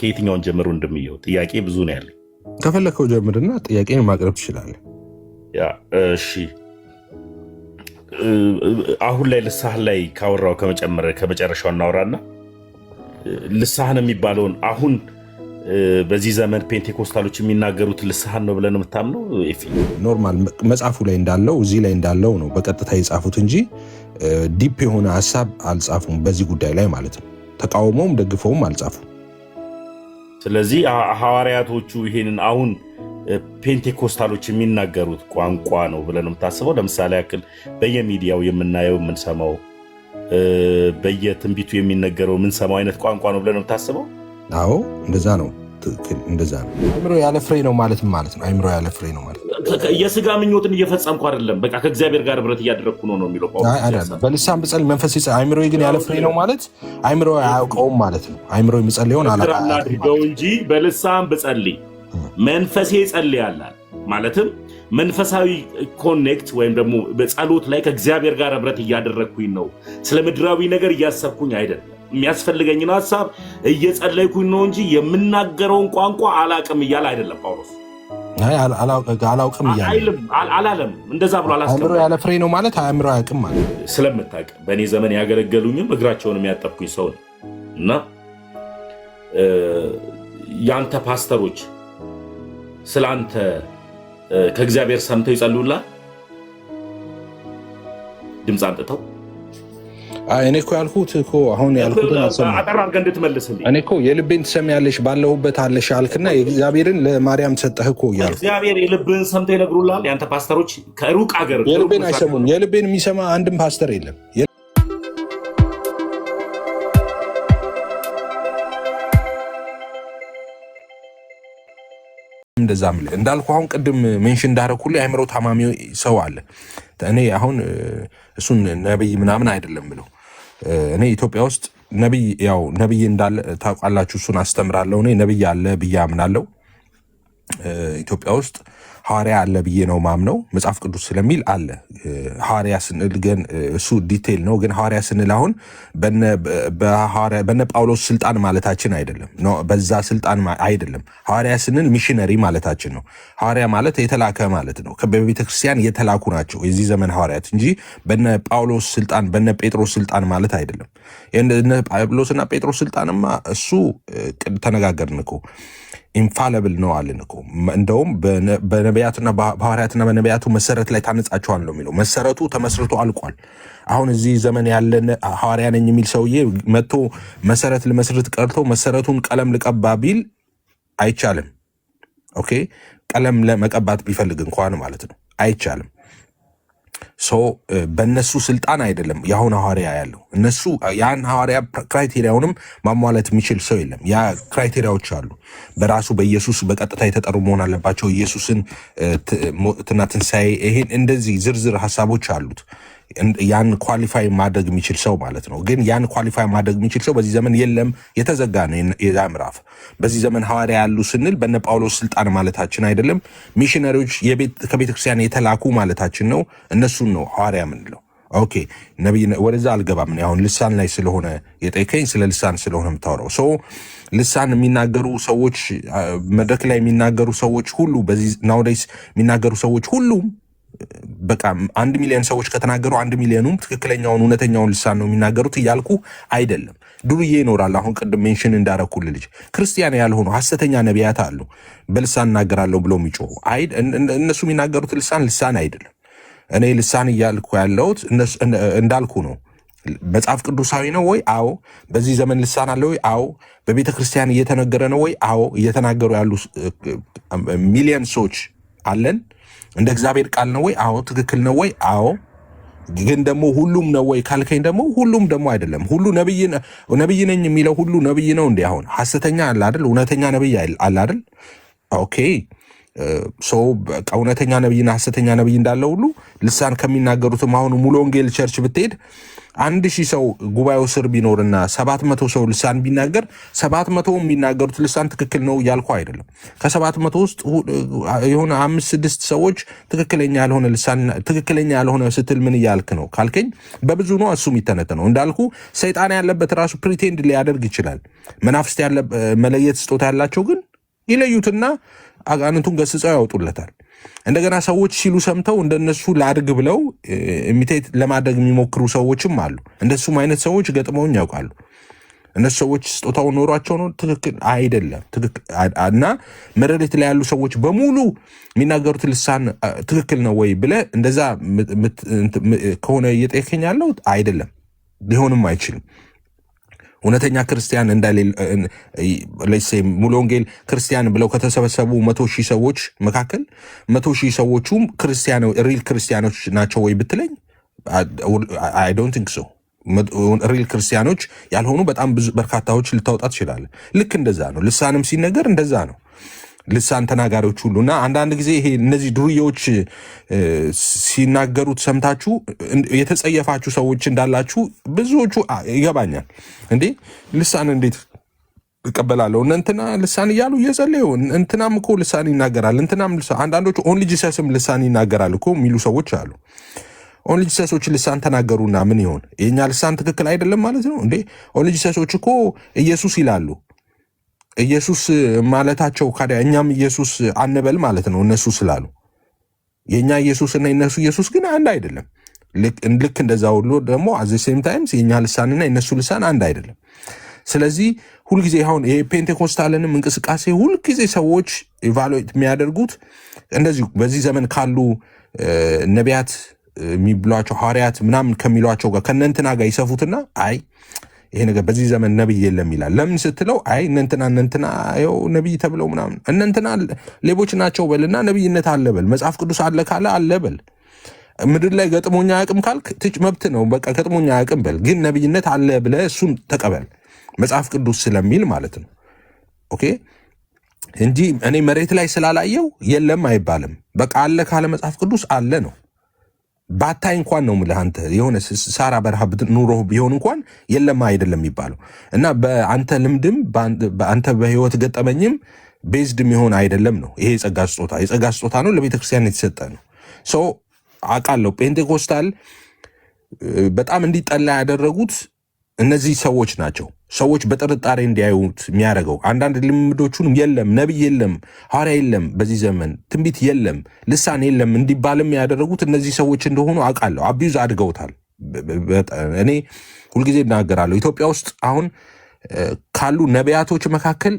ከየትኛውን ጀምሮ እንደሚየው ጥያቄ ብዙ ነው ያለ። ከፈለከው ጀምርና ጥያቄን ማቅረብ ትችላለህ። ያ እሺ፣ አሁን ላይ ልሳህን ላይ ካወራው ከመጨረሻው እናወራና ልሳህን የሚባለውን አሁን በዚህ ዘመን ፔንቴኮስታሎች የሚናገሩት ልሳህን ነው ብለን የምታምነው? ኖርማል መጽሐፉ ላይ እንዳለው እዚህ ላይ እንዳለው ነው በቀጥታ የጻፉት እንጂ ዲፕ የሆነ ሀሳብ አልጻፉም በዚህ ጉዳይ ላይ ማለት ነው። ተቃውሞም ደግፈውም አልጻፉም። ስለዚህ ሐዋርያቶቹ ይሄንን አሁን ፔንቴኮስታሎች የሚናገሩት ቋንቋ ነው ብለን የምታስበው? ለምሳሌ ያክል በየሚዲያው የምናየው የምንሰማው በየትንቢቱ የሚነገረው የምንሰማው አይነት ቋንቋ ነው ብለን የምታስበው? አዎ እንደዛ ነው። ትክክል፣ እንደዛ ነው። አይምሮ ያለ ፍሬ ነው ማለት ነው። አይምሮ ያለ ፍሬ ነው ማለት የስጋ ምኞትን እየፈጸምኩ አይደለም፣ በቃ ከእግዚአብሔር ጋር ህብረት እያደረግኩ ነው የሚለው ጳውሎስ። በልሳን ብጸልይ መንፈስ ይጸልይ፣ አይምሮ ግን ያለ ፍሬ ነው ማለት አይምሮ አያውቀውም ማለት ነው። አይምሮ የሚጸልየውን አላድርገው እንጂ በልሳን ብጸልይ መንፈሴ ይጸልያል ማለትም መንፈሳዊ ኮኔክት ወይም ደግሞ በጸሎት ላይ ከእግዚአብሔር ጋር ህብረት እያደረግኩኝ ነው። ስለ ምድራዊ ነገር እያሰብኩኝ አይደለም። የሚያስፈልገኝን ሀሳብ እየጸለይኩኝ ነው እንጂ የምናገረውን ቋንቋ አላቅም እያለ አይደለም ጳውሎስ። አላውቅም እያለ አላለም። እንደዛ ብሎ አላስቀምጠም። አእምሮ ያለ ፍሬ ነው ማለት አእምሮ አያውቅም ማለት ስለምታውቅ በእኔ ዘመን ያገለገሉኝም እግራቸውን የሚያጠብኩኝ ሰው እና የአንተ ፓስተሮች ስለ አንተ ከእግዚአብሔር ሰምተው ይጸልዩላል ድምፅ አንጥተው? እኔ እኮ ያልኩት እኮ አሁን ያልኩት አጠር አድርገህ እንድትመልስልኝ። እኔ እኮ የልቤን ትሰሚያለሽ ባለሁበት አለሽ አልክና የእግዚአብሔርን ለማርያም ሰጠህ እኮ እያልኩ። እግዚአብሔር የልብህን ሰምተው ይነግሩላል? ያንተ ፓስተሮች ከሩቅ አገር የልቤን አይሰሙም። የልቤን የሚሰማ አንድም ፓስተር የለም። እንደዛ እንዳልኩ አሁን ቅድም ሜንሽን እንዳደረኩልህ የአእምሮ ታማሚ ሰው አለ። እኔ አሁን እሱን ነብይ ምናምን አይደለም ብለው እኔ ኢትዮጵያ ውስጥ ነብይ እንዳለ ታውቃላችሁ። እሱን አስተምራለሁ። እኔ ነብይ አለ ብዬ አምናለሁ። ኢትዮጵያ ውስጥ ሐዋርያ አለ ብዬ ነው ማምነው። መጽሐፍ ቅዱስ ስለሚል አለ። ሐዋርያ ስንል ግን እሱ ዲቴይል ነው። ግን ሐዋርያ ስንል አሁን በነ ጳውሎስ ስልጣን ማለታችን አይደለም። በዛ ስልጣን አይደለም። ሐዋርያ ስንል ሚሽነሪ ማለታችን ነው። ሐዋርያ ማለት የተላከ ማለት ነው። በቤተ ክርስቲያን የተላኩ ናቸው የዚህ ዘመን ሐዋርያት እንጂ በነ ጳውሎስ ስልጣን በነ ጴጥሮስ ስልጣን ማለት አይደለም። የነ ጳውሎስና ጴጥሮስ ስልጣንማ እሱ ተነጋገርን እኮ ኢንፋለብል ነው አለን እኮ። እንደውም በነቢያትና በሐዋርያትና በነቢያቱ መሰረት ላይ ታነጻቸዋል ነው የሚለው። መሰረቱ ተመስርቶ አልቋል። አሁን እዚህ ዘመን ያለ ሐዋርያ ነኝ የሚል ሰውዬ መጥቶ መሰረት ልመስርት ቀርቶ መሰረቱን ቀለም ልቀባ ቢል አይቻልም። ኦኬ፣ ቀለም ለመቀባት ቢፈልግ እንኳን ማለት ነው አይቻልም። በእነሱ ስልጣን አይደለም የአሁን ሐዋርያ ያለው። እነሱ ያን ሐዋርያ ክራይቴሪያውንም ማሟላት የሚችል ሰው የለም። ያ ክራይቴሪያዎች አሉ በራሱ በኢየሱስ በቀጥታ የተጠሩ መሆን አለባቸው። ኢየሱስን ሞትና ትንሣኤ፣ ይሄን እንደዚህ ዝርዝር ሀሳቦች አሉት። ያን ኳሊፋይ ማድረግ የሚችል ሰው ማለት ነው። ግን ያን ኳሊፋይ ማድረግ የሚችል ሰው በዚህ ዘመን የለም። የተዘጋ ነው የዛ ምዕራፍ። በዚህ ዘመን ሐዋርያ ያሉ ስንል በነ ጳውሎስ ስልጣን ማለታችን አይደለም። ሚሽነሪዎች ከቤተ ክርስቲያን የተላኩ ማለታችን ነው። እነሱን ነው ሐዋርያ ምንለው። ኦኬ፣ ነብይ ወደዛ አልገባም። አሁን ልሳን ላይ ስለሆነ የጠየቀኝ ስለ ልሳን ስለሆነ የምታወራው ልሳን የሚናገሩ ሰዎች፣ መድረክ ላይ የሚናገሩ ሰዎች ሁሉ፣ በዚህ ናውዴይስ የሚናገሩ ሰዎች ሁሉም በቃ 1 ሚሊዮን ሰዎች ከተናገሩ 1 ሚሊዮኑም ትክክለኛውን እውነተኛውን ልሳን ነው የሚናገሩት እያልኩ አይደለም። ዱርዬ ይኖራል። አሁን ቅድም ሜንሽን እንዳረኩልህ ልጅ ክርስቲያን ያልሆኑ ሐሰተኛ ነቢያት አሉ። በልሳን እናገራለሁ ብለው የሚጮሁ እነሱ የሚናገሩት ልሳን አይደለም። እኔ ልሳን እያልኩ ያለሁት እንዳልኩ ነው። መጽሐፍ ቅዱሳዊ ነው ወይ? አዎ። በዚህ ዘመን ልሳን አለ ወይ? አዎ። በቤተ ክርስቲያን እየተነገረ ነው ወይ? አዎ። እየተናገሩ ያሉ ሚሊዮን ሰዎች አለን። እንደ እግዚአብሔር ቃል ነው ወይ? አዎ። ትክክል ነው ወይ? አዎ። ግን ደግሞ ሁሉም ነው ወይ ካልከኝ ደግሞ ሁሉም ደግሞ አይደለም። ሁሉ ነብይ ነኝ የሚለው ሁሉ ነብይ ነው እንዴ? አሁን ሐሰተኛ አለ አይደል? እውነተኛ ነብይ አለ አይደል? ኦኬ፣ እውነተኛ ነብይና ሐሰተኛ ነብይ እንዳለ ሁሉ ልሳን ከሚናገሩትም አሁን ሙሉ ወንጌል ቸርች ብትሄድ 1000 ሰው ጉባኤው ስር ቢኖርና 700 ሰው ልሳን ቢናገር 700 የሚናገሩት ልሳን ትክክል ነው እያልኩ አይደለም። ከ700 ውስጥ የሆነ 5-6 ሰዎች ትክክለኛ ያልሆነ ልሳን ትክክለኛ ያልሆነ ስትል ምን እያልክ ነው ካልከኝ በብዙ ነው እሱ የሚተነተነው። እንዳልኩ ሰይጣን ያለበት ራሱ ፕሪቴንድ ሊያደርግ ይችላል። መናፍስት ያለ መለየት ስጦታ ያላቸው ግን ይለዩትና አጋንንቱን ገስጸው ያወጡለታል። እንደገና ሰዎች ሲሉ ሰምተው እንደነሱ ላድርግ ብለው ኢሚቴት ለማድረግ የሚሞክሩ ሰዎችም አሉ። እንደሱም አይነት ሰዎች ገጥመውኝ ያውቃሉ። እነሱ ሰዎች ስጦታው ኖሯቸው ነው ትክክል አይደለም እና መሬት ላይ ያሉ ሰዎች በሙሉ የሚናገሩት ልሳን ትክክል ነው ወይ ብለህ እንደዛ ከሆነ እየጠየከኝ ያለው አይደለም፣ ሊሆንም አይችልም። እውነተኛ ክርስቲያን እንደሌለ ሙሉ ወንጌል ክርስቲያን ብለው ከተሰበሰቡ 100,000 ሰዎች መካከል 100,000 ሰዎቹም ሪል ክርስቲያኖች ናቸው ወይ ብትለኝ አይ ዶንት ቲንክ ሶ። ሪል ክርስቲያኖች ያልሆኑ በጣም ብዙ በርካታዎች ልታወጣ ትችላለህ። ልክ እንደዛ ነው። ልሳንም ሲነገር እንደዛ ነው። ልሳን ተናጋሪዎች ሁሉ እና አንዳንድ ጊዜ ይሄ እነዚህ ዱርዬዎች ሲናገሩት ሰምታችሁ የተጸየፋችሁ ሰዎች እንዳላችሁ ብዙዎቹ ይገባኛል። እንዴ ልሳን እንዴት እቀበላለሁ? እንትና ልሳን እያሉ እየጸለዩ እንትናም እኮ ልሳን ይናገራል፣ እንትናም ልሳን አንዳንዶቹ ኦንሊ ጂሰስም ልሳን ይናገራል እኮ የሚሉ ሰዎች አሉ። ኦንሊ ጂሰሶች ልሳን ተናገሩና ምን ይሆን? የኛ ልሳን ትክክል አይደለም ማለት ነው እንዴ? ኦንሊ ጂሰሶች እኮ ኢየሱስ ይላሉ። ኢየሱስ ማለታቸው ካዲያ እኛም ኢየሱስ አንበል ማለት ነው እነሱ ስላሉ። የኛ ኢየሱስና የነሱ ኢየሱስ ግን አንድ አይደለም። ልክ እንደዛ ሁሉ ደግሞ አዘ ሴም ታይምስ የኛ ልሳንና የነሱ ልሳን አንድ አይደለም። ስለዚህ ሁልጊዜ አሁን የፔንቴኮስታልንም እንቅስቃሴ ሁልጊዜ ሰዎች ኢቫሉዌት የሚያደርጉት እንደዚሁ በዚህ ዘመን ካሉ ነቢያት የሚብሏቸው ሐዋርያት ምናምን ከሚሏቸው ጋር ከነንትና ጋር ይሰፉትና አይ ይሄ ነገር በዚህ ዘመን ነብይ የለም ይላል። ለምን ስትለው አይ እነንትና ያው ነብይ ተብለው ምናምን እነንትና ሌቦች ናቸው በልና ነብይነት አለ በል። መጽሐፍ ቅዱስ አለ ካለ አለ በል። ምድር ላይ ገጥሞኛ አያውቅም ካልክ ትች መብት ነው። በቃ ገጥሞኛ አያውቅም በል። ግን ነብይነት አለ ብለህ እሱን ተቀበል መጽሐፍ ቅዱስ ስለሚል ማለት ነው። ኦኬ እንጂ እኔ መሬት ላይ ስላላየው የለም አይባልም። በቃ አለ ካለ መጽሐፍ ቅዱስ አለ ነው። ባታይ እንኳን ነው የምልህ አንተ የሆነ ሳራ በረሃ ኑሮ ቢሆን እንኳን የለም አይደለም የሚባለው እና በአንተ ልምድም በአንተ በህይወት ገጠመኝም ቤዝድ የሚሆን አይደለም ነው። ይሄ የጸጋ ስጦታ ነው፣ ለቤተክርስቲያን የተሰጠ ነው። ሶ አውቃለሁ ፔንቴኮስታል በጣም እንዲጠላ ያደረጉት እነዚህ ሰዎች ናቸው። ሰዎች በጥርጣሬ እንዲያዩት የሚያደርገው አንዳንድ ልምዶቹንም የለም ነቢይ የለም ሐዋርያ የለም በዚህ ዘመን ትንቢት የለም ልሳን የለም እንዲባልም ያደረጉት እነዚህ ሰዎች እንደሆኑ አውቃለሁ። አቢዩዝ አድርገውታል። እኔ ሁልጊዜ እናገራለሁ ኢትዮጵያ ውስጥ አሁን ካሉ ነቢያቶች መካከል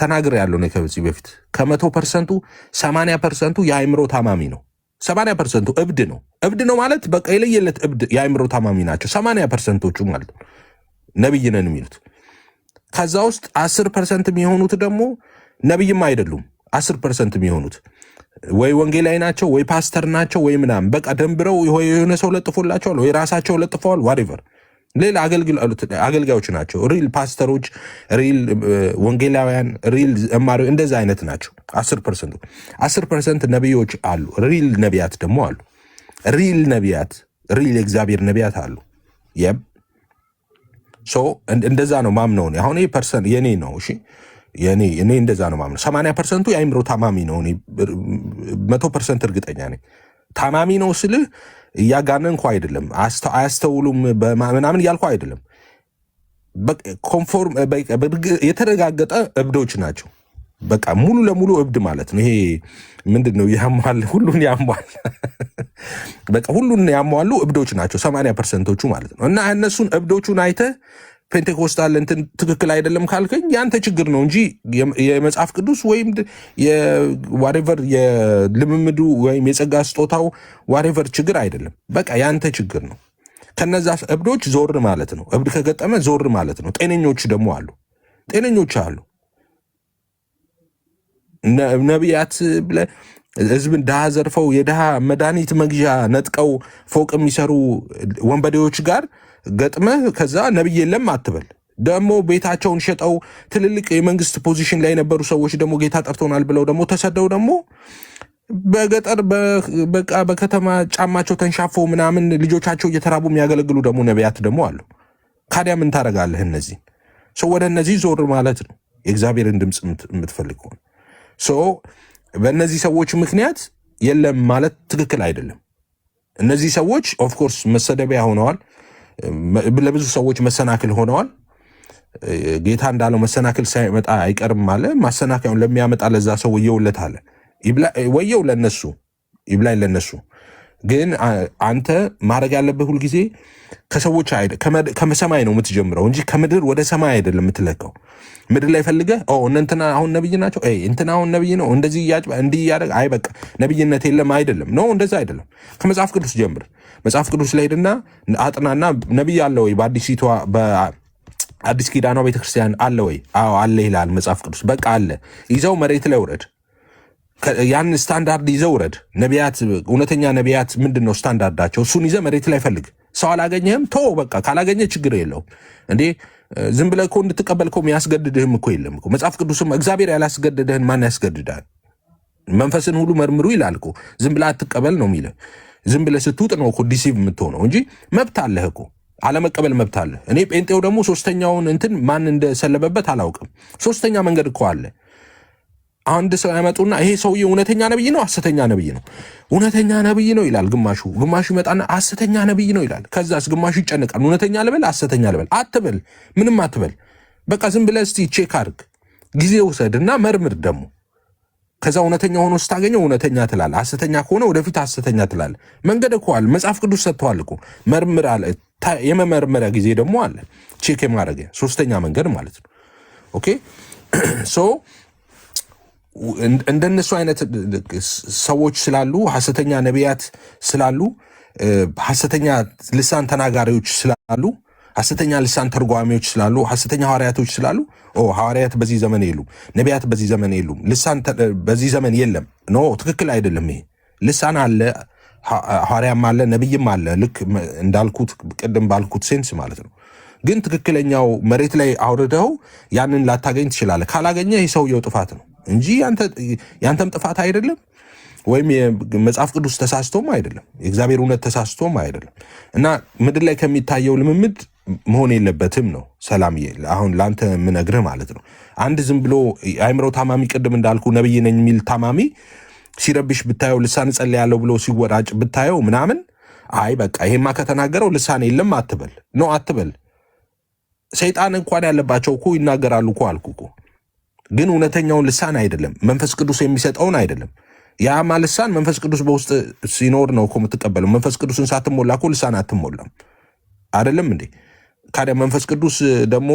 ተናግሬያለሁ ነው ከዚህ በፊት ከ100% 80% የአእምሮ ታማሚ ነው። 80% እብድ ነው። እብድ ነው ማለት በቃ የለየለት እብድ የአእምሮ ታማሚ ናቸው 80%ዎቹ ማለት ነው ነብይ ነን የሚሉት። ከዛ ውስጥ 10% የሚሆኑት ደግሞ ነብይም አይደሉም። 10% የሚሆኑት ወይ ወንጌላዊ ናቸው ወይ ፓስተር ናቸው ወይ ምናምን በቃ ደንብረው የሆነ ሰው ለጥፎላቸዋል ወይ ራሳቸው ለጥፈዋል ዋትኤቨር ሌላ አገልጋዮች ናቸው። ሪል ፓስተሮች፣ ሪል ወንጌላውያን፣ ሪል ዘማሪዎች እንደዛ አይነት ናቸው 10% ነቢዮች አሉ። ሪል ነቢያት ደግሞ አሉ። ሪል ነቢያት፣ ሪል የእግዚአብሔር ነቢያት አሉ። ሶ እንደዛ ነው ማምነው። አሁን ይሄ ፐርሰንት የኔ ነው። እሺ እኔ እንደዛ ነው ማምነው። 80% የአእምሮ ታማሚ ነው። እኔ 100% እርግጠኛ ነኝ። ታማሚ ነው ስልህ እያጋነንኩ አይደለም። አያስተውሉም ምናምን እያልኩ አይደለም። ኮንፎርም የተረጋገጠ እብዶች ናቸው። በቃ ሙሉ ለሙሉ እብድ ማለት ነው። ይሄ ምንድን ነው? ያሟል፣ ሁሉን ያሟል። በቃ ሁሉን ያሟሉ እብዶች ናቸው 80%ዎቹ ማለት ነው። እና እነሱን እብዶቹን አይተህ ፔንቴኮስታል እንትን ትክክል አይደለም ካልከኝ ያንተ ችግር ነው እንጂ የመጽሐፍ ቅዱስ ወይም ዋሬቨር የልምምዱ ወይም የጸጋ ስጦታው ዋሬቨር ችግር አይደለም። በቃ ያንተ ችግር ነው። ከነዛ እብዶች ዞር ማለት ነው። እብድ ከገጠመ ዞር ማለት ነው። ጤነኞች ደግሞ አሉ። ጤነኞች አሉ። ነቢያት ብለህ ህዝብን ድሃ ዘርፈው የድሃ መድኃኒት መግዣ ነጥቀው ፎቅ የሚሰሩ ወንበዴዎች ጋር ገጥመህ ከዛ ነቢይ የለም አትበል። ደግሞ ቤታቸውን ሸጠው ትልልቅ የመንግስት ፖዚሽን ላይ የነበሩ ሰዎች ደግሞ ጌታ ጠርቶናል ብለው ደግሞ ተሰደው ደግሞ በገጠር በቃ በከተማ ጫማቸው ተንሻፈው ምናምን ልጆቻቸው እየተራቡ የሚያገለግሉ ደግሞ ነቢያት ደግሞ አሉ። ካዲያ ምን ታደርጋለህ? እነዚህ ሰው ወደ እነዚህ ዞር ማለት ነው የእግዚአብሔርን ድምፅ የምትፈልግ ሆነ። በእነዚህ ሰዎች ምክንያት የለም ማለት ትክክል አይደለም። እነዚህ ሰዎች ኦፍኮርስ መሰደቢያ ሆነዋል፣ ለብዙ ሰዎች መሰናክል ሆነዋል። ጌታ እንዳለው መሰናክል ሳይመጣ አይቀርም አለ። ማሰናከያውን ለሚያመጣ ለዛ ሰው ወየውለት አለ። ወየው ለነሱ ይብላኝ ለነሱ። ግን አንተ ማድረግ ያለብህ ሁልጊዜ ከሰዎች ከሰማይ ነው የምትጀምረው እንጂ ከምድር ወደ ሰማይ አይደለም የምትለቀው። ምድር ላይ ፈልገህ እንትና አሁን ነብይ ናቸው፣ እንትና አሁን ነብይ ነው፣ እንደዚህ እንዲህ እያደረግ አይ በቃ ነብይነት የለም አይደለም ነው። እንደዛ አይደለም። ከመጽሐፍ ቅዱስ ጀምር። መጽሐፍ ቅዱስ ላይ ሄድና አጥናና ነብይ አለ ወይ በአዲስ ኪዳኗ ቤተክርስቲያን አለ ወይ? አዎ አለ ይላል መጽሐፍ ቅዱስ። በቃ አለ። ይዘው መሬት ላይ ውረድ። ያን ስታንዳርድ ይዘው ውረድ። ነቢያት፣ እውነተኛ ነቢያት ምንድን ነው ስታንዳርዳቸው? እሱን ይዘህ መሬት ላይ ፈልግ። ሰው አላገኘህም ቶ በቃ ካላገኘ ችግር የለውም እንዴ። ዝም ብለህ እኮ እንድትቀበል እኮ የሚያስገድድህም እኮ የለም እኮ። መጽሐፍ ቅዱስም እግዚአብሔር ያላስገድድህን ማን ያስገድዳል? መንፈስን ሁሉ መርምሩ ይላል እኮ። ዝም ብለህ አትቀበል ነው የሚልህ። ዝም ብለህ ስትውጥ ነው እኮ ዲሲቭ የምትሆነው እንጂ መብት አለህ እኮ፣ አለመቀበል መብት አለህ። እኔ ጴንጤው ደግሞ ሶስተኛውን እንትን ማን እንደሰለበበት አላውቅም። ሶስተኛ መንገድ እኮ አለ። አንድ ሰው ያመጡና ይሄ ሰውዬ እውነተኛ ነብይ ነው፣ ሐሰተኛ ነብይ ነው፣ እውነተኛ ነብይ ነው ይላል ግማሹ ይመጣና ሐሰተኛ ነብይ ነው ይላል። ከዛስ ግማሹ ይጨነቃል። እውነተኛ ልበል ሐሰተኛ ልበል? አትበል፣ ምንም አትበል። በቃ ዝም ብለህ እስቲ ቼክ አድርግ፣ ጊዜ ውሰድና መርምር ደግሞ። ከዛ እውነተኛ ሆኖ ስታገኘው እውነተኛ ትላለህ፣ ሐሰተኛ ከሆነ ወደፊት ሐሰተኛ ትላለህ። መንገድ እኮ አለ፣ መጽሐፍ ቅዱስ ሰጥተዋል እኮ። መርምር አለ። የመመርመሪያ ጊዜ ደግሞ አለ፣ ቼክ የማድረጊያ ሶስተኛ መንገድ ማለት ነው። ኦኬ ሶ እንደነሱ አይነት ሰዎች ስላሉ፣ ሐሰተኛ ነቢያት ስላሉ፣ ሐሰተኛ ልሳን ተናጋሪዎች ስላሉ፣ ሐሰተኛ ልሳን ተርጓሚዎች ስላሉ፣ ሐሰተኛ ሐዋርያቶች ስላሉ፣ ሐዋርያት በዚህ ዘመን የሉም፣ ነቢያት በዚህ ዘመን የሉም፣ ልሳን በዚህ ዘመን የለም። ኖ ትክክል አይደለም። ይሄ ልሳን አለ፣ ሐዋርያም አለ፣ ነቢይም አለ። ልክ እንዳልኩት ቅድም ባልኩት ሴንስ ማለት ነው። ግን ትክክለኛው መሬት ላይ አውርደው ያንን ላታገኝ ትችላለህ። ካላገኘ ይህ ሰውየው ጥፋት ነው እንጂ ያንተም ጥፋት አይደለም፣ ወይም የመጽሐፍ ቅዱስ ተሳስቶም አይደለም፣ የእግዚአብሔር እውነት ተሳስቶም አይደለም። እና ምድር ላይ ከሚታየው ልምምድ መሆን የለበትም ነው ሰላምዬ፣ አሁን ለአንተ የምነግርህ ማለት ነው። አንድ ዝም ብሎ አእምሮ ታማሚ፣ ቅድም እንዳልኩ ነብይ ነኝ የሚል ታማሚ ሲረብሽ ብታየው፣ ልሳን ጸልያለሁ ብሎ ሲወራጭ ብታየው ምናምን፣ አይ በቃ ይሄማ ከተናገረው ልሳን የለም አትበል ነው አትበል። ሰይጣን እንኳን ያለባቸው እኮ ይናገራሉ እኮ አልኩ እኮ። ግን እውነተኛውን ልሳን አይደለም፣ መንፈስ ቅዱስ የሚሰጠውን አይደለም። ያማ ልሳን መንፈስ ቅዱስ በውስጥ ሲኖር ነው እኮ የምትቀበለው። መንፈስ ቅዱስን ሳትሞላ እኮ ልሳን አትሞላም። አይደለም እንዴ? ካዲያ መንፈስ ቅዱስ ደግሞ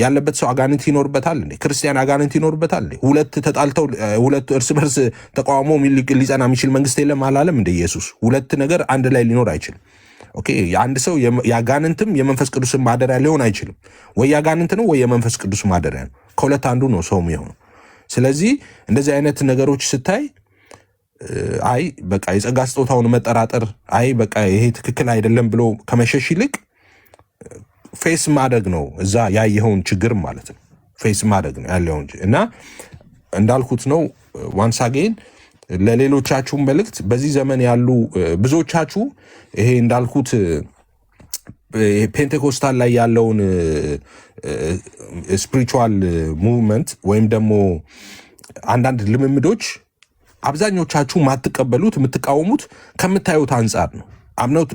ያለበት ሰው አጋንንት ይኖርበታል እንዴ? ክርስቲያን አጋንንት ይኖርበታል እንዴ? ሁለት ተጣልተው ሁለት እርስ በርስ ተቃውሞ ሊጸና የሚችል መንግስት የለም አላለም እንደ ኢየሱስ? ሁለት ነገር አንድ ላይ ሊኖር አይችልም። ኦኬ የአንድ ሰው የአጋንንትም የመንፈስ ቅዱስም ማደሪያ ሊሆን አይችልም። ወይ የአጋንንት ነው ወይ የመንፈስ ቅዱስ ማደሪያ ነው። ከሁለት አንዱ ነው ሰው የሚሆነው። ስለዚህ እንደዚህ አይነት ነገሮች ስታይ አይ በቃ የጸጋ ስጦታውን መጠራጠር፣ አይ በቃ ይሄ ትክክል አይደለም ብሎ ከመሸሽ ይልቅ ፌስ ማድረግ ነው እዛ ያየኸውን ችግር ማለት ነው። ፌስ ማድረግ ነው ያለውን እና እንዳልኩት ነው ዋንስ አጌን ለሌሎቻችሁም መልእክት በዚህ ዘመን ያሉ ብዙዎቻችሁ ይሄ እንዳልኩት ፔንቴኮስታል ላይ ያለውን ስፒሪቹዋል ሙቭመንት ወይም ደግሞ አንዳንድ ልምምዶች አብዛኞቻችሁ ማትቀበሉት የምትቃወሙት ከምታዩት አንጻር ነው። አምነውት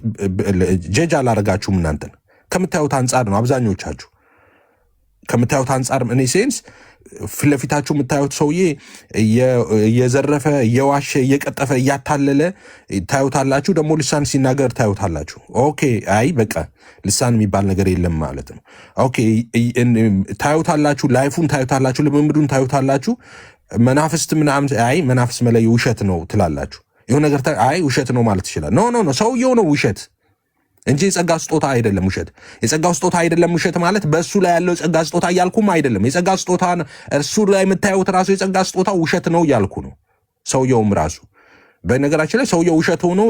ጀጅ አላረጋችሁም። እናንተን ከምታዩት አንጻር ነው። አብዛኞቻችሁ ከምታዩት አንጻር እኔ ሴንስ ፊት ለፊታችሁ የምታዩት ሰውዬ እየዘረፈ እየዋሸ እየቀጠፈ እያታለለ ታዩታላችሁ። ደግሞ ልሳን ሲናገር ታዩታላችሁ። ኦኬ አይ በቃ ልሳን የሚባል ነገር የለም ማለት ነው። ኦኬ ታዩታላችሁ፣ ላይፉን ታዩታላችሁ፣ ልምምዱን ታዩታላችሁ። መናፍስት ምናምን አይ መናፍስት መለየ ውሸት ነው ትላላችሁ። የሆነ ነገር አይ ውሸት ነው ማለት ይችላል። ኖ ሰውየው ነው ውሸት እንጂ የጸጋ ስጦታ አይደለም ውሸት። የጸጋ ስጦታ አይደለም ውሸት ማለት በእሱ ላይ ያለው የጸጋ ስጦታ እያልኩም አይደለም። የጸጋ ስጦታ እርሱ ላይ የምታዩት ራሱ የጸጋ ስጦታ ውሸት ነው እያልኩ ነው። ሰውየውም ራሱ በነገራችን ላይ ሰውየው ውሸት ሆኖ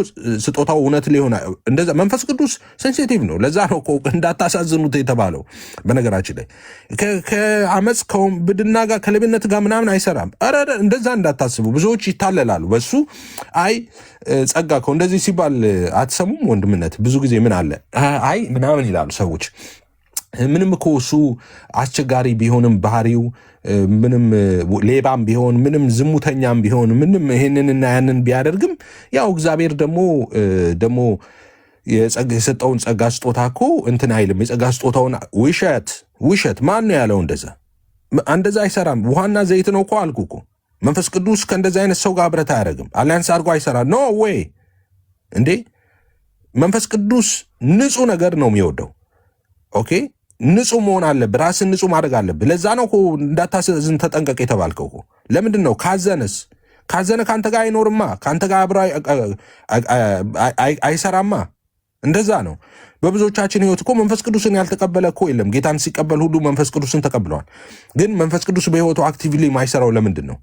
ስጦታው እውነት ሊሆን እንደዛ መንፈስ ቅዱስ ሴንሲቲቭ ነው። ለዛ ነው እንዳታሳዝኑት የተባለው። በነገራችን ላይ ከአመፅ ከውንብድና ጋር ከሌብነት ጋር ምናምን አይሰራም። ኧረ እንደዛ እንዳታስቡ። ብዙዎች ይታለላሉ በሱ አይ ጸጋ እኮ እንደዚህ ሲባል አትሰሙም? ወንድምነት ብዙ ጊዜ ምን አለ አይ ምናምን ይላሉ ሰዎች። ምንም እኮ እሱ አስቸጋሪ ቢሆንም ባህሪው ምንም ሌባም ቢሆን ምንም ዝሙተኛም ቢሆን ምንም ይሄንንና ያንን ቢያደርግም ያው እግዚአብሔር ደግሞ የሰጠውን ጸጋ ስጦታ እኮ እንትን አይልም። የጸጋ ስጦታውን ውሸት ማን ነው ያለው? እንደዛ አይሰራም። ውሃና ዘይት ነው እኮ አልኩ እኮ። መንፈስ ቅዱስ ከእንደዚ አይነት ሰው ጋር ህብረት አያደርግም። አሊያንስ አድርጎ አይሰራ። ኖ ዌይ እንዴ! መንፈስ ቅዱስ ንጹህ ነገር ነው የሚወደው። ኦኬ ንጹህ መሆን አለብህ። ራስን ንጹህ ማድረግ አለብህ። ለዛ ነው እኮ እንዳታሳዝን ተጠንቀቅ የተባልከው እኮ። ለምንድን ነው? ካዘነ ከአንተ ጋር አይኖርማ፣ ከአንተ ጋር አብሮ አይሰራማ። እንደዛ ነው። በብዙዎቻችን ህይወት እኮ መንፈስ ቅዱስን ያልተቀበለ እኮ የለም። ጌታን ሲቀበል ሁሉ መንፈስ ቅዱስን ተቀብለዋል። ግን መንፈስ ቅዱስ በህይወቱ አክቲቭሊ ማይሰራው ለምንድን ነው?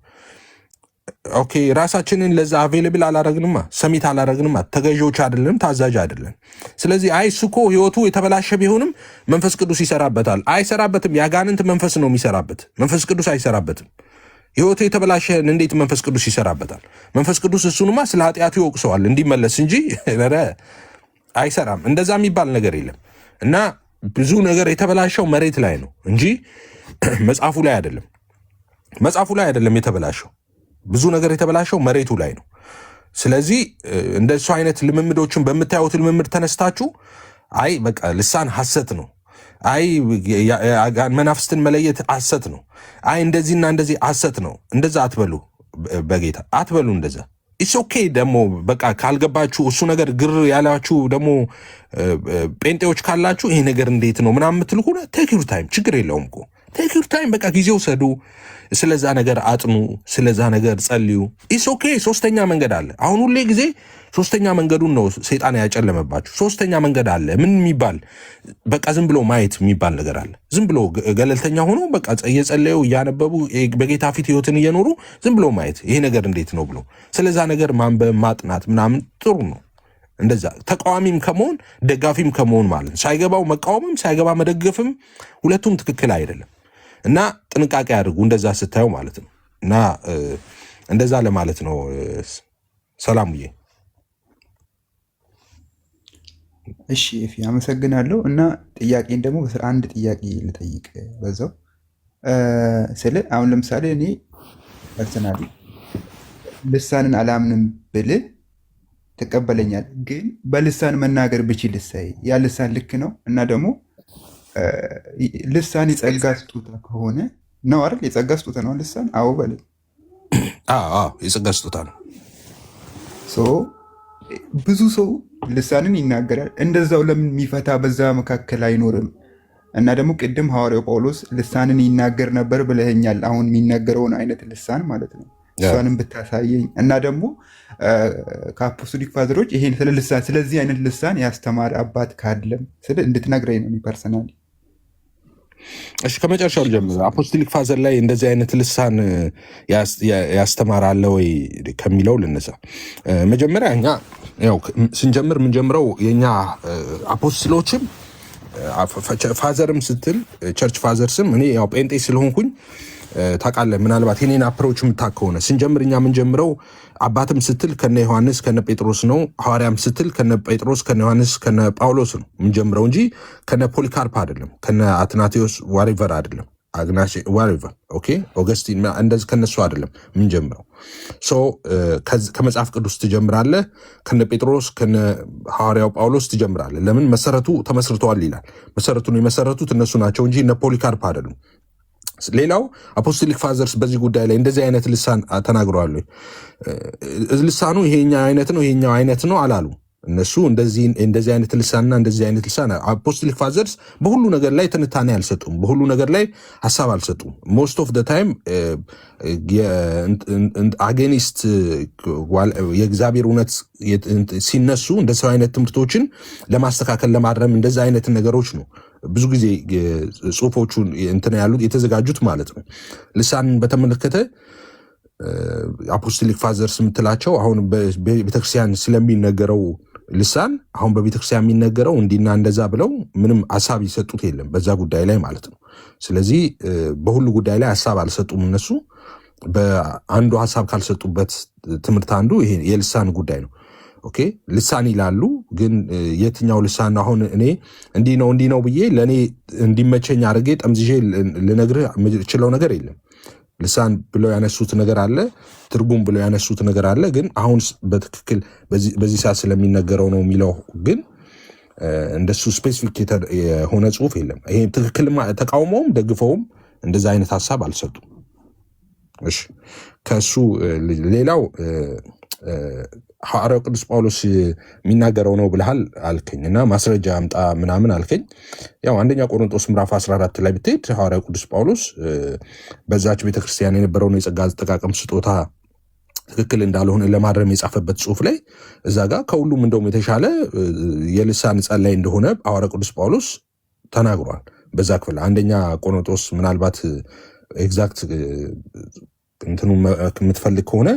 ኦኬ ራሳችንን ለዛ አቬይለብል አላረግንማ፣ ሰሚት አላረግንማ። ተገዢዎች አይደለም፣ ታዛዥ አይደለም። ስለዚህ አይ እሱ እኮ ህይወቱ የተበላሸ ቢሆንም መንፈስ ቅዱስ ይሰራበታል። አይሰራበትም። ያጋንንት መንፈስ ነው የሚሰራበት፣ መንፈስ ቅዱስ አይሰራበትም። ህይወቱ የተበላሸን እንዴት መንፈስ ቅዱስ ይሰራበታል? መንፈስ ቅዱስ እሱንማ ስለ ኃጢአቱ ይወቅሰዋል እንዲመለስ እንጂ አይሰራም። እንደዛ የሚባል ነገር የለም። እና ብዙ ነገር የተበላሸው መሬት ላይ ነው እንጂ መጽሐፉ ላይ አይደለም። መጽሐፉ ላይ አይደለም የተበላሸው። ብዙ ነገር የተበላሸው መሬቱ ላይ ነው። ስለዚህ እንደሱ አይነት ልምምዶችን በምታዩት ልምምድ ተነስታችሁ አይ በቃ ልሳን ሐሰት ነው፣ አይ መናፍስትን መለየት ሐሰት ነው፣ አይ እንደዚህና እንደዚህ ሐሰት ነው፣ እንደዛ አትበሉ። በጌታ አትበሉ እንደዛ። ኢትስ ኦኬ። ደግሞ በቃ ካልገባችሁ እሱ ነገር ግር ያላችሁ ደግሞ ጴንጤዎች ካላችሁ ይሄ ነገር እንዴት ነው ምናምን የምትሉ ሆነ ቴክ ዩር ታይም፣ ችግር የለውም እኮ ቴክ ዩር ታይም። በቃ ጊዜ ውሰዱ፣ ስለዛ ነገር አጥኑ፣ ስለዛ ነገር ጸልዩ። ኢትስ ኦኬ። ሶስተኛ መንገድ አለ። አሁን ሁሌ ጊዜ ሶስተኛ መንገዱን ነው ሰይጣን ያጨለመባችሁ። ሶስተኛ መንገድ አለ። ምን የሚባል በቃ ዝም ብሎ ማየት የሚባል ነገር አለ። ዝም ብሎ ገለልተኛ ሆኖ በቃ እየጸለዩ እያነበቡ በጌታ ፊት ህይወትን እየኖሩ ዝም ብሎ ማየት ይሄ ነገር እንዴት ነው ብሎ ስለዛ ነገር ማንበብ ማጥናት ምናምን ጥሩ ነው። እንደዛ ተቃዋሚም ከመሆን ደጋፊም ከመሆን ማለት ነው። ሳይገባው መቃወምም ሳይገባ መደገፍም ሁለቱም ትክክል አይደለም። እና ጥንቃቄ አድርጉ እንደዛ ስታዩ ማለት ነው። እና እንደዛ ለማለት ነው። ሰላሙዬ። እሺ ኤፊ አመሰግናለሁ። እና ጥያቄን ደግሞ አንድ ጥያቄ ልጠይቅ በዛው ስለ አሁን ለምሳሌ እኔ ፐርሰናሊ ልሳንን አላምንም ብል ትቀበለኛል፣ ግን በልሳን መናገር ብችል ያ ልሳን ልክ ነው? እና ደግሞ ልሳን የጸጋ ስጦታ ከሆነ ነው አይደል? የጸጋ ስጦታ ነው ልሳን? አዎ በል። የጸጋ ስጦታ ነው። ብዙ ሰው ልሳንን ይናገራል። እንደዛው ለምን የሚፈታ በዛ መካከል አይኖርም? እና ደግሞ ቅድም ሐዋርያው ጳውሎስ ልሳንን ይናገር ነበር ብለኸኛል። አሁን የሚናገረውን አይነት ልሳን ማለት ነው። እሷንም ብታሳየኝ። እና ደግሞ ከአፖስቶሊክ ፋዘሮች ይሄን ስለ ልሳን ስለዚህ አይነት ልሳን ያስተማረ አባት ካለም እንድትነግረኝ ነው ፐርሰናሊ። እሺ ከመጨረሻው ልጀምር። አፖስቶሊክ ፋዘር ላይ እንደዚህ አይነት ልሳን ያስተማራለ ወይ ከሚለው ልነሳ። መጀመሪያ እኛ ያው ስንጀምር የምንጀምረው የኛ አፖስቶሎችም ፋዘርም ስትል ቸርች ፋዘር ስም እኔ ያው ጴንጤ ስለሆንኩኝ ታውቃለህ፣ ምናልባት የኔን አፕሮች የምታውቅ ከሆነ ስንጀምር እኛ የምንጀምረው አባትም ስትል ከነ ዮሐንስ ከነ ጴጥሮስ ነው። ሐዋርያም ስትል ከነ ጴጥሮስ ከነ ዮሐንስ ከነ ጳውሎስ ነው የምንጀምረው እንጂ ከነ ፖሊካርፕ አይደለም፣ ከነ አትናቴዎስ ዋሪቨር አይደለም፣ አግናሴ ዋሪቨር ኦኬ፣ ኦገስቲን እንደዚህ ከነሱ አይደለም የምንጀምረው። ከመጽሐፍ ቅዱስ ትጀምራለህ። ከነ ጴጥሮስ ከነ ሐዋርያው ጳውሎስ ትጀምራለህ። ለምን? መሰረቱ ተመስርተዋል ይላል። መሰረቱን የመሰረቱት እነሱ ናቸው እንጂ እነ ፖሊካርፕ አይደሉም። ሌላው አፖስቶሊክ ፋዘርስ በዚህ ጉዳይ ላይ እንደዚህ አይነት ልሳን ተናግረዋል። ልሳኑ ይሄኛው አይነት ነው ይሄኛው አይነት ነው አላሉ። እነሱ እንደዚህ አይነት ልሳንና እንደዚህ አይነት ልሳን አፖስቶሊክ ፋዘርስ በሁሉ ነገር ላይ ትንታኔ አልሰጡም፣ በሁሉ ነገር ላይ ሀሳብ አልሰጡም። ሞስት ኦፍ ደ ታይም አጌኒስት የእግዚአብሔር እውነት ሲነሱ እንደ ሰው አይነት ትምህርቶችን ለማስተካከል ለማረም እንደዚህ አይነት ነገሮች ነው ብዙ ጊዜ ጽሁፎቹን እንትን ያሉት የተዘጋጁት ማለት ነው። ልሳንን በተመለከተ አፖስቶሊክ ፋዘርስ የምትላቸው አሁን በቤተክርስቲያን ስለሚነገረው ልሳን አሁን በቤተክርስቲያን የሚነገረው እንዲና እንደዛ ብለው ምንም ሀሳብ ይሰጡት የለም በዛ ጉዳይ ላይ ማለት ነው። ስለዚህ በሁሉ ጉዳይ ላይ ሀሳብ አልሰጡም እነሱ። በአንዱ ሀሳብ ካልሰጡበት ትምህርት አንዱ ይሄ የልሳን ጉዳይ ነው። ኦኬ ልሳን ይላሉ፣ ግን የትኛው ልሳን ነው? አሁን እኔ እንዲህ ነው ብዬ ለእኔ እንዲመቸኝ አድርጌ ጠምዝዤ ልነግርህ የምችለው ነገር የለም። ልሳን ብለው ያነሱት ነገር አለ፣ ትርጉም ብለው ያነሱት ነገር አለ። ግን አሁን በትክክል በዚህ ሰዓት ስለሚነገረው ነው የሚለው ግን እንደሱ ስፔሲፊክ የሆነ ጽሁፍ የለም። ይሄ ትክክል ተቃውሞውም ደግፈውም እንደዛ አይነት ሀሳብ አልሰጡም። እሺ ከሱ ሌላው ሐዋርያው ቅዱስ ጳውሎስ የሚናገረው ነው ብለሃል አልከኝ እና ማስረጃ አምጣ ምናምን አልከኝ። ያው አንደኛ ቆሮንቶስ ምዕራፍ 14 ላይ ብትሄድ ሐዋርያው ቅዱስ ጳውሎስ በዛች ቤተክርስቲያን የነበረውን የጸጋ አጠቃቀም ስጦታ ትክክል እንዳልሆነ ለማረም የጻፈበት ጽሁፍ ላይ እዛ ጋር ከሁሉም እንደውም የተሻለ የልሳን ጸላይ እንደሆነ ሐዋርያው ቅዱስ ጳውሎስ ተናግሯል። በዛ ክፍል አንደኛ ቆሮንቶስ ምናልባት ኤግዛክት እንትኑ የምትፈልግ ከሆነ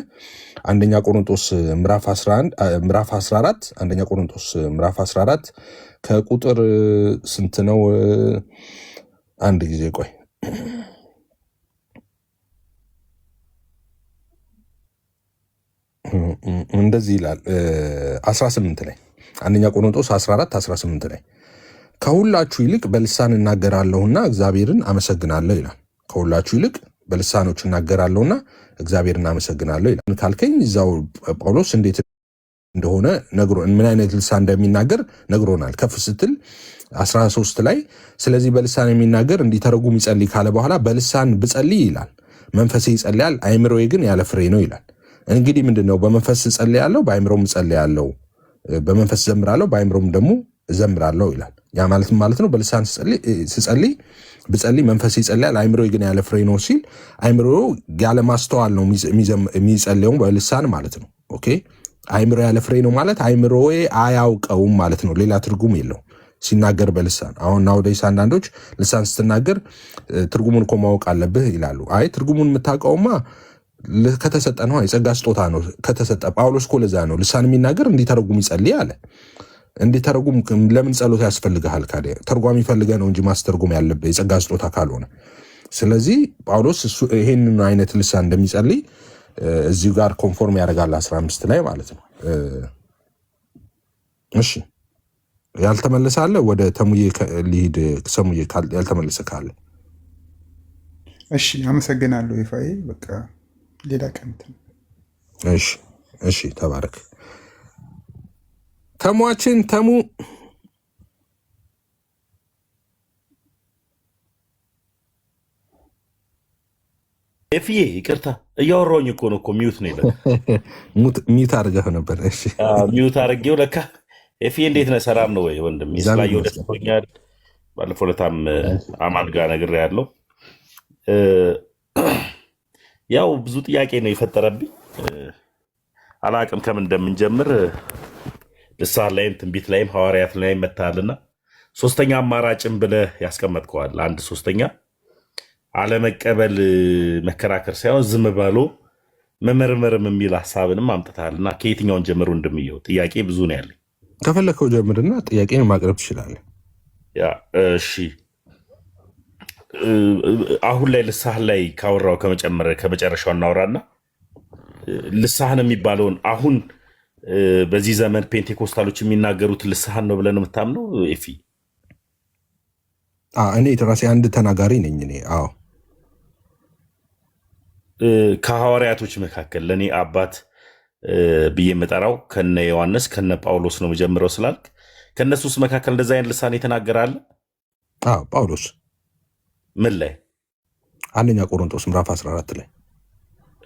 አንደኛ ቆሮንቶስ ምዕራፍ 14 አንደኛ ቆሮንቶስ ምዕራፍ 14 ከቁጥር ስንት ነው? አንድ ጊዜ ቆይ እንደዚህ ይላል 18 ላይ አንደኛ ቆሮንቶስ 14 18 ላይ ከሁላችሁ ይልቅ በልሳን እናገራለሁና እግዚአብሔርን አመሰግናለሁ ይላል። ከሁላችሁ ይልቅ በልሳኖች እናገራለሁና እግዚአብሔርን አመሰግናለሁ ይላል ካልከኝ እዛው ጳውሎስ እንዴት እንደሆነ ምን አይነት ልሳን እንደሚናገር ነግሮናል። ከፍ ስትል 13 ላይ ስለዚህ በልሳን የሚናገር እንዲተረጉም ይጸልይ ካለ በኋላ በልሳን ብጸልይ ይላል መንፈሴ ይጸልያል፣ አይምሮዬ ግን ያለ ፍሬ ነው ይላል። እንግዲህ ምንድነው? በመንፈስ እጸልያለሁ፣ በአይምሮም እጸልያለሁ፣ በመንፈስ እዘምራለሁ፣ በአይምሮም ደግሞ እዘምራለሁ ይላል። ያ ማለት ነው በልሳን ብጸልይ መንፈስ ይጸልያል፣ አይምሮዬ ግን ያለ ፍሬ ነው ሲል አይምሮ ያለ ማስተዋል ነው የሚጸልየው በልሳን ማለት ነው። ኦኬ አይምሮ ያለ ፍሬ ነው ማለት አይምሮዬ አያውቀውም ማለት ነው። ሌላ ትርጉም የለው ሲናገር በልሳን። አሁን ናውዴስ አንዳንዶች ልሳን ስትናገር ትርጉሙን እኮ ማወቅ አለብህ ይላሉ። አይ ትርጉሙን የምታውቀውማ ከተሰጠ ነው፣ የጸጋ ስጦታ ነው ከተሰጠ። ጳውሎስ እኮ ለዛ ነው ልሳን የሚናገር እንዲተረጉም ይጸልይ አለ። እንዲተረጉም ለምን ጸሎት ያስፈልግሃል? ካዲያ ተርጓሚ ፈልገህ ነው እንጂ ማስተርጎም ያለብህ የጸጋ ስጦታ ካልሆነ። ስለዚህ ጳውሎስ ይሄንን አይነት ልሳን እንደሚጸልይ እዚሁ ጋር ኮንፎርም ያደርጋል 15 ላይ ማለት ነው። እሺ ያልተመለሰ አለ? ወደ ተሙዬ ሊሄድ ሰሙዬ ያልተመለሰ ካለ እሺ አመሰግናለሁ ይፋዬ። በቃ ሌላ ቀን እሺ ተባረክ። ተሟችን ተሙ ኤፍዬ ይቅርታ እያወራሁኝ እኮ ነው። ሚዩት ነው ይላል። ሚዩት አድርገህ ነበር? እሺ ሚዩት አድርጌው ለካ። ኤፍዬ እንዴት ነህ? ሰላም ነው ወይ ወንድም? ስላየሁ ደስ ብሎኛል። ባለፈው ዕለታም አማን ጋር ነግሬሃለሁ። ያው ብዙ ጥያቄ ነው የፈጠረብኝ። አላቅም ከምን እንደምንጀምር። ልሳን ላይም ትንቢት ላይም ሐዋርያት ላይም መታልና ሶስተኛ አማራጭም ብለህ ያስቀመጥከዋል። አንድ ሶስተኛ አለመቀበል መከራከር ሳይሆን ዝም ብሎ መመርመርም የሚል ሀሳብንም አምጥተሃልና ከየትኛውን ጀምሮ እንደምየው ጥያቄ ብዙ ነው ያለኝ። ከፈለከው ጀምርና ጥያቄን ማቅረብ ትችላለህ። እሺ አሁን ላይ ልሳን ላይ ካወራው ከመጨረሻው እናውራና ልሳን የሚባለውን አሁን በዚህ ዘመን ፔንቴኮስታሎች የሚናገሩት ልሳን ነው ብለን የምታምነው ኤፊ? እኔ ራሴ አንድ ተናጋሪ ነኝ። እኔ ከሐዋርያቶች መካከል ለእኔ አባት ብዬ የምጠራው ከነ ዮሐንስ ከነ ጳውሎስ ነው መጀመሪያው ስላልክ ከእነሱስ መካከል እንደዚ አይነት ልሳን የተናገራለ? ጳውሎስ ምን ላይ? አንደኛ ቆሮንቶስ ምዕራፍ 14 ላይ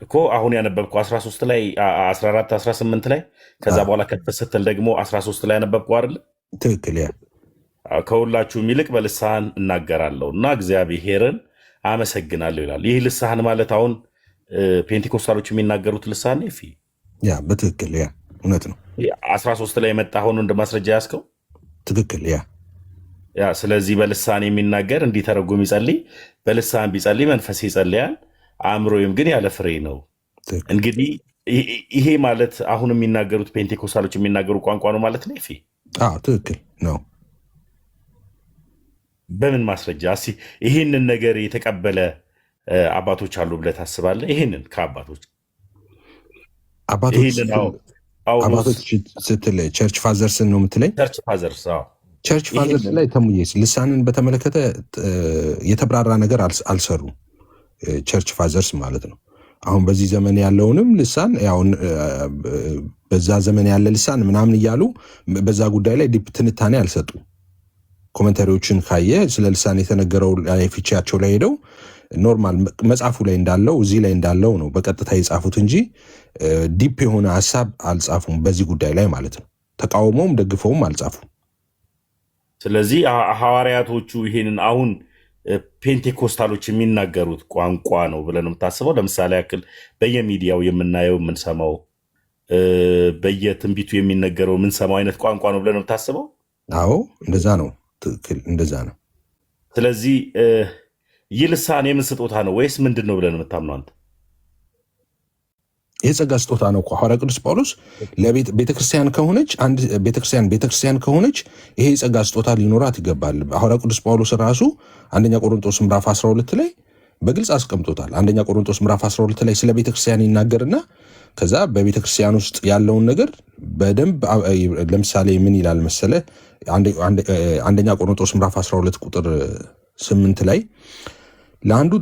እኮ አሁን ያነበብኩ 13 ላይ 14 18 ላይ ከዛ በኋላ ከተሰተል ደግሞ 13 ላይ ያነበብኩ አይደል? ትክክል። ከሁላችሁም ይልቅ በልሳን እናገራለሁ እና እግዚአብሔርን አመሰግናለሁ ይላል። ይህ ልሳን ማለት አሁን ፔንቴኮስታሎች የሚናገሩት ልሳን ነው። በትክክል እውነት ነው። 13 ላይ የመጣ ሆኖ እንደ ማስረጃ ያስከው ትክክል። ስለዚህ በልሳን የሚናገር እንዲተረጉም ይጸልይ፣ በልሳን ቢጸልይ መንፈስ ይጸልያል፣ አእምሮዬም ግን ያለ ፍሬ ነው። እንግዲህ ይሄ ማለት አሁን የሚናገሩት ፔንቴኮስታሎች የሚናገሩ ቋንቋ ነው ማለት ነው። ትክክል ነው። በምን ማስረጃ ይህንን ነገር የተቀበለ አባቶች አሉ ብለህ ታስባለህ? ይህንን ከአባቶች ስትል ቸርች ፋዘርስን ነው የምትለኝ? ቸርች ፋዘርስ ላይ ተሙዬስ ልሳንን በተመለከተ የተብራራ ነገር አልሰሩም። ቸርች ፋዘርስ ማለት ነው። አሁን በዚህ ዘመን ያለውንም ልሳን በዛ ዘመን ያለ ልሳን ምናምን እያሉ በዛ ጉዳይ ላይ ዲፕ ትንታኔ አልሰጡም። ኮመንታሪዎችን ካየ ስለ ልሳን የተነገረው ላይ ፊቻቸው ላይ ሄደው ኖርማል መጽሐፉ ላይ እንዳለው እዚህ ላይ እንዳለው ነው በቀጥታ የጻፉት እንጂ ዲፕ የሆነ ሀሳብ አልጻፉም በዚህ ጉዳይ ላይ ማለት ነው። ተቃውሞውም ደግፈውም አልጻፉም። ስለዚህ ሐዋርያቶቹ ይሄንን አሁን ፔንቴኮስታሎች የሚናገሩት ቋንቋ ነው ብለን ነው የምታስበው? ለምሳሌ ያክል በየሚዲያው የምናየው የምንሰማው በየትንቢቱ የሚነገረው የምንሰማው አይነት ቋንቋ ነው ብለን ነው የምታስበው? አዎ እንደዛ ነው። ትክክል እንደዛ ነው። ስለዚህ ይህ ልሳን የምን ስጦታ ነው ወይስ ምንድን ነው ብለን የምታምነው አንተ? የጸጋ ስጦታ ነው እኮ ሐዋርያ ቅዱስ ጳውሎስ ቤተክርስቲያን ከሆነች አንድ ቤተክርስቲያን ከሆነች ይሄ የጸጋ ስጦታ ሊኖራት ይገባል። ሐዋርያ ቅዱስ ጳውሎስ ራሱ አንደኛ ቆሮንቶስ ምዕራፍ 12 ላይ በግልጽ አስቀምጦታል። አንደኛ ቆሮንቶስ ምዕራፍ 12 ላይ ስለ ቤተክርስቲያን ይናገርና ከዛ በቤተክርስቲያን ውስጥ ያለውን ነገር በደንብ ለምሳሌ ምን ይላል መሰለ? አንደኛ ቆሮንቶስ ምዕራፍ 12 ቁጥር 8 ላይ ለአንዱ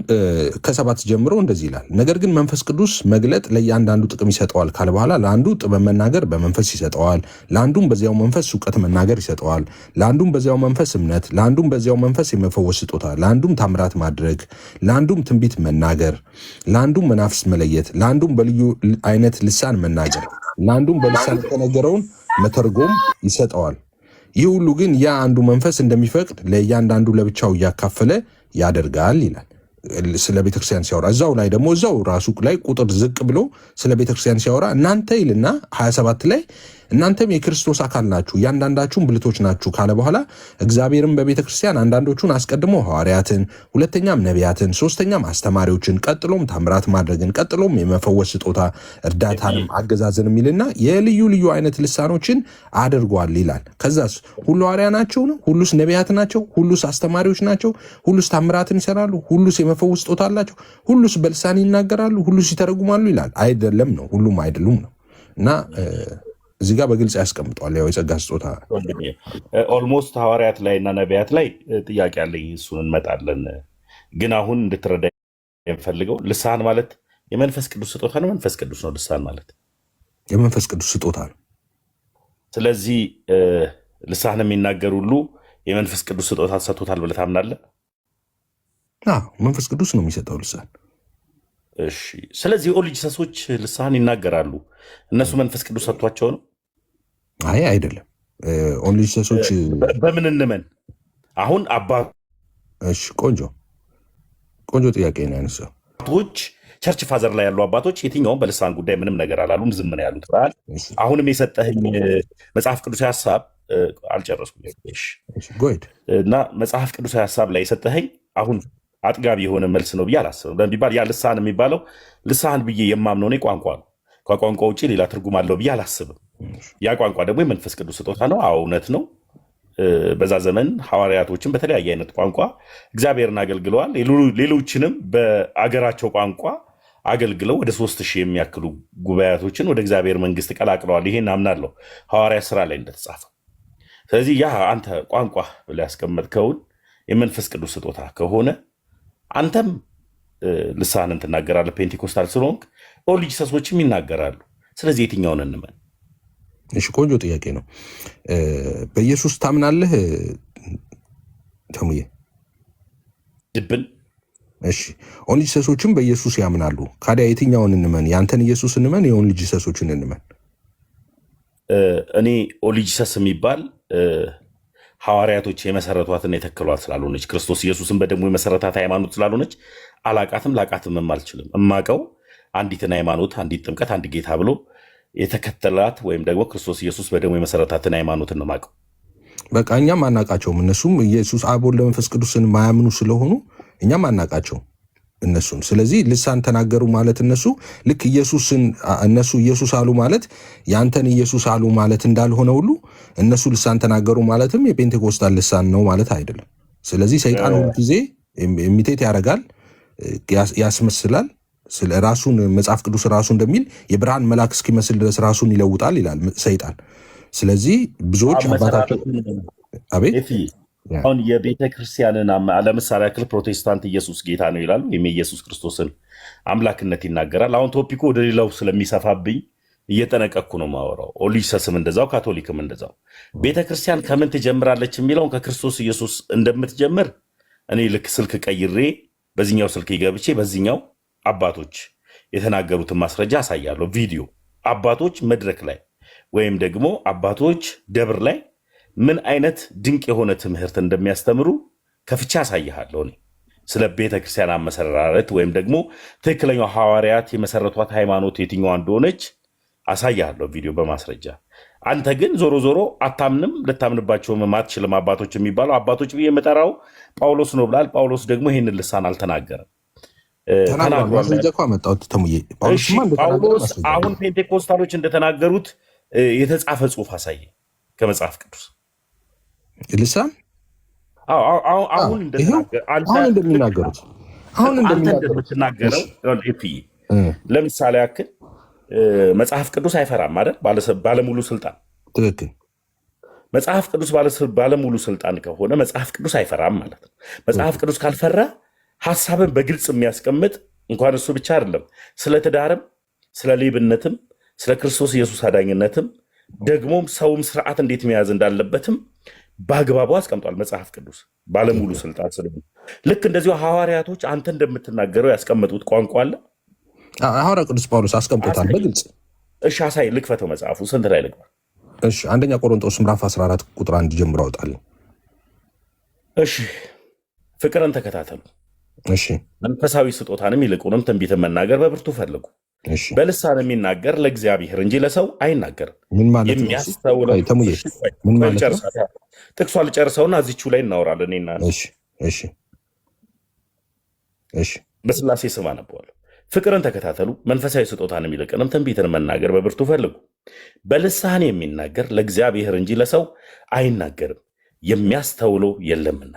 ከ7 ጀምሮ እንደዚህ ይላል። ነገር ግን መንፈስ ቅዱስ መግለጥ ለእያንዳንዱ ጥቅም ይሰጠዋል ካለ በኋላ ለአንዱ ጥበብ መናገር በመንፈስ ይሰጠዋል፣ ለአንዱም በዚያው መንፈስ እውቀት መናገር ይሰጠዋል፣ ለአንዱም በዚያው መንፈስ እምነት፣ ለአንዱም በዚያው መንፈስ የመፈወስ ስጦታ፣ ለአንዱም ታምራት ማድረግ፣ ለአንዱም ትንቢት መናገር፣ ለአንዱም መናፍስት መለየት፣ ለአንዱም በልዩ አይነት ልሳን መናገር፣ ለአንዱም በልሳን የተነገረውን መተርጎም ይሰጠዋል። ይህ ሁሉ ግን ያ አንዱ መንፈስ እንደሚፈቅድ ለእያንዳንዱ ለብቻው እያካፈለ ያደርጋል ይላል። ስለ ቤተክርስቲያን ሲያወራ እዛው ላይ ደግሞ እዛው ራሱ ላይ ቁጥር ዝቅ ብሎ ስለ ቤተክርስቲያን ሲያወራ እናንተ ይልና 27 ላይ እናንተም የክርስቶስ አካል ናችሁ እያንዳንዳችሁም ብልቶች ናችሁ ካለ በኋላ እግዚአብሔርም በቤተክርስቲያን አንዳንዶቹን አስቀድሞ ሐዋርያትን፣ ሁለተኛም ነቢያትን፣ ሶስተኛም አስተማሪዎችን፣ ቀጥሎም ታምራት ማድረግን፣ ቀጥሎም የመፈወስ ስጦታ እርዳታንም አገዛዝን የሚልና የልዩ ልዩ አይነት ልሳኖችን አድርጓል ይላል። ከዛስ ሁሉ ሐዋርያ ናቸው ነው? ሁሉስ ነቢያት ናቸው? ሁሉስ አስተማሪዎች ናቸው? ሁሉስ ታምራትን ይሰራሉ? ሁሉስ የመፈወስ ስጦታ አላቸው? ሁሉስ በልሳን ይናገራሉ? ሁሉስ ይተረጉማሉ? ይላል። አይደለም ነው፣ ሁሉም አይደሉም ነው። እና እዚህ ጋር በግልጽ ያስቀምጧል። ያው የጸጋ ስጦታ ኦልሞስት ሐዋርያት ላይ እና ነቢያት ላይ ጥያቄ አለኝ፣ እሱን እንመጣለን። ግን አሁን እንድትረዳ የምፈልገው ልሳን ማለት የመንፈስ ቅዱስ ስጦታ ነው። መንፈስ ቅዱስ ነው ልሳን ማለት የመንፈስ ቅዱስ ስጦታ ነው። ስለዚህ ልሳን የሚናገር ሁሉ የመንፈስ ቅዱስ ስጦታ ተሰጥቶታል ብለህ ታምናለህ? መንፈስ ቅዱስ ነው የሚሰጠው ልሳን። እሺ፣ ስለዚህ ኦሊጂሰሶች ልሳን ይናገራሉ። እነሱ መንፈስ ቅዱስ ሰጥቷቸው ነው? አይ አይደለም። ኦሊጂሰሶች በምን እንመን? አሁን እሺ፣ ቆንጆ ጥያቄ ነው ያነሳው። አባቶች ቸርች ፋዘር ላይ ያሉ አባቶች የትኛውም በልሳን ጉዳይ ምንም ነገር አላሉም፣ ዝም ነው ያሉት። አሁንም የሰጠህኝ መጽሐፍ ቅዱሳዊ ሀሳብ አልጨረስኩም እና መጽሐፍ ቅዱሳዊ ሀሳብ ላይ የሰጠኸኝ አሁን አጥጋቢ የሆነ መልስ ነው ብዬ አላስብም። ለሚባል ያ ልሳን የሚባለው ልሳን ብዬ የማምነው እኔ ቋንቋ ነው። ከቋንቋ ውጭ ሌላ ትርጉም አለው ብዬ አላስብም። ያ ቋንቋ ደግሞ የመንፈስ ቅዱስ ስጦታ ነው። አዎ እውነት ነው። በዛ ዘመን ሐዋርያቶችን በተለያየ አይነት ቋንቋ እግዚአብሔርን አገልግለዋል። ሌሎችንም በአገራቸው ቋንቋ አገልግለው ወደ 3000 የሚያክሉ ጉባኤቶችን ወደ እግዚአብሔር መንግስት ቀላቅለዋል። ይሄን አምናለሁ ሐዋርያት ስራ ላይ እንደተጻፈ። ስለዚህ ያ አንተ ቋንቋ ብለህ ያስቀመጥከውን የመንፈስ ቅዱስ ስጦታ ከሆነ አንተም ልሳንን ትናገራለህ ፔንቴኮስታል ስለሆንክ፣ ኦሊጂሰሶችም ይናገራሉ። ስለዚህ የትኛውን እንመን? እሺ፣ ቆንጆ ጥያቄ ነው። በኢየሱስ ታምናለህ ተሙዬ? ድብን። እሺ፣ ኦሊጂሰሶችም በኢየሱስ ያምናሉ። ካዲያ የትኛውን እንመን? ያንተን ኢየሱስ እንመን? የኦሊጂሰሶችን እንመን? እኔ ኦሊጂሰስ የሚባል ሐዋርያቶች የመሰረቷትን የተከሏት ስላልሆነች ክርስቶስ ኢየሱስን በደሙ የመሰረታት ሃይማኖት ስላልሆነች አላቃትም፣ ላቃትም አልችልም። እማቀው አንዲትን ሃይማኖት፣ አንዲት ጥምቀት፣ አንድ ጌታ ብሎ የተከተላት ወይም ደግሞ ክርስቶስ ኢየሱስ በደሙ የመሰረታትን ሃይማኖትን ነው የማቀው። በቃ እኛም አናቃቸውም። እነሱም ኢየሱስ አብ ወልድ መንፈስ ቅዱስን ማያምኑ ስለሆኑ እኛም አናቃቸውም። እነሱን። ስለዚህ ልሳን ተናገሩ ማለት እነሱ ልክ እነሱ ኢየሱስ አሉ ማለት ያንተን ኢየሱስ አሉ ማለት እንዳልሆነ ሁሉ እነሱ ልሳን ተናገሩ ማለትም የፔንቴኮስታል ልሳን ነው ማለት አይደለም። ስለዚህ ሰይጣን ሁሉ ጊዜ ኢሚቴት ያደርጋል፣ ያስመስላል። ስለ ራሱን መጽሐፍ ቅዱስ ራሱ እንደሚል የብርሃን መልአክ እስኪመስል ድረስ ራሱን ይለውጣል ይላል ሰይጣን። ስለዚህ ብዙዎች አባታቸው አቤት አሁን የቤተ ክርስቲያንን ለምሳሌ ያክል ፕሮቴስታንት ኢየሱስ ጌታ ነው ይላሉ፣ ወይም የኢየሱስ ክርስቶስን አምላክነት ይናገራል። አሁን ቶፒኩ ወደ ሌላው ስለሚሰፋብኝ እየጠነቀቅኩ ነው ማወራው። ኦሊሰስም እንደዛው፣ ካቶሊክም እንደዛው። ቤተ ክርስቲያን ከምን ትጀምራለች የሚለውን ከክርስቶስ ኢየሱስ እንደምትጀምር እኔ ልክ ስልክ ቀይሬ በዚህኛው ስልክ ገብቼ በዚህኛው አባቶች የተናገሩትን ማስረጃ አሳያለሁ። ቪዲዮ አባቶች መድረክ ላይ ወይም ደግሞ አባቶች ደብር ላይ ምን አይነት ድንቅ የሆነ ትምህርት እንደሚያስተምሩ ከፍቻ አሳይሃለሁ። እኔ ስለ ቤተ ክርስቲያን አመሰራረት ወይም ደግሞ ትክክለኛው ሐዋርያት የመሰረቷት ሃይማኖት የትኛዋ እንደሆነች አሳይሃለሁ ቪዲዮ በማስረጃ። አንተ ግን ዞሮ ዞሮ አታምንም፣ ልታምንባቸውም አትችልም። አባቶች የሚባለው አባቶች ብዬ የምጠራው ጳውሎስ ነው ብላል። ጳውሎስ ደግሞ ይህንን ልሳን አልተናገረም። ጳውሎስ አሁን ፔንቴኮስታሎች እንደተናገሩት የተጻፈ ጽሑፍ አሳየ ከመጽሐፍ ቅዱስ ልሳን አሁን እንደሚናገሩት እንደምትናገረው ለምሳሌ ያክል መጽሐፍ ቅዱስ አይፈራም አይደል? ባለሙሉ ስልጣን። ትክክል። መጽሐፍ ቅዱስ ባለሙሉ ስልጣን ከሆነ መጽሐፍ ቅዱስ አይፈራም ማለት ነው። መጽሐፍ ቅዱስ ካልፈራ ሐሳብን በግልጽ የሚያስቀምጥ እንኳን እሱ ብቻ አይደለም፣ ስለ ትዳርም፣ ስለ ሌብነትም፣ ስለ ክርስቶስ ኢየሱስ አዳኝነትም ደግሞም ሰውም ስርዓት እንዴት መያዝ እንዳለበትም በአግባቡ አስቀምጧል መጽሐፍ ቅዱስ ባለሙሉ ስልጣን ስለሆነ። ልክ እንደዚሁ ሐዋርያቶች አንተ እንደምትናገረው ያስቀመጡት ቋንቋ አለ። ሐዋርያ ቅዱስ ጳውሎስ አስቀምጦታል በግልጽ። እሺ አሳይ፣ ልክፈተው መጽሐፉ ስንት ላይ ልግባ? እሺ አንደኛ ቆሮንቶስ ምዕራፍ 14 ቁጥር 1 ጀምሮ አውጣልኝ። እሺ ፍቅርን ተከታተሉ፣ እሺ መንፈሳዊ ስጦታንም ይልቁንም ትንቢትን መናገር በብርቱ ፈልጉ። በልሳን የሚናገር ለእግዚአብሔር እንጂ ለሰው አይናገርም። ምን ማለት ነው? የሚያስተውለው ምን ማለት ነው? ጥቅሷ ልጨርሰውና እዚቹ ላይ እናወራለን። እሺ በስላሴ ስም አነበዋለሁ። ፍቅርን ተከታተሉ፣ መንፈሳዊ ስጦታንም ይልቁንም ትንቢትን መናገር በብርቱ ፈልጉ። በልሳን የሚናገር ለእግዚአብሔር እንጂ ለሰው አይናገርም፣ የሚያስተውለው የለምና፣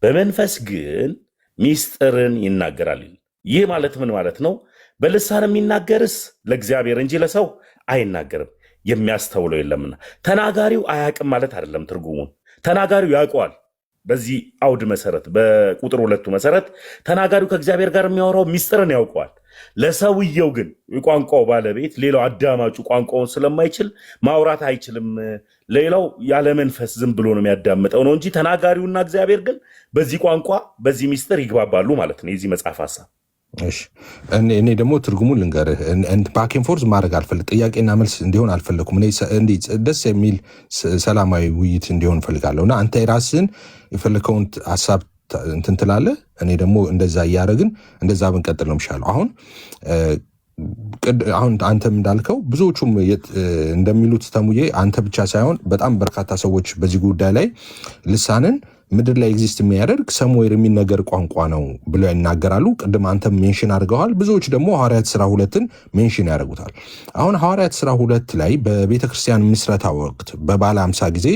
በመንፈስ ግን ሚስጥርን ይናገራል። ይህ ማለት ምን ማለት ነው? በልሳን የሚናገርስ ለእግዚአብሔር እንጂ ለሰው አይናገርም፣ የሚያስተውለው የለምና። ተናጋሪው አያውቅም ማለት አይደለም። ትርጉሙን ተናጋሪው ያውቀዋል። በዚህ አውድ መሰረት በቁጥር 2 መሰረት ተናጋሪው ከእግዚአብሔር ጋር የሚያወራው ሚስጥርን ያውቀዋል። ለሰውየው ግን የቋንቋው ባለቤት ሌላው አዳማጩ ቋንቋውን ስለማይችል ማውራት አይችልም። ሌላው ያለ መንፈስ ዝም ብሎ ነው የሚያዳምጠው ነው እንጂ ተናጋሪውና እግዚአብሔር ግን በዚህ ቋንቋ በዚህ ሚስጥር ይግባባሉ ማለት ነው የዚህ መጽሐፍ ሐሳብ። እኔ ደግሞ ትርጉሙን ልንገርህ። ባኬን ፎርዝ ማድረግ አልፈልግ፣ ጥያቄና መልስ እንዲሆን አልፈለኩም። ደስ የሚል ሰላማዊ ውይይት እንዲሆን እፈልጋለሁ እና አንተ የራስህን የፈለከውን ሀሳብ እንትን ትላለህ። እኔ ደግሞ እንደዛ እያደረግን እንደዛ ብንቀጥል ነው የሚሻለው። አሁን አንተም እንዳልከው ብዙዎቹም እንደሚሉት ተሙዬ፣ አንተ ብቻ ሳይሆን በጣም በርካታ ሰዎች በዚህ ጉዳይ ላይ ልሳንን ምድር ላይ ኤግዚስት የሚያደርግ ሰምዌር የሚነገር ቋንቋ ነው ብለው ይናገራሉ። ቅድም አንተም ሜንሽን አድርገዋል። ብዙዎች ደግሞ ሐዋርያት ሥራ 2ን ሜንሽን ያደርጉታል። አሁን ሐዋርያት ሥራ 2 ላይ በቤተ ክርስቲያን ምስረታ ወቅት በባለ 50 ጊዜ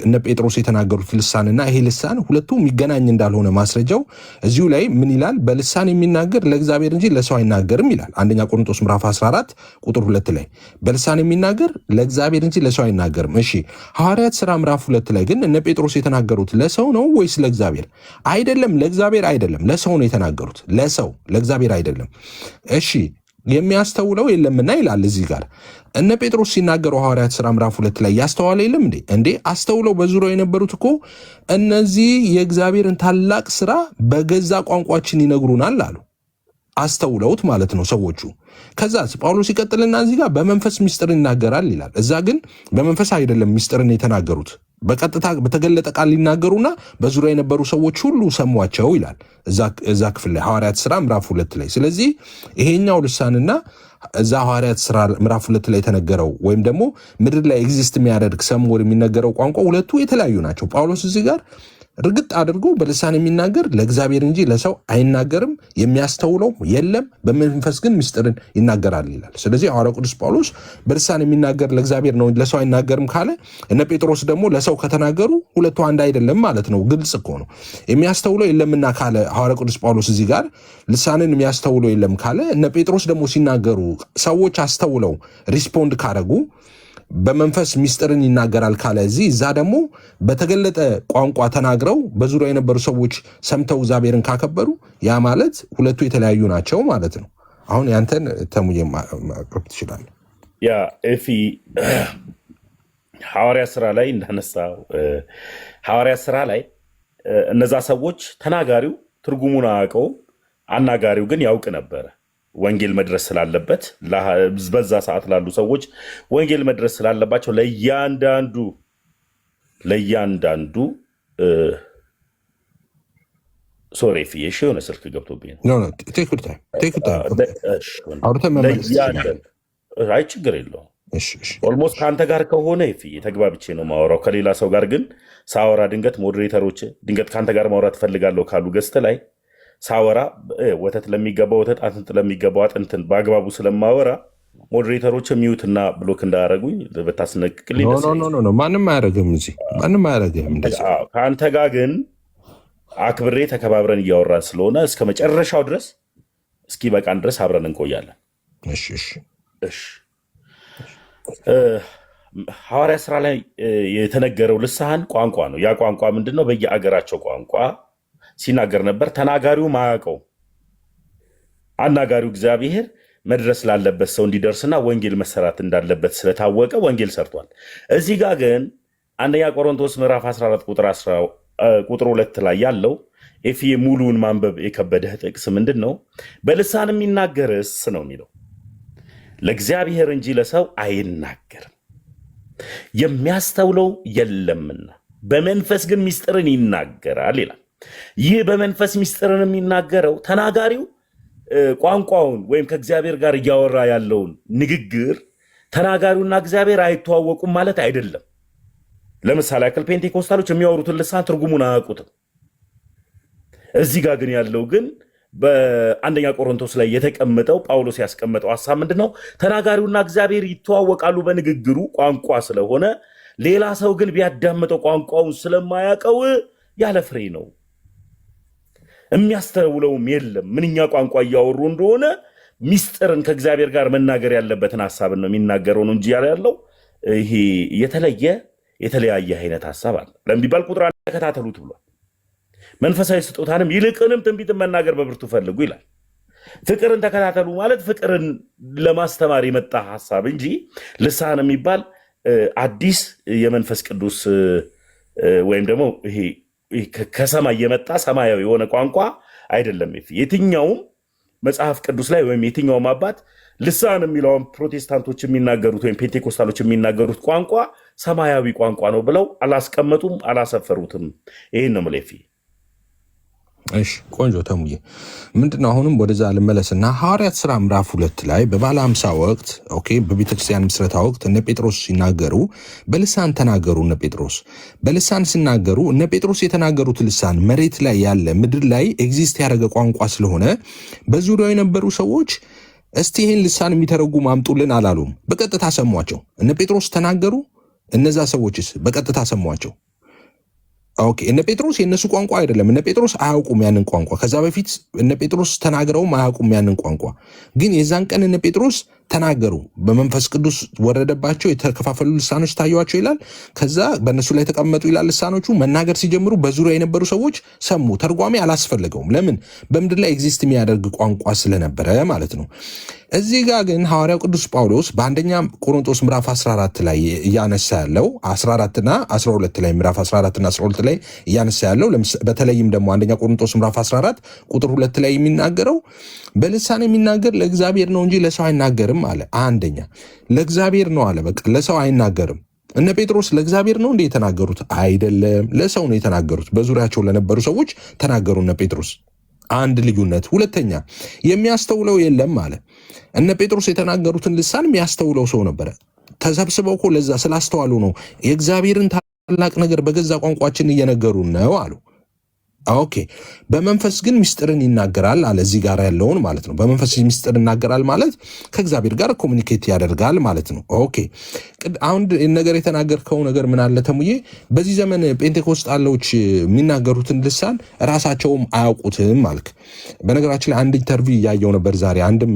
እነ ጴጥሮስ የተናገሩት ልሳንና ይሄ ልሳን ሁለቱ የሚገናኝ እንዳልሆነ ማስረጃው እዚሁ ላይ ምን ይላል? በልሳን የሚናገር ለእግዚአብሔር እንጂ ለሰው አይናገርም ይላል። አንደኛ ቆሮንቶስ ምዕራፍ 14 ቁጥር 2 ላይ በልሳን የሚናገር ለእግዚአብሔር እንጂ ለሰው አይናገርም። እሺ ሐዋርያት ሥራ ምዕራፍ 2 ላይ ግን እነ ጴጥሮስ የተናገሩት ለሰው ነው ወይስ ለእግዚአብሔር? አይደለም፣ ለእግዚአብሔር አይደለም፣ ለሰው ነው የተናገሩት። ለሰው ለእግዚአብሔር አይደለም። እሺ የሚያስተውለው የለምና ይላል እዚህ ጋር። እነ ጴጥሮስ ሲናገሩ ሐዋርያት ሥራ ምዕራፍ 2 ላይ ያስተዋለ የለም እንዴ? አስተውለው በዙሪያው የነበሩት እኮ እነዚህ የእግዚአብሔርን ታላቅ ስራ በገዛ ቋንቋችን ይነግሩናል አሉ። አስተውለውት ማለት ነው ሰዎቹ። ከዛ ጳውሎስ ይቀጥልና እዚህ ጋር በመንፈስ ሚስጥርን ይናገራል ይላል። እዛ ግን በመንፈስ አይደለም ሚስጥርን የተናገሩት፣ በቀጥታ በተገለጠ ቃል ሊናገሩና በዙሪያ የነበሩ ሰዎች ሁሉ ሰሟቸው ይላል እዛ ክፍል ላይ ሐዋርያት ሥራ ምዕራፍ 2 ላይ። ስለዚህ ይሄኛው ልሳንና እዛ ሐዋርያት ሥራ ምዕራፍ 2 ላይ የተነገረው ወይም ደግሞ ምድር ላይ ኤግዚስት የሚያደርግ ሰምዌር የሚነገረው ቋንቋ ሁለቱ የተለያዩ ናቸው። ጳውሎስ እዚህ ጋር እርግጥ አድርጎ በልሳን የሚናገር ለእግዚአብሔር እንጂ ለሰው አይናገርም፣ የሚያስተውለው የለም፣ በመንፈስ ግን ምስጢርን ይናገራል ይላል። ስለዚህ ሐዋርያው ቅዱስ ጳውሎስ በልሳን የሚናገር ለእግዚአብሔር ነው ለሰው አይናገርም ካለ፣ እነ ጴጥሮስ ደግሞ ለሰው ከተናገሩ ሁለቱ አንድ አይደለም ማለት ነው። ግልጽ እኮ ነው። የሚያስተውለው የለምና ካለ ሐዋርያው ቅዱስ ጳውሎስ እዚህ ጋር ልሳንን የሚያስተውለው የለም ካለ፣ እነ ጴጥሮስ ደግሞ ሲናገሩ ሰዎች አስተውለው ሪስፖንድ ካረጉ በመንፈስ ምስጢርን ይናገራል ካለ እዛ ደግሞ በተገለጠ ቋንቋ ተናግረው በዙሪያ የነበሩ ሰዎች ሰምተው እግዚአብሔርን ካከበሩ ያ ማለት ሁለቱ የተለያዩ ናቸው ማለት ነው። አሁን ያንተን ተሙዬ ማቅረብ ትችላለህ። ያ ኤፊ ሐዋርያ ስራ ላይ እንዳነሳው ሐዋርያ ስራ ላይ እነዛ ሰዎች ተናጋሪው ትርጉሙን አያውቀውም፣ አናጋሪው ግን ያውቅ ነበረ። ወንጌል መድረስ ስላለበት በዛ ሰዓት ላሉ ሰዎች ወንጌል መድረስ ስላለባቸው ለእያንዳንዱ ሶሪ ፊሽ የሆነ ስልክ ገብቶብኝ አይ ችግር የለውም። ኦልሞስት ከአንተ ጋር ከሆነ ተግባብቼ ነው ማወራው። ከሌላ ሰው ጋር ግን ሳወራ ድንገት ሞዴሬተሮች ድንገት ከአንተ ጋር ማውራት እፈልጋለሁ ካሉ ገስት ላይ ሳወራ ወተት ለሚገባው ወተት አጥንት ለሚገባው አጥንትን በአግባቡ ስለማወራ ሞዴሬተሮች ሚዩትና ብሎክ እንዳያረጉኝ በታስነቅቅልኝ። ማንም አያረግም፣ እዚህ ማንም አያረግም። ከአንተ ጋር ግን አክብሬ ተከባብረን እያወራን ስለሆነ እስከ መጨረሻው ድረስ እስኪ በቃን ድረስ አብረን እንቆያለን። ሐዋርያ ስራ ላይ የተነገረው ልሳን ቋንቋ ነው። ያ ቋንቋ ምንድን ነው? በየአገራቸው ቋንቋ ሲናገር ነበር። ተናጋሪው ማያውቀው፣ አናጋሪው እግዚአብሔር መድረስ ላለበት ሰው እንዲደርስና ወንጌል መሰራት እንዳለበት ስለታወቀ ወንጌል ሰርቷል። እዚህ ጋር ግን አንደኛ ቆሮንቶስ ምዕራፍ 14 ቁጥር 2 ላይ ያለው ሙሉውን ማንበብ የከበደህ ጥቅስ ምንድን ነው? በልሳን የሚናገርስ ነው የሚለው ለእግዚአብሔር እንጂ ለሰው አይናገርም፣ የሚያስተውለው የለምና በመንፈስ ግን ምስጢርን ይናገራል ይላል። ይህ በመንፈስ ምስጢርን የሚናገረው ተናጋሪው ቋንቋውን ወይም ከእግዚአብሔር ጋር እያወራ ያለውን ንግግር ተናጋሪውና እግዚአብሔር አይተዋወቁም ማለት አይደለም። ለምሳሌ ያክል ፔንቴኮስታሎች የሚያወሩትን ልሳን ትርጉሙን አያውቁትም። እዚህ ጋር ግን ያለው ግን በአንደኛ ቆሮንቶስ ላይ የተቀመጠው ጳውሎስ ያስቀመጠው ሐሳብ ምንድን ነው? ተናጋሪውና እግዚአብሔር ይተዋወቃሉ በንግግሩ ቋንቋ ስለሆነ፣ ሌላ ሰው ግን ቢያዳምጠው ቋንቋውን ስለማያውቀው ያለ ፍሬ ነው፣ የሚያስተውለውም የለም። ምንኛ ቋንቋ እያወሩ እንደሆነ ሚስጥርን ከእግዚአብሔር ጋር መናገር ያለበትን ሐሳብን ነው የሚናገረው ነው እንጂ ያለው ይሄ የተለያየ አይነት ሐሳብ አለ። ለሚባል ቁጥር ተከታተሉት ብሏል። መንፈሳዊ ስጦታንም ይልቅንም ትንቢትን መናገር በብርቱ ፈልጉ ይላል። ፍቅርን ተከታተሉ ማለት ፍቅርን ለማስተማር የመጣ ሐሳብ እንጂ ልሳን የሚባል አዲስ የመንፈስ ቅዱስ ወይም ደግሞ ይሄ ከሰማይ የመጣ ሰማያዊ የሆነ ቋንቋ አይደለም። የትኛውም መጽሐፍ ቅዱስ ላይ ወይም የትኛውም አባት ልሳን የሚለውን ፕሮቴስታንቶች የሚናገሩት ወይም ፔንቴኮስታሎች የሚናገሩት ቋንቋ ሰማያዊ ቋንቋ ነው ብለው አላስቀመጡም፣ አላሰፈሩትም። ይህን ነው ምሌፊ። እሺ ቆንጆ ተሙዬ፣ ምንድነው አሁንም ወደዛ ልመለስና ሐዋርያት ሥራ ምዕራፍ 2 ላይ በባለ 50 ወቅት በቤተክርስቲያን ምስረታ ወቅት እነ ጴጥሮስ ሲናገሩ በልሳን ተናገሩ። እነ ጴጥሮስ በልሳን ሲናገሩ እነ ጴጥሮስ የተናገሩት ልሳን መሬት ላይ ያለ ምድር ላይ ኤግዚስት ያደረገ ቋንቋ ስለሆነ በዙሪያው የነበሩ ሰዎች እስቲ ይህን ልሳን የሚተረጉም አምጡልን አላሉም። በቀጥታ ሰሟቸው። እነ ጴጥሮስ ተናገሩ፣ እነዛ ሰዎችስ በቀጥታ ሰሟቸው። እነ ጴጥሮስ የእነሱ ቋንቋ አይደለም። እነ ጴጥሮስ አያውቁም ያንን ቋንቋ። ከዛ በፊት እነ ጴጥሮስ ተናግረውም አያውቁም ያንን ቋንቋ። ግን የዛን ቀን እነ ጴጥሮስ ተናገሩ፣ በመንፈስ ቅዱስ ወረደባቸው፣ የተከፋፈሉ ልሳኖች ታዩዋቸው ይላል። ከዛ በእነሱ ላይ ተቀመጡ ይላል። ልሳኖቹ መናገር ሲጀምሩ በዙሪያ የነበሩ ሰዎች ሰሙ። ተርጓሚ አላስፈለገውም። ለምን? በምድር ላይ ኤግዚስት የሚያደርግ ቋንቋ ስለነበረ ማለት ነው። እዚህ ጋር ግን ሐዋርያው ቅዱስ ጳውሎስ በአንደኛ ቆሮንቶስ ምዕራፍ 14 ላይ እያነሳ ያለው 14ና 12 ላይ ምዕራፍ 14ና 12 ላይ እያነሳ ያለው በተለይም ደግሞ አንደኛ ቆሮንቶስ ምዕራፍ 14 ቁጥር 2 ላይ የሚናገረው በልሳን የሚናገር ለእግዚአብሔር ነው እንጂ ለሰው አይናገርም አለ። አንደኛ ለእግዚአብሔር ነው አለ። በቃ ለሰው አይናገርም። እነ ጴጥሮስ ለእግዚአብሔር ነው እንዴ የተናገሩት? አይደለም፣ ለሰው ነው የተናገሩት። በዙሪያቸው ለነበሩ ሰዎች ተናገሩ እነ ጴጥሮስ። አንድ ልዩነት። ሁለተኛ የሚያስተውለው የለም አለ። እነ ጴጥሮስ የተናገሩትን ልሳን የሚያስተውለው ሰው ነበረ። ተሰብስበው እኮ ለዛ ስላስተዋሉ ነው የእግዚአብሔርን ታላቅ ነገር በገዛ ቋንቋችን እየነገሩ ነው አሉ። ኦኬ በመንፈስ ግን ምስጢርን ይናገራል አለ። እዚህ ጋር ያለውን ማለት ነው። በመንፈስ ምስጢር ይናገራል ማለት ከእግዚአብሔር ጋር ኮሚኒኬት ያደርጋል ማለት ነው። ኦኬ አሁን ነገር የተናገርከው ነገር ምን አለ ተሙዬ፣ በዚህ ዘመን ጴንቴኮስጣሎች የሚናገሩትን ልሳን ራሳቸውም አያውቁትም አልክ። በነገራችን ላይ አንድ ኢንተርቪው እያየው ነበር ዛሬ። አንድም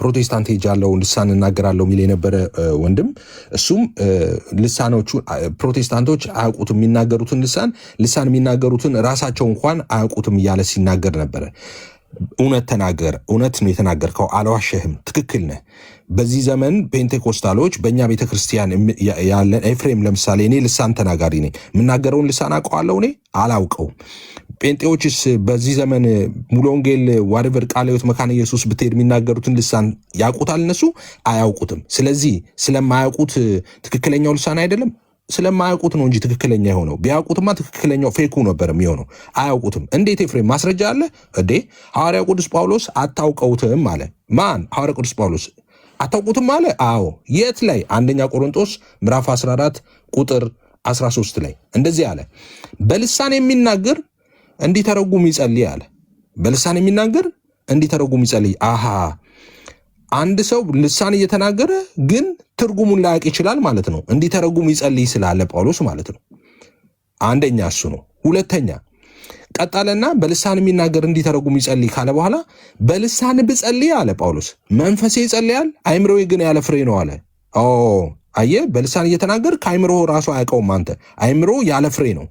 ፕሮቴስታንት ሄጃለሁ ልሳን እናገራለሁ የሚል የነበረ ወንድም፣ እሱም ልሳኖቹ ፕሮቴስታንቶች አያውቁትም የሚናገሩትን ልሳን የሚናገሩትን ራሳቸው እንኳን አያውቁትም እያለ ሲናገር ነበረ። እውነት ተናገር፣ እውነት ነው የተናገርከው፣ አልዋሸህም፣ ትክክል ነህ። በዚህ ዘመን ፔንቴኮስታሎች በእኛ ቤተክርስቲያን ያለን ኤፍሬም ለምሳሌ፣ እኔ ልሳን ተናጋሪ ነኝ። የምናገረውን ልሳን አውቀዋለሁ እኔ አላውቀውም። ጴንጤዎችስ በዚህ ዘመን ሙሉ ወንጌል ዋሪቨር ቃለ ሕይወት መካነ ኢየሱስ ብትሄድ የሚናገሩትን ልሳን ያውቁታል? እነሱ አያውቁትም። ስለዚህ ስለማያውቁት ትክክለኛው ልሳን አይደለም፣ ስለማያውቁት ነው እንጂ ትክክለኛ የሆነው። ቢያውቁትማ ትክክለኛው ፌኩ ነበር የሚሆነው። አያውቁትም። እንዴት ኤፍሬም ማስረጃ አለ እንዴ? ሐዋርያው ቅዱስ ጳውሎስ አታውቀውትም አለ። ማን? ሐዋርያው ቅዱስ ጳውሎስ አታውቁትም አለ። አዎ የት ላይ? አንደኛ ቆሮንቶስ ምዕራፍ 14 ቁጥር 13 ላይ እንደዚህ አለ፣ በልሳን የሚናገር እንዲተረጉም ይጸልይ አለ። በልሳን የሚናገር እንዲተረጉም ይጸልይ። አሃ አንድ ሰው ልሳን እየተናገረ ግን ትርጉሙን ላያውቅ ይችላል ማለት ነው። እንዲተረጉም ይጸልይ ስላለ ጳውሎስ ማለት ነው። አንደኛ እሱ ነው። ሁለተኛ ቀጠለና በልሳን የሚናገር እንዲተረጉም ይጸልይ ካለ በኋላ በልሳን ብጸልይ አለ ጳውሎስ መንፈሴ ይጸልያል፣ አይምሮዬ ግን ያለ ፍሬ ነው አለ። አየህ፣ በልሳን እየተናገር ከአይምሮ ራሱ አያውቀውም። አንተ አይምሮ ያለ ፍሬ ነው።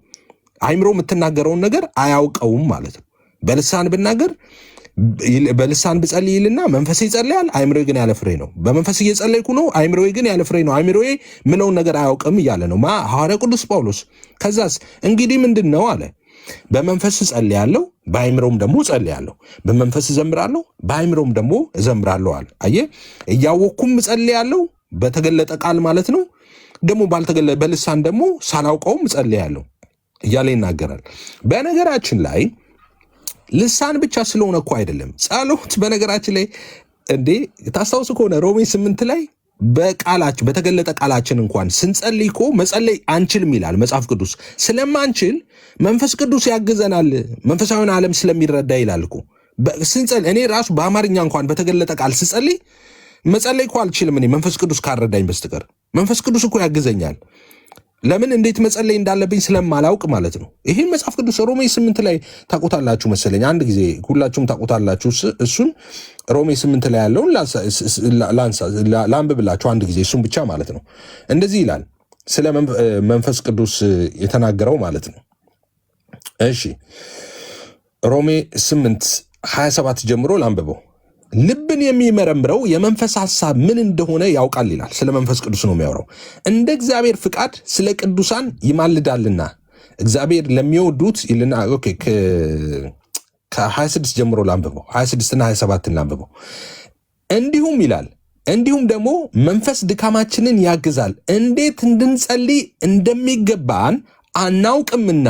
አይምሮ የምትናገረውን ነገር አያውቀውም ማለት ነው። በልሳን ብናገር በልሳን ብጸልይ ይልና መንፈሴ ይጸልያል፣ አይምሮዬ ግን ያለ ፍሬ ነው። በመንፈስ እየጸለይኩ ነው፣ አይምሮዬ ግን ያለ ፍሬ ነው። አይምሮዬ ምለውን ነገር አያውቅም እያለ ነው ሐዋርያ ቅዱስ ጳውሎስ። ከዛስ እንግዲህ ምንድን ነው አለ? በመንፈስ እጸልያለሁ፣ በአይምሮም ደግሞ እጸልያለሁ። በመንፈስ እዘምራለሁ፣ በአይምሮም ደግሞ እዘምራለሁ አለ። አየህ፣ እያወቅኩም እጸልያለሁ፣ በተገለጠ ቃል ማለት ነው። ደግሞ ባልተገለጠ በልሳን ደግሞ ሳላውቀውም እጸልያለሁ እያለ ይናገራል። በነገራችን ላይ ልሳን ብቻ ስለሆነ እኮ አይደለም ጸሎት። በነገራችን ላይ እንዴ ታስታውስ ከሆነ ሮሜ 8 ላይ በቃላችን በተገለጠ ቃላችን እንኳን ስንጸልይ እኮ መጸለይ አንችልም ይላል መጽሐፍ ቅዱስ። ስለማንችል መንፈስ ቅዱስ ያግዘናል፣ መንፈሳዊውን ዓለም ስለሚረዳ ይላል እኮ ስንጸልይ። እኔ ራሱ በአማርኛ እንኳን በተገለጠ ቃል ስጸልይ መጸለይ እኮ አልችልም እኔ መንፈስ ቅዱስ ካረዳኝ በስተቀር። መንፈስ ቅዱስ እኮ ያግዘኛል። ለምን? እንዴት መጸለይ እንዳለብኝ ስለማላውቅ ማለት ነው። ይሄን መጽሐፍ ቅዱስ ሮሜ 8 ላይ ታቆታላችሁ መሰለኝ። አንድ ጊዜ ሁላችሁም ታቆታላችሁ። እሱን ሮሜ 8 ላይ ያለውን ላንብብላችሁ አንድ ጊዜ፣ እሱን ብቻ ማለት ነው። እንደዚህ ይላል ስለ መንፈስ ቅዱስ የተናገረው ማለት ነው። እሺ ሮሜ 8:27 ጀምሮ ላንብበው። ልብን የሚመረምረው የመንፈስ ሐሳብ ምን እንደሆነ ያውቃል ይላል። ስለ መንፈስ ቅዱስ ነው የሚያወራው። እንደ እግዚአብሔር ፍቃድ ስለ ቅዱሳን ይማልዳልና እግዚአብሔር ለሚወዱት ይልና። ኦኬ ከ26 ጀምሮ ላንብበው፣ 26ና 27 ላንብበው። እንዲሁም ይላል እንዲሁም ደግሞ መንፈስ ድካማችንን ያግዛል፣ እንዴት እንድንጸልይ እንደሚገባን አናውቅምና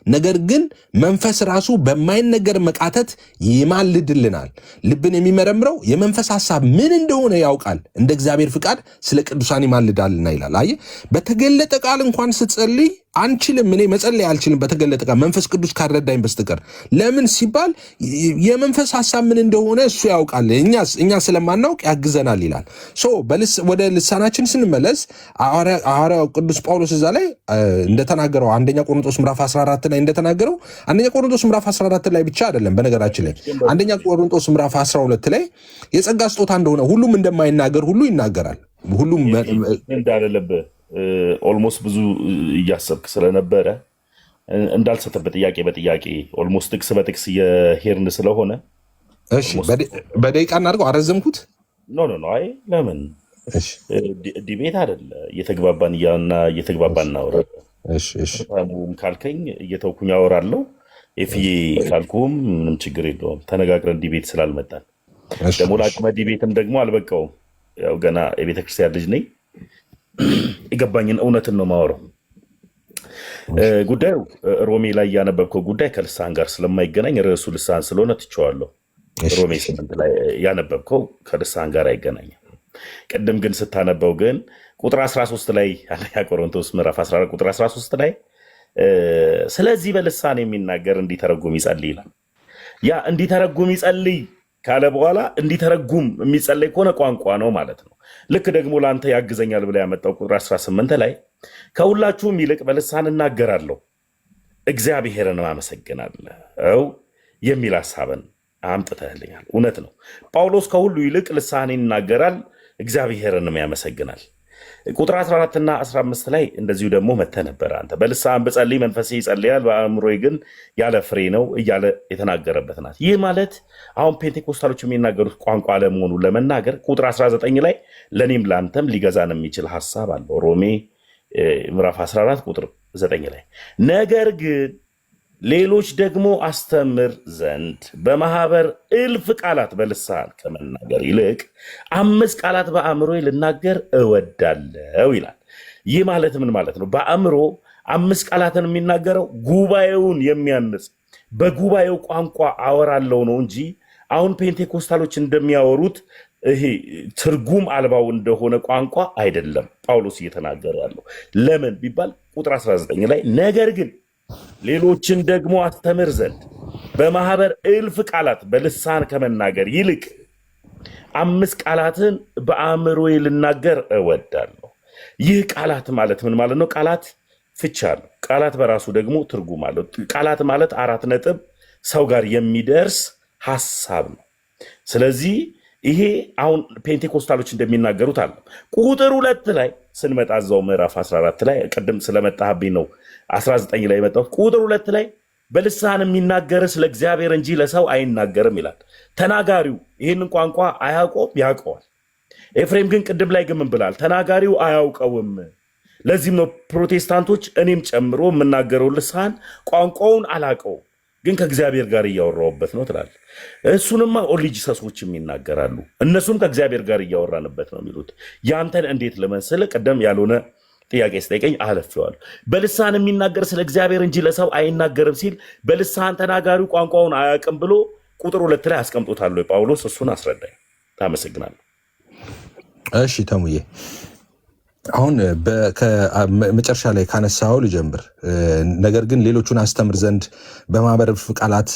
ነገር ግን መንፈስ ራሱ በማይነገር መቃተት ይማልድልናል። ልብን የሚመረምረው የመንፈስ ሐሳብ ምን እንደሆነ ያውቃል፣ እንደ እግዚአብሔር ፍቃድ ስለ ቅዱሳን ይማልዳልና ይላል። አየህ፣ በተገለጠ ቃል እንኳን ስትጸልይ አንችልም። እኔ መጸለይ አልችልም በተገለጠ ቃል መንፈስ ቅዱስ ካረዳኝ በስተቀር። ለምን ሲባል የመንፈስ ሐሳብ ምን እንደሆነ እሱ ያውቃል፣ እኛ ስለማናውቅ ያግዘናል ይላል። ወደ ልሳናችን ስንመለስ ሐዋርያው ቅዱስ ጳውሎስ እዛ ላይ እንደተናገረው አንደኛ ቆሮንቶስ ምዕራፍ 14 ላይ እንደተናገረው፣ አንደኛ ቆሮንቶስ ምዕራፍ 14 ላይ ብቻ አይደለም በነገራችን ላይ አንደኛ ቆሮንቶስ ምዕራፍ 12 ላይ የጸጋ ስጦታ እንደሆነ ሁሉም እንደማይናገር ሁሉ ይናገራል። ሁሉም እንዳለለብህ ኦልሞስት ብዙ እያሰብክ ስለነበረ እንዳልሰተበት ጥያቄ በጥያቄ ኦልሞስት ጥቅስ በጥቅስ እየሄድን ስለሆነ እሺ፣ በደቂቃ እናድርገው። አረዘምኩት? ኖ አይ ለምን ዲቤት አይደለ፣ እየተግባባን እየተግባባን እናወራ። ካልከኝ እየተውኩኝ አወራለሁ፣ ኤፍዬ ካልኩም ምንም ችግር የለውም። ተነጋግረን ዲቤት ስላልመጣን ደግሞ ለአቅመ ዲቤትም ደግሞ አልበቃውም። ያው ገና የቤተክርስቲያን ልጅ ነኝ፣ የገባኝን እውነትን ነው ማወራው። ጉዳዩ ሮሜ ላይ ያነበብከው ጉዳይ ከልሳን ጋር ስለማይገናኝ ርዕሱ ልሳን ስለሆነ ትቼዋለሁ። ሮሜ 8 ላይ ያነበብከው ከልሳን ጋር አይገናኝም። ቅድም ግን ስታነበው ግን ቁጥር 13 ላይ አንደኛ ቆሮንቶስ ምዕራፍ 14 ቁጥር 13 ላይ ስለዚህ በልሳን የሚናገር እንዲተረጉም ይጸልይ ይላል። ያ እንዲተረጉም ይጸልይ ካለ በኋላ እንዲተረጉም የሚጸለይ ከሆነ ቋንቋ ነው ማለት ነው። ልክ ደግሞ ለአንተ ያግዘኛል ብላ ያመጣው ቁጥር 18 ላይ ከሁላችሁም ይልቅ በልሳን እናገራለሁ እግዚአብሔርን አመሰግናለሁ የሚል ሀሳብን አምጥተህልኛል። እውነት ነው። ጳውሎስ ከሁሉ ይልቅ ልሳን ይናገራል እግዚአብሔርንም ያመሰግናል። ቁጥር 14 እና 15 ላይ እንደዚሁ ደግሞ መተህ ነበር አንተ በልሳን ብጸልይ መንፈሴ ይጸልያል በአእምሮዬ ግን ያለ ፍሬ ነው እያለ የተናገረበት ናት። ይህ ማለት አሁን ፔንቴኮስታሎች የሚናገሩት ቋንቋ አለመሆኑን ለመናገር ቁጥር 19 ላይ ለእኔም ለአንተም ሊገዛን የሚችል ሀሳብ አለው። ሮሜ ምዕራፍ 14 ቁጥር 9 ላይ ነገር ግን ሌሎች ደግሞ አስተምር ዘንድ በማህበር እልፍ ቃላት በልሳን ከመናገር ይልቅ 5 ቃላት በአእምሮዬ ልናገር እወዳለሁ ይላል። ይህ ማለት ምን ማለት ነው? በአእምሮ 5 ቃላትን የሚናገረው ጉባኤውን የሚያንጽ በጉባኤው ቋንቋ አወራለው ነው እንጂ አሁን ፔንቴኮስታሎች እንደሚያወሩት ይሄ ትርጉም አልባው እንደሆነ ቋንቋ አይደለም ጳውሎስ እየተናገረ ያለው። ለምን ቢባል ቁጥር 19 ላይ ነገር ግን ሌሎችን ደግሞ አስተምር ዘንድ በማህበር እልፍ ቃላት በልሳን ከመናገር ይልቅ 5 ቃላትን በአእምሮዬ ልናገር እወዳለሁ። ይህ ቃላት ማለት ምን ማለት ነው? ቃላት ፍቻ አለው። ቃላት በራሱ ደግሞ ትርጉም አለው። ቃላት ማለት 4 ነጥብ ሰው ጋር የሚደርስ ሀሳብ ነው። ስለዚህ ይሄ አሁን ፔንቴኮስታሎች እንደሚናገሩት አለ። ቁጥር 2 ላይ ስንመጣ እዛው ምዕራፍ 14 ላይ ቅድም ስለመጣህብኝ ነው 19 ላይ የመጣው። ቁጥር 2 ላይ በልሳን የሚናገር ስለ እግዚአብሔር እንጂ ለሰው አይናገርም ይላል። ተናጋሪው ይህንን ቋንቋ አያውቀውም፣ ያውቀዋል። ኤፍሬም ግን ቅድም ላይ ግን ምን ብላል? ተናጋሪው አያውቀውም። ለዚህም ነው ፕሮቴስታንቶች እኔም ጨምሮ የምናገረው ልሳን ቋንቋውን አላውቀውም ግን ከእግዚአብሔር ጋር እያወራውበት ነው ትላል። እሱንማ ኦሪጂሰሶችም ይናገራሉ። እነሱም ከእግዚአብሔር ጋር እያወራንበት ነው የሚሉት። ያንተን እንዴት ልመስል? ቀደም ያልሆነ ጥያቄ ስጠይቀኝ አለፌዋለሁ። በልሳን የሚናገር ስለ እግዚአብሔር እንጂ ለሰው አይናገርም ሲል በልሳን ተናጋሪው ቋንቋውን አያውቅም ብሎ ቁጥር 2 ላይ አስቀምጦታል ጳውሎስ። እሱን አስረዳኝ። ታመሰግናለሁ። እሺ ተሙዬ፣ አሁን መጨረሻ ላይ ካነሳው ልጀምር። ነገር ግን ሌሎቹን አስተምር ዘንድ በማህበር ቃላት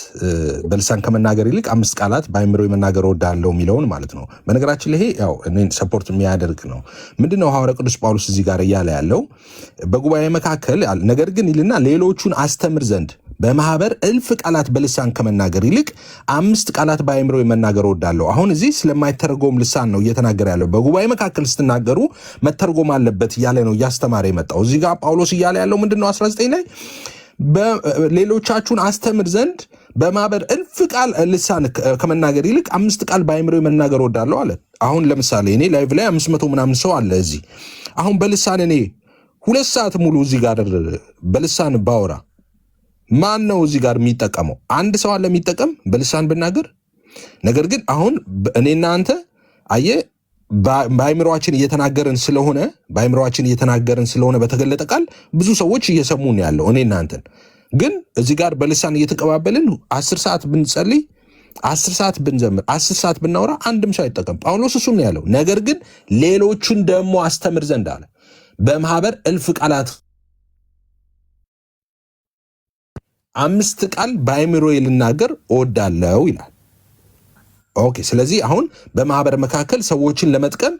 በልሳን ከመናገር ይልቅ 5 ቃላት በአእምሮ መናገር እወዳለሁ የሚለውን ማለት ነው። በነገራችን ላይ ይሄ ያው እኔን ሰፖርት የሚያደርግ ነው። ምንድነው ሐዋርያ ቅዱስ ጳውሎስ እዚህ ጋር እያለ ያለው? በጉባኤ መካከል ነገር ግን ይልና ሌሎቹን አስተምር ዘንድ በማህበር እልፍ ቃላት በልሳን ከመናገር ይልቅ 5 ቃላት በአእምሮ መናገር እወዳለሁ። አሁን እዚህ ስለማይተረጎም ልሳን ነው እየተናገረ ያለው። በጉባኤ መካከል ስትናገሩ መተርጎም አለበት እያለ ነው እያስተማረ የመጣው። እዚህ ጋር ጳውሎስ እያለ ያለው ምንድነው? 19 ላይ ሌሎቻችሁን አስተምር ዘንድ በማህበር እልፍ ቃል ልሳን ከመናገር ይልቅ 5 ቃል በአእምሮ መናገር እወዳለሁ አለ። አሁን ለምሳሌ እኔ ላይቭ ላይ 500 ምናምን ሰው አለ እዚህ። አሁን በልሳን እኔ 2 ሰዓት ሙሉ እዚህ ጋር በልሳን ባወራ ማን ነው እዚህ ጋር የሚጠቀመው? አንድ ሰው አለ የሚጠቀም በልሳን ብናገር። ነገር ግን አሁን እኔና አንተ አየ በአእምሮአችን እየተናገርን ስለሆነ በተገለጠ ቃል ብዙ ሰዎች እየሰሙን ያለው እኔና አንተን። ግን እዚህ ጋር በልሳን እየተቀባበልን 10 ሰዓት ብንጸልይ 10 ሰዓት ብንዘምር 10 ሰዓት ብናወራ አንድም ሰው አይጠቀም። ጳውሎስ እሱን ነው ያለው። ነገር ግን ሌሎቹን ደግሞ አስተምር ዘንድ አለ በማህበር እልፍ ቃላት 5 ቃል በአእምሮዬ ልናገር እወዳለሁ ይላል። ኦኬ። ስለዚህ አሁን በማህበር መካከል ሰዎችን ለመጥቀም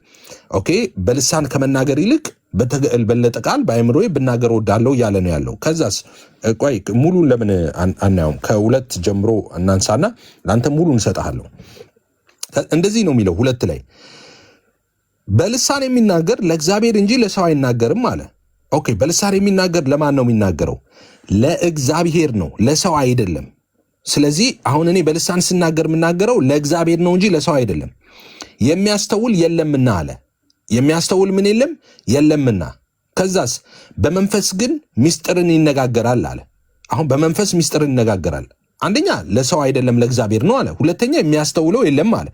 ኦኬ በልሳን ከመናገር ይልቅ በተበለጠ ቃል በአእምሮዬ ብናገር እወዳለሁ እያለ ነው ያለው። ከዛስ ቆይ ሙሉን ለምን አናየውም? ከ2 ጀምሮ እናንሳና ለአንተ ሙሉን እሰጥሃለሁ። እንደዚህ ነው የሚለው 2 ላይ በልሳን የሚናገር ለእግዚአብሔር እንጂ ለሰው አይናገርም አለ። ኦኬ። በልሳን የሚናገር ለማን ነው የሚናገረው? ለእግዚአብሔር ነው፣ ለሰው አይደለም። ስለዚህ አሁን እኔ በልሳን ስናገር የምናገረው ለእግዚአብሔር ነው እንጂ ለሰው አይደለም። የሚያስተውል የለምና አለ። የሚያስተውል ምን የለምና። ከዛስ በመንፈስ ግን ምስጢርን ይነጋገራል አለ። አሁን በመንፈስ ምስጢርን ይነጋገራል። አንደኛ ለሰው አይደለም ለእግዚአብሔር ነው አለ። ሁለተኛ የሚያስተውለው የለም አለ።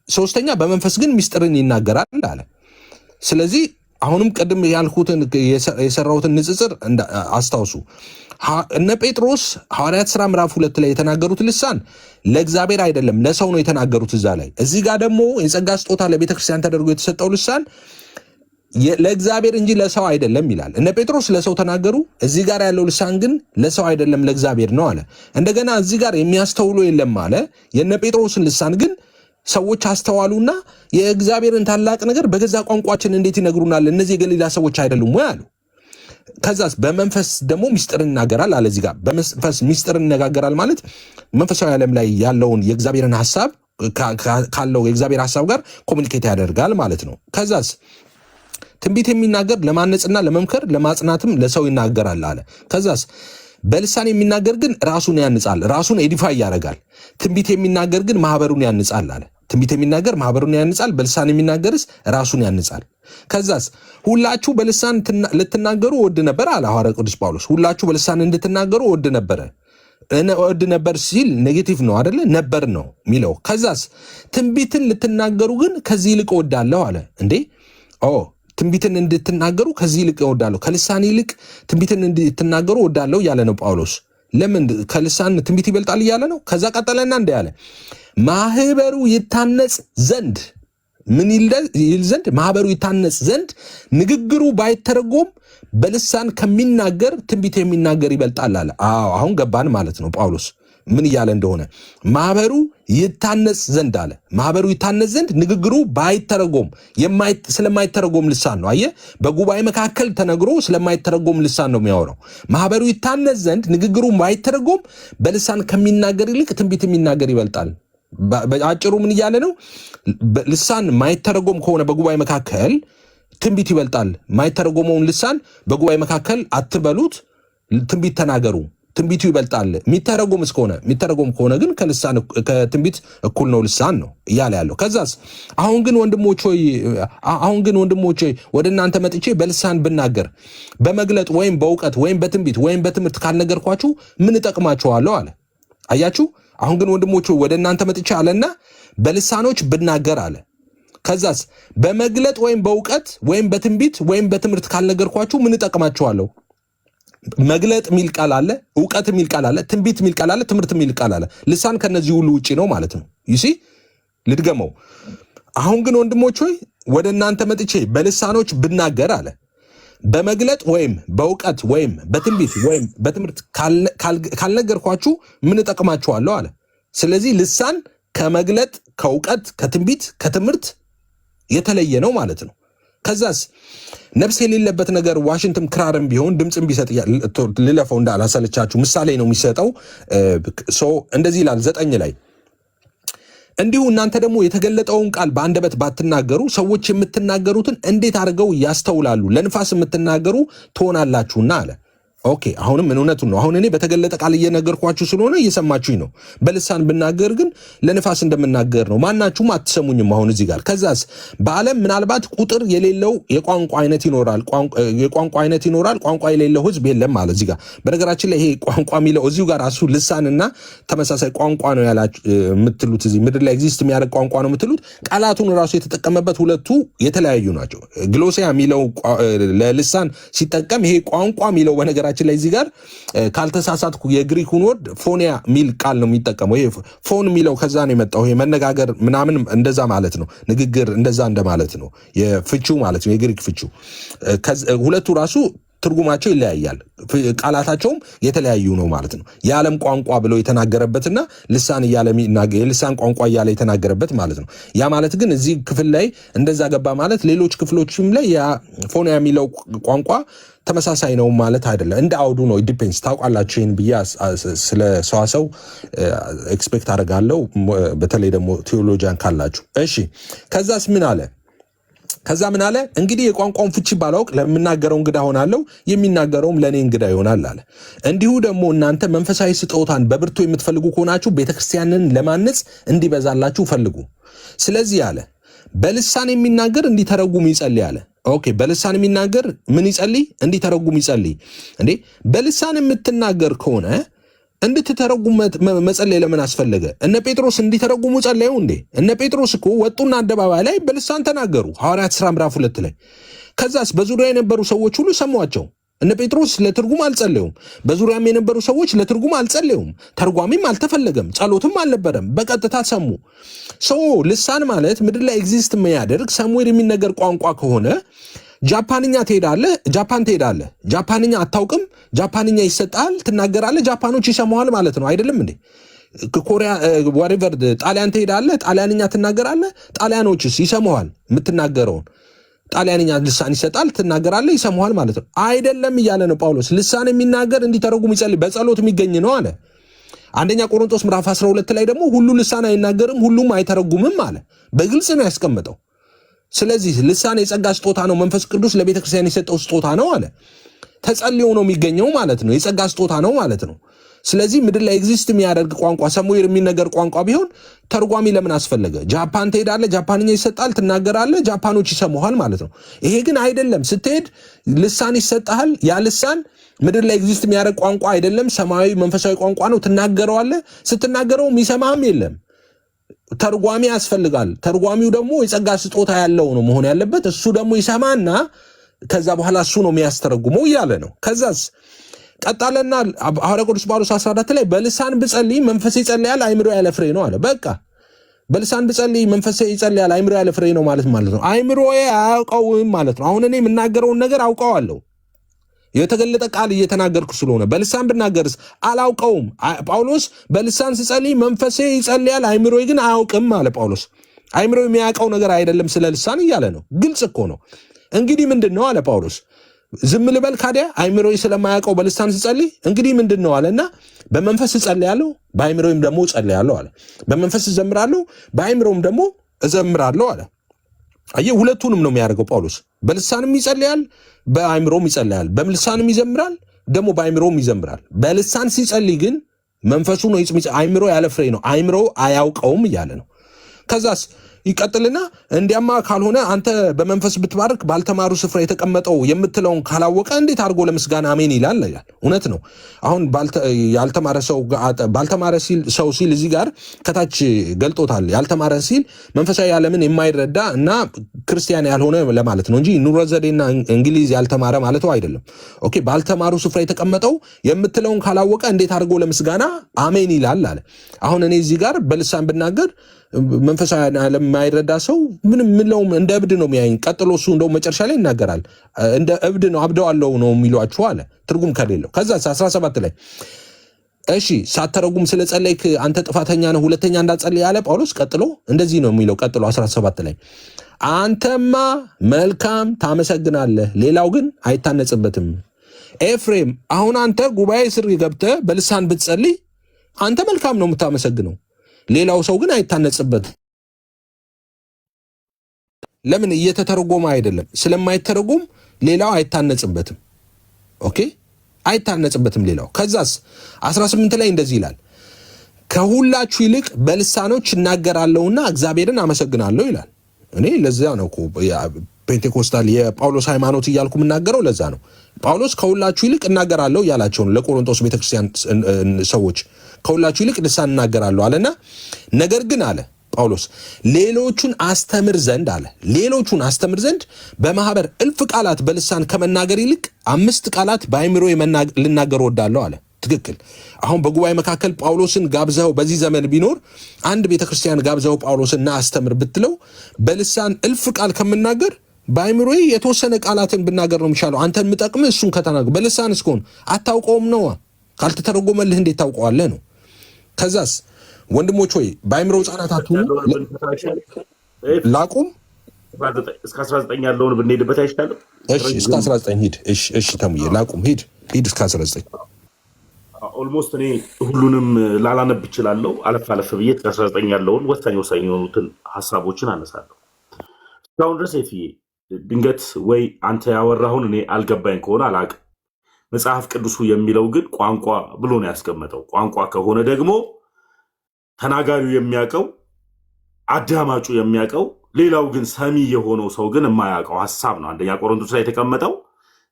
ሶስተኛ በመንፈስ ግን ምስጢርን ይናገራል አለ። ስለዚህ አሁንም ቀደም ያልኩትን የሰራሁትን ንጽጽር አስታውሱ። እነ ጴጥሮስ ሐዋርያት ሥራ ምዕራፍ 2 ላይ የተናገሩት ልሳን ለእግዚአብሔር አይደለም ለሰው ነው የተናገሩት እዛ ላይ። እዚህ ጋር ደግሞ የጸጋ ስጦታ ለቤተክርስቲያን ተደርጎ የተሰጠው ልሳን ለእግዚአብሔር እንጂ ለሰው አይደለም ይላል። እነ ጴጥሮስ ለሰው ተናገሩ፣ እዚህ ጋር ያለው ልሳን ግን ለሰው አይደለም ለእግዚአብሔር ነው አለ። እንደገና እዚህ ጋር የሚያስተውሉ የለም አለ። የእነ ጴጥሮስን ልሳን ግን ሰዎች አስተዋሉና የእግዚአብሔርን ታላቅ ነገር በገዛ ቋንቋችን እንዴት ይነግሩናል? እነዚህ የገሊላ ሰዎች አይደሉም ወይ አሉ። ከዛስ በመንፈስ ደግሞ ሚስጥር ይናገራል አለ። እዚህ ጋር በመንፈስ ሚስጥር ይነጋገራል ማለት መንፈሳዊ ዓለም ላይ ያለውን የእግዚአብሔርን ሐሳብ ካለው የእግዚአብሔር ሐሳብ ጋር ኮሚኒኬት ያደርጋል ማለት ነው። ከዛስ ትንቢት የሚናገር ለማነጽና ለመምከር ለማጽናትም ለሰው ይናገራል አለ። ከዛስ በልሳን የሚናገር ግን ራሱን ያንጻል፣ ራሱን ኤዲፋይ ያደርጋል። ትንቢት የሚናገር ግን ማህበሩን ያንጻል አለ። ትንቢት የሚናገር ማህበሩን ያንጻል፣ በልሳን የሚናገርስ ራሱን ያንጻል። ከዛስ ሁላችሁ በልሳን ልትናገሩ ወድ ነበር አለ ሐዋርያ ቅዱስ ጳውሎስ። ሁላችሁ በልሳን እንድትናገሩ ወድ ነበረ። ወድ ነበር ሲል ኔጌቲቭ ነው አይደለ? ነበር ነው የሚለው። ከዛስ ትንቢትን ልትናገሩ ግን ከዚህ ይልቅ ወዳለሁ አለ። እንዴ ትንቢትን እንድትናገሩ ከዚህ ይልቅ ወዳለሁ፣ ከልሳን ይልቅ ትንቢትን እንድትናገሩ ወዳለሁ እያለ ነው ጳውሎስ። ለምን ከልሳን ትንቢት ይበልጣል እያለ ነው። ከዛ ቀጠለና እንደ ያለ ማህበሩ ይታነጽ ዘንድ ምን ይል ዘንድ ማህበሩ ይታነጽ ዘንድ ንግግሩ ባይተረጎም በልሳን ከሚናገር ትንቢት የሚናገር ይበልጣል አለ። አሁን ገባን ማለት ነው ጳውሎስ ምን እያለ እንደሆነ። ማህበሩ ይታነጽ ዘንድ አለ። ማህበሩ ይታነጽ ዘንድ ንግግሩ ባይተረጎም፣ ስለማይተረጎም ልሳን ነው። አየህ፣ በጉባኤ መካከል ተነግሮ ስለማይተረጎም ልሳን ነው የሚያወራው። ማህበሩ ይታነጽ ዘንድ ንግግሩ ባይተረጎም በልሳን ከሚናገር ይልቅ ትንቢት የሚናገር ይበልጣል። በአጭሩ ምን እያለ ነው? ልሳን ማይተረጎም ከሆነ በጉባኤ መካከል ትንቢት ይበልጣል። ማይተረጎመውን ልሳን በጉባኤ መካከል አትበሉት፣ ትንቢት ተናገሩ፣ ትንቢቱ ይበልጣል። የሚተረጎም ከሆነ ግን ከትንቢት እኩል ነው ልሳን ነው እያለ ያለው። ከዛስ አሁን ግን ወንድሞች ሆይ ወደ እናንተ መጥቼ በልሳን ብናገር በመግለጥ ወይም በእውቀት ወይም በትንቢት ወይም በትምህርት ካልነገርኳችሁ ምን እጠቅማችኋለሁ አለ። አያችሁ፣ አሁን ግን ወንድሞች ሆይ ወደ እናንተ መጥቼ አለና በልሳኖች ብናገር አለ። ከዛስ በመግለጥ ወይም በእውቀት ወይም በትንቢት ወይም በትምህርት ካልነገርኳችሁ ምን እጠቅማችኋለሁ? መግለጥ የሚል ቃል አለ፣ እውቀት የሚል ቃል አለ፣ ትንቢት የሚል ቃል አለ፣ ትምህርት የሚል ቃል አለ። ልሳን ከነዚህ ሁሉ ውጪ ነው ማለት ነው። ይሲ ልድገመው። አሁን ግን ወንድሞች ሆይ ወደ እናንተ መጥቼ በልሳኖች ብናገር አለ በመግለጥ ወይም በእውቀት ወይም በትንቢት ወይም በትምህርት ካልነገርኳችሁ ምን እጠቅማችኋለሁ አለ። ስለዚህ ልሳን ከመግለጥ ከእውቀት ከትንቢት ከትምህርት የተለየ ነው ማለት ነው። ከዛስ ነፍስ የሌለበት ነገር ዋሽንትም ክራርም ቢሆን ድምፅም ቢሰጥ ልለፈው እንዳላሰለቻችሁ ምሳሌ ነው የሚሰጠው። እንደዚህ ይላል 9 ላይ እንዲሁ እናንተ ደግሞ የተገለጠውን ቃል በአንደበት ባትናገሩ ሰዎች የምትናገሩትን እንዴት አድርገው ያስተውላሉ? ለንፋስ የምትናገሩ ትሆናላችሁና አለ። ኦኬ፣ አሁንም እውነቱን ነው። አሁን እኔ በተገለጠ ቃል እየነገርኳችሁ ስለሆነ እየሰማችሁኝ ነው። በልሳን ብናገር ግን ለንፋስ እንደምናገር ነው። ማናችሁም አትሰሙኝም። አሁን እዚህ ጋር ከዛስ በዓለም ምናልባት ቁጥር የሌለው የቋንቋ አይነት ይኖራል፣ ቋንቋ የሌለው ህዝብ የለም ማለት እዚህ ጋር። በነገራችን ላይ ይሄ ቋንቋ የሚለው እዚሁ ጋር ራሱ ልሳንና ተመሳሳይ ቋንቋ ነው ያላችሁ የምትሉት፣ እዚህ ምድር ላይ ኤግዚስት የሚያደርግ ቋንቋ ነው የምትሉት። ቃላቱን ራሱ የተጠቀመበት ሁለቱ የተለያዩ ናቸው። ግሎሲያ የሚለው ለልሳን ሲጠቀም ይሄ ቋንቋ የሚለው በነገራችን ላይ እዚህ ጋር ካልተሳሳትኩ የግሪኩን ወርድ ፎኒያ ሚል ቃል ነው የሚጠቀመው። ይሄ ፎን የሚለው ከዛ ነው የመጣው። ይሄ መነጋገር ምናምን እንደዛ ማለት ነው። ንግግር እንደዛ እንደማለት ነው። የፍቹ ማለት ነው፣ የግሪክ ፍቹ። ሁለቱ ራሱ ትርጉማቸው ይለያያል፣ ቃላታቸውም የተለያዩ ነው ማለት ነው። የዓለም ቋንቋ ብሎ የተናገረበትና ልሳን እያለ የልሳን ቋንቋ እያለ የተናገረበት ማለት ነው። ያ ማለት ግን እዚህ ክፍል ላይ እንደዛ ገባ ማለት ሌሎች ክፍሎችም ላይ ፎኒያ የሚለው ቋንቋ ተመሳሳይ ነው ማለት አይደለም። እንደ አውዱ ነው። ዲፔንስ ታውቃላችሁ። ይህን ብዬ ስለ ሰዋሰው ኤክስፔክት አደርጋለሁ፣ በተለይ ደግሞ ቴዎሎጂያን ካላችሁ። እሺ፣ ከዛስ ምን አለ? እንግዲህ የቋንቋውን ፍቺ ባላውቅ ለምናገረው እንግዳ ሆናለሁ፣ የሚናገረውም ለእኔ እንግዳ ይሆናል አለ። እንዲሁ ደግሞ እናንተ መንፈሳዊ ስጦታን በብርቱ የምትፈልጉ ከሆናችሁ ቤተክርስቲያንን ለማነጽ እንዲበዛላችሁ ፈልጉ። ስለዚህ አለ በልሳን የሚናገር እንዲተረጉም ይጸልይ አለ። ኦኬ፣ በልሳን የሚናገር ምን ይጸልይ? እንዲተረጉም ይጸልይ። እንዴ በልሳን የምትናገር ከሆነ እንድትተረጉም መጸለይ ለምን አስፈለገ? እነ ጴጥሮስ እንዲተረጉሙ ጸለዩ እንዴ? እነ ጴጥሮስ እኮ ወጡና አደባባይ ላይ በልሳን ተናገሩ፣ ሐዋርያት ሥራ ምዕራፍ 2 ላይ። ከዛስ በዙሪያ የነበሩ ሰዎች ሁሉ ሰሟቸው። እነ ጴጥሮስ ለትርጉም አልጸለዩም። በዙሪያም የነበሩ ሰዎች ለትርጉም አልጸለዩም። ተርጓሚም አልተፈለገም፣ ጸሎትም አልነበረም። በቀጥታ ሰሙ። ልሳን ማለት ምድር ላይ ኤግዚስት የሚያደርግ ሰምዌር የሚነገር ቋንቋ ከሆነ ጃፓንኛ ትሄዳለህ፣ ጃፓን ትሄዳለህ፣ ጃፓንኛ አታውቅም፣ ጃፓንኛ ይሰጣል፣ ትናገራለህ፣ ጃፓኖች ይሰማዋል ማለት ነው አይደለም እንዴ? ኮሪያ ወሬቨር ጣሊያን ትሄዳለህ፣ ጣሊያንኛ ትናገራለህ፣ ጣሊያኖችስ ይሰማዋል የምትናገረውን ጣሊያንኛ ልሳን ይሰጣል፣ ትናገራለህ፣ ይሰማዋል ማለት ነው አይደለም እያለ ነው ጳውሎስ። ልሳን የሚናገር እንዲተረጉም ይጸልይ በጸሎት የሚገኝ ነው አለ። አንደኛ ቆሮንቶስ ምዕራፍ 12 ላይ ደግሞ ሁሉ ልሳን አይናገርም ሁሉም አይተረጉምም አለ። በግልጽ ነው ያስቀመጠው። ስለዚህ ልሳን የጸጋ ስጦታ ነው፣ መንፈስ ቅዱስ ለቤተ ክርስቲያን የሰጠው ስጦታ ነው አለ። ተጸልዮ ነው የሚገኘው ማለት ነው፣ የጸጋ ስጦታ ነው ማለት ነው። ስለዚህ ምድር ላይ ኤግዚስት የሚያደርግ ቋንቋ ሰሙዌር የሚነገር ቋንቋ ቢሆን ተርጓሚ ለምን አስፈለገ? ጃፓን ትሄዳለህ፣ ጃፓንኛ ይሰጣል፣ ትናገራለህ፣ ጃፓኖች ይሰሙሃል ማለት ነው። ይሄ ግን አይደለም። ስትሄድ ልሳን ይሰጣል። ያ ልሳን ምድር ላይ ኤግዚስት የሚያደርግ ቋንቋ አይደለም፣ ሰማያዊ መንፈሳዊ ቋንቋ ነው። ትናገረዋለህ። ስትናገረው የሚሰማህም የለም። ተርጓሚ ያስፈልጋል። ተርጓሚው ደግሞ የጸጋ ስጦታ ያለው ነው መሆን ያለበት። እሱ ደግሞ ይሰማና ከዛ በኋላ እሱ ነው የሚያስተረጉመው እያለ ነው። ከዛስ ቀጣለና ሐዋርያ ቅዱስ ጳውሎስ 14 ላይ በልሳን ብጸልይ መንፈሴ ይጸልያል አይምሮ ያለ ፍሬ ነው አለ። በቃ በልሳን ብጸልይ መንፈሴ ይጸልያል አይምሮ ያለ ፍሬ ነው ማለት ነው። አይምሮዬ አያውቀውም ማለት ነው። አሁን እኔ የምናገረውን ነገር አውቀዋለሁ፣ የተገለጠ ቃል እየተናገርኩ ስለሆነ። በልሳን ብናገርስ አላውቀውም። ጳውሎስ በልሳን ስጸልይ መንፈሴ ይጸልያል አይምሮዬ ግን አያውቅም አለ ጳውሎስ። አይምሮ የሚያውቀው ነገር አይደለም ስለ ልሳን እያለ ነው። ግልጽ እኮ ነው። እንግዲህ ምንድን ነው አለ ጳውሎስ። ዝም ልበል ካዲያ አይምሮዬ ስለማያውቀው በልሳን ስጸልይ እንግዲህ ምንድን ነው አለና በመንፈስ እጸልያለሁ በአይምሮዬም ደግሞ እጸልያለሁ አለ። በመንፈስ እዘምራለሁ በአይምሮም ደግሞ እዘምራለሁ አለ። አየህ፣ ሁለቱንም ነው የሚያደርገው ጳውሎስ። በልሳንም ይጸልያል በአይምሮም ይጸልያል። በልሳንም ይዘምራል ደግሞ በአይምሮም ይዘምራል። በልሳን ሲጸልይ ግን መንፈሱ ነው አይምሮ ያለ ፍሬ ነው፣ አይምሮ አያውቀውም እያለ ነው። ከዛስ ይቀጥልና እንዲያማ ካልሆነ አንተ በመንፈስ ብትባርክ ባልተማሩ ስፍራ የተቀመጠው የምትለውን ካላወቀ እንዴት አድርጎ ለምስጋና አሜን ይላል? እውነት ነው። አሁን ያልተማረ ሰው ሲል እዚህ ጋር ከታች ገልጦታል። ያልተማረ ሲል መንፈሳዊ ዓለምን የማይረዳ እና ክርስቲያን ያልሆነ ለማለት ነው እንጂ ኑሮ ዘዴና እንግሊዝ ያልተማረ ማለቱ አይደለም። ኦኬ፣ ባልተማሩ ስፍራ የተቀመጠው የምትለውን ካላወቀ እንዴት አድርጎ ለምስጋና አሜን ይላል አለ። አሁን እኔ እዚህ ጋር በልሳን ብናገር መንፈሳዊ ዓለም የማይረዳ ሰው ምንም ምለውም እንደ እብድ ነው የሚያየኝ። ቀጥሎ እሱ እንደው መጨረሻ ላይ ይናገራል። እንደ እብድ ነው አብደዋለሁ ነው የሚሏችሁ አለ፣ ትርጉም ከሌለው። ከዛ 17 ላይ እሺ ሳተረጉም ስለ ጸለይክ አንተ ጥፋተኛ ነህ፣ ሁለተኛ እንዳትጸልይ ያለ ጳውሎስ ቀጥሎ እንደዚህ ነው የሚለው። ቀጥሎ 17 ላይ አንተማ መልካም ታመሰግናለህ፣ ሌላው ግን አይታነጽበትም። ኤፍሬም አሁን አንተ ጉባኤ ስር ገብተህ በልሳን ብትጸልይ አንተ መልካም ነው የምታመሰግነው፣ ሌላው ሰው ግን አይታነጽበት። ለምን? እየተተረጎመ አይደለም። ስለማይተረጎም ሌላው አይታነጽበትም። ኦኬ፣ አይታነጽበትም ሌላው። ከዛስ 18 ላይ እንደዚህ ይላል፣ ከሁላችሁ ይልቅ በልሳኖች እናገራለሁና እግዚአብሔርን አመሰግናለሁ ይላል። እኔ ለዛ ነው እኮ ፔንቴኮስታል የጳውሎስ ሃይማኖት እያልኩ የምናገረው ለዛ ነው። ጳውሎስ ከሁላችሁ ይልቅ እናገራለሁ እያላቸው ነው ለቆሮንቶስ ቤተክርስቲያን ሰዎች። ከሁላችሁ ይልቅ ልሳን እናገራለሁ አለና ነገር ግን አለ ጳውሎስ ሌሎቹን አስተምር ዘንድ አለ ሌሎቹን አስተምር ዘንድ በማህበር እልፍ ቃላት በልሳን ከመናገር ይልቅ 5 ቃላት በአይምሮ ልናገር ወዳለሁ አለ። ትክክል። አሁን በጉባኤ መካከል ጳውሎስን ጋብዘው በዚህ ዘመን ቢኖር አንድ ቤተክርስቲያን ጋብዘው ጳውሎስና አስተምር ብትለው በልሳን እልፍ ቃል ከምናገር በአይምሮ የተወሰነ ቃላትን ብናገር ነው የሚሻለው። አንተን የምጠቅም እሱን ከተናገር በልሳን እስከሆነ አታውቀውም ነው። ካልተተረጎመልህ እንዴት ታውቀዋለህ ነው። ከዛስ ወንድሞች ሆይ በአይምሮ ሕፃናት አትሁኑ። ላቁም እስከ 19 ያለውን ብንሄድበት አይሻልም? እሺ እስከ 19 ሂድ። እሺ ተሙዬ ላቁም፣ ሂድ እስከ 19። ኦልሞስት እኔ ሁሉንም ላላነብ እችላለሁ። አለፍ ብዬ እስከ 19 ያለውን ወሳኝ የሆኑትን ሀሳቦችን አነሳለሁ። እስካሁን ድረስ ኤፍዬ ድንገት ወይ አንተ ያወራሁን እኔ አልገባኝ ከሆነ አላቅም። መጽሐፍ ቅዱሱ የሚለው ግን ቋንቋ ብሎ ነው ያስቀመጠው። ቋንቋ ከሆነ ደግሞ ተናጋሪው የሚያውቀው አዳማጩ የሚያውቀው፣ ሌላው ግን ሰሚ የሆነው ሰው ግን የማያውቀው ሀሳብ ነው። አንደኛ ቆሮንቶስ ላይ የተቀመጠው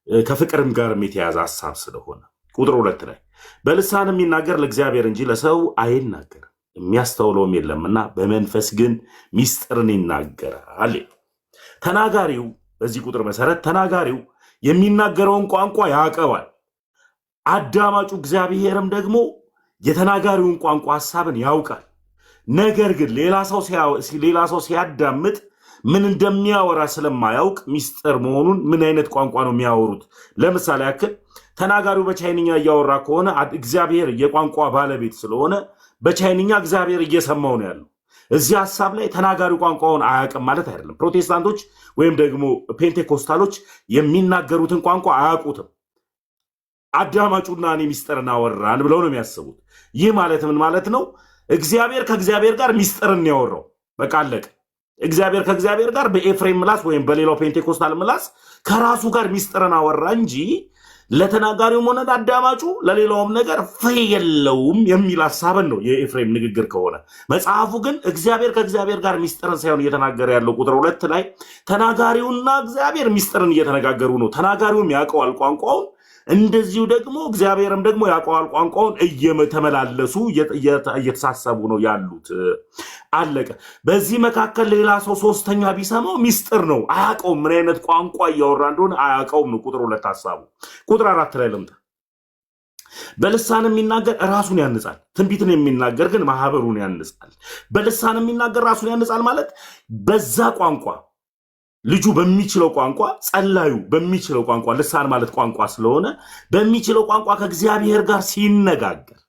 ከፍቅርም ጋርም የተያዘ ሀሳብ ስለሆነ ቁጥር 2 ላይ በልሳን የሚናገር ለእግዚአብሔር እንጂ ለሰው አይናገርም የሚያስተውለውም የለምና በመንፈስ ግን ሚስጥርን ይናገራል። ተናጋሪው በዚህ ቁጥር መሰረት ተናጋሪው የሚናገረውን ቋንቋ ያውቀዋል። አዳማጩ እግዚአብሔርም ደግሞ የተናጋሪውን ቋንቋ ሐሳብን ያውቃል። ነገር ግን ሌላ ሰው ሲያዳምጥ ምን እንደሚያወራ ስለማያውቅ ሚስጥር መሆኑን ምን አይነት ቋንቋ ነው የሚያወሩት? ለምሳሌ ያክል ተናጋሪው በቻይንኛ እያወራ ከሆነ እግዚአብሔር የቋንቋ ባለቤት ስለሆነ በቻይንኛ እግዚአብሔር እየሰማው ነው ያለው። እዚህ ሐሳብ ላይ ተናጋሪው ቋንቋውን አያውቅም ማለት አይደለም። ፕሮቴስታንቶች ወይም ደግሞ ፔንቴኮስታሎች የሚናገሩትን ቋንቋ አያውቁትም። አዳማጩና እኔ ሚስጥርን አወራን ብለው ነው የሚያስቡት። ይህ ማለት ምን ማለት ነው? እግዚአብሔር ከእግዚአብሔር ጋር ሚስጥርን ያወራው በቃ አለቀ። እግዚአብሔር ከእግዚአብሔር ጋር በኤፍሬም ምላስ ወይም በሌላው ፔንቴኮስታል ምላስ ከራሱ ጋር ሚስጥርን አወራ እንጂ ለተናጋሪውም ሆነ አዳማጩ ለሌላውም ነገር ፍሬ የለውም የሚል ሐሳብን ነው የኤፍሬም ንግግር ከሆነ። መጽሐፉ ግን እግዚአብሔር ከእግዚአብሔር ጋር ሚስጥርን ሳይሆን እየተናገረ ያለው ቁጥር 2 ላይ ተናጋሪውና እግዚአብሔር ሚስጥርን እየተነጋገሩ ነው። ተናጋሪውም ያውቀዋል ቋንቋውን፣ እንደዚሁ ደግሞ እግዚአብሔርም ደግሞ ያውቀዋል ቋንቋውን። እየተመላለሱ እየተሳሰቡ ነው ያሉት። አለቀ። በዚህ መካከል ሌላ ሰው ሶስተኛ ቢሰማው ሚስጥር ነው፣ አያውቀውም። ምን አይነት ቋንቋ እያወራ እንደሆነ አያውቀውም ነው ቁጥር 2 ሐሳቡ። ቁጥር 4 ላይ ልምጣ። በልሳን የሚናገር ራሱን ያንጻል፣ ትንቢትን የሚናገር ግን ማህበሩን ያንጻል። በልሳን የሚናገር ራሱን ያንጻል ማለት በዛ ቋንቋ ልጁ በሚችለው ቋንቋ፣ ጸላዩ በሚችለው ቋንቋ፣ ልሳን ማለት ቋንቋ ስለሆነ በሚችለው ቋንቋ ከእግዚአብሔር ጋር ሲነጋገር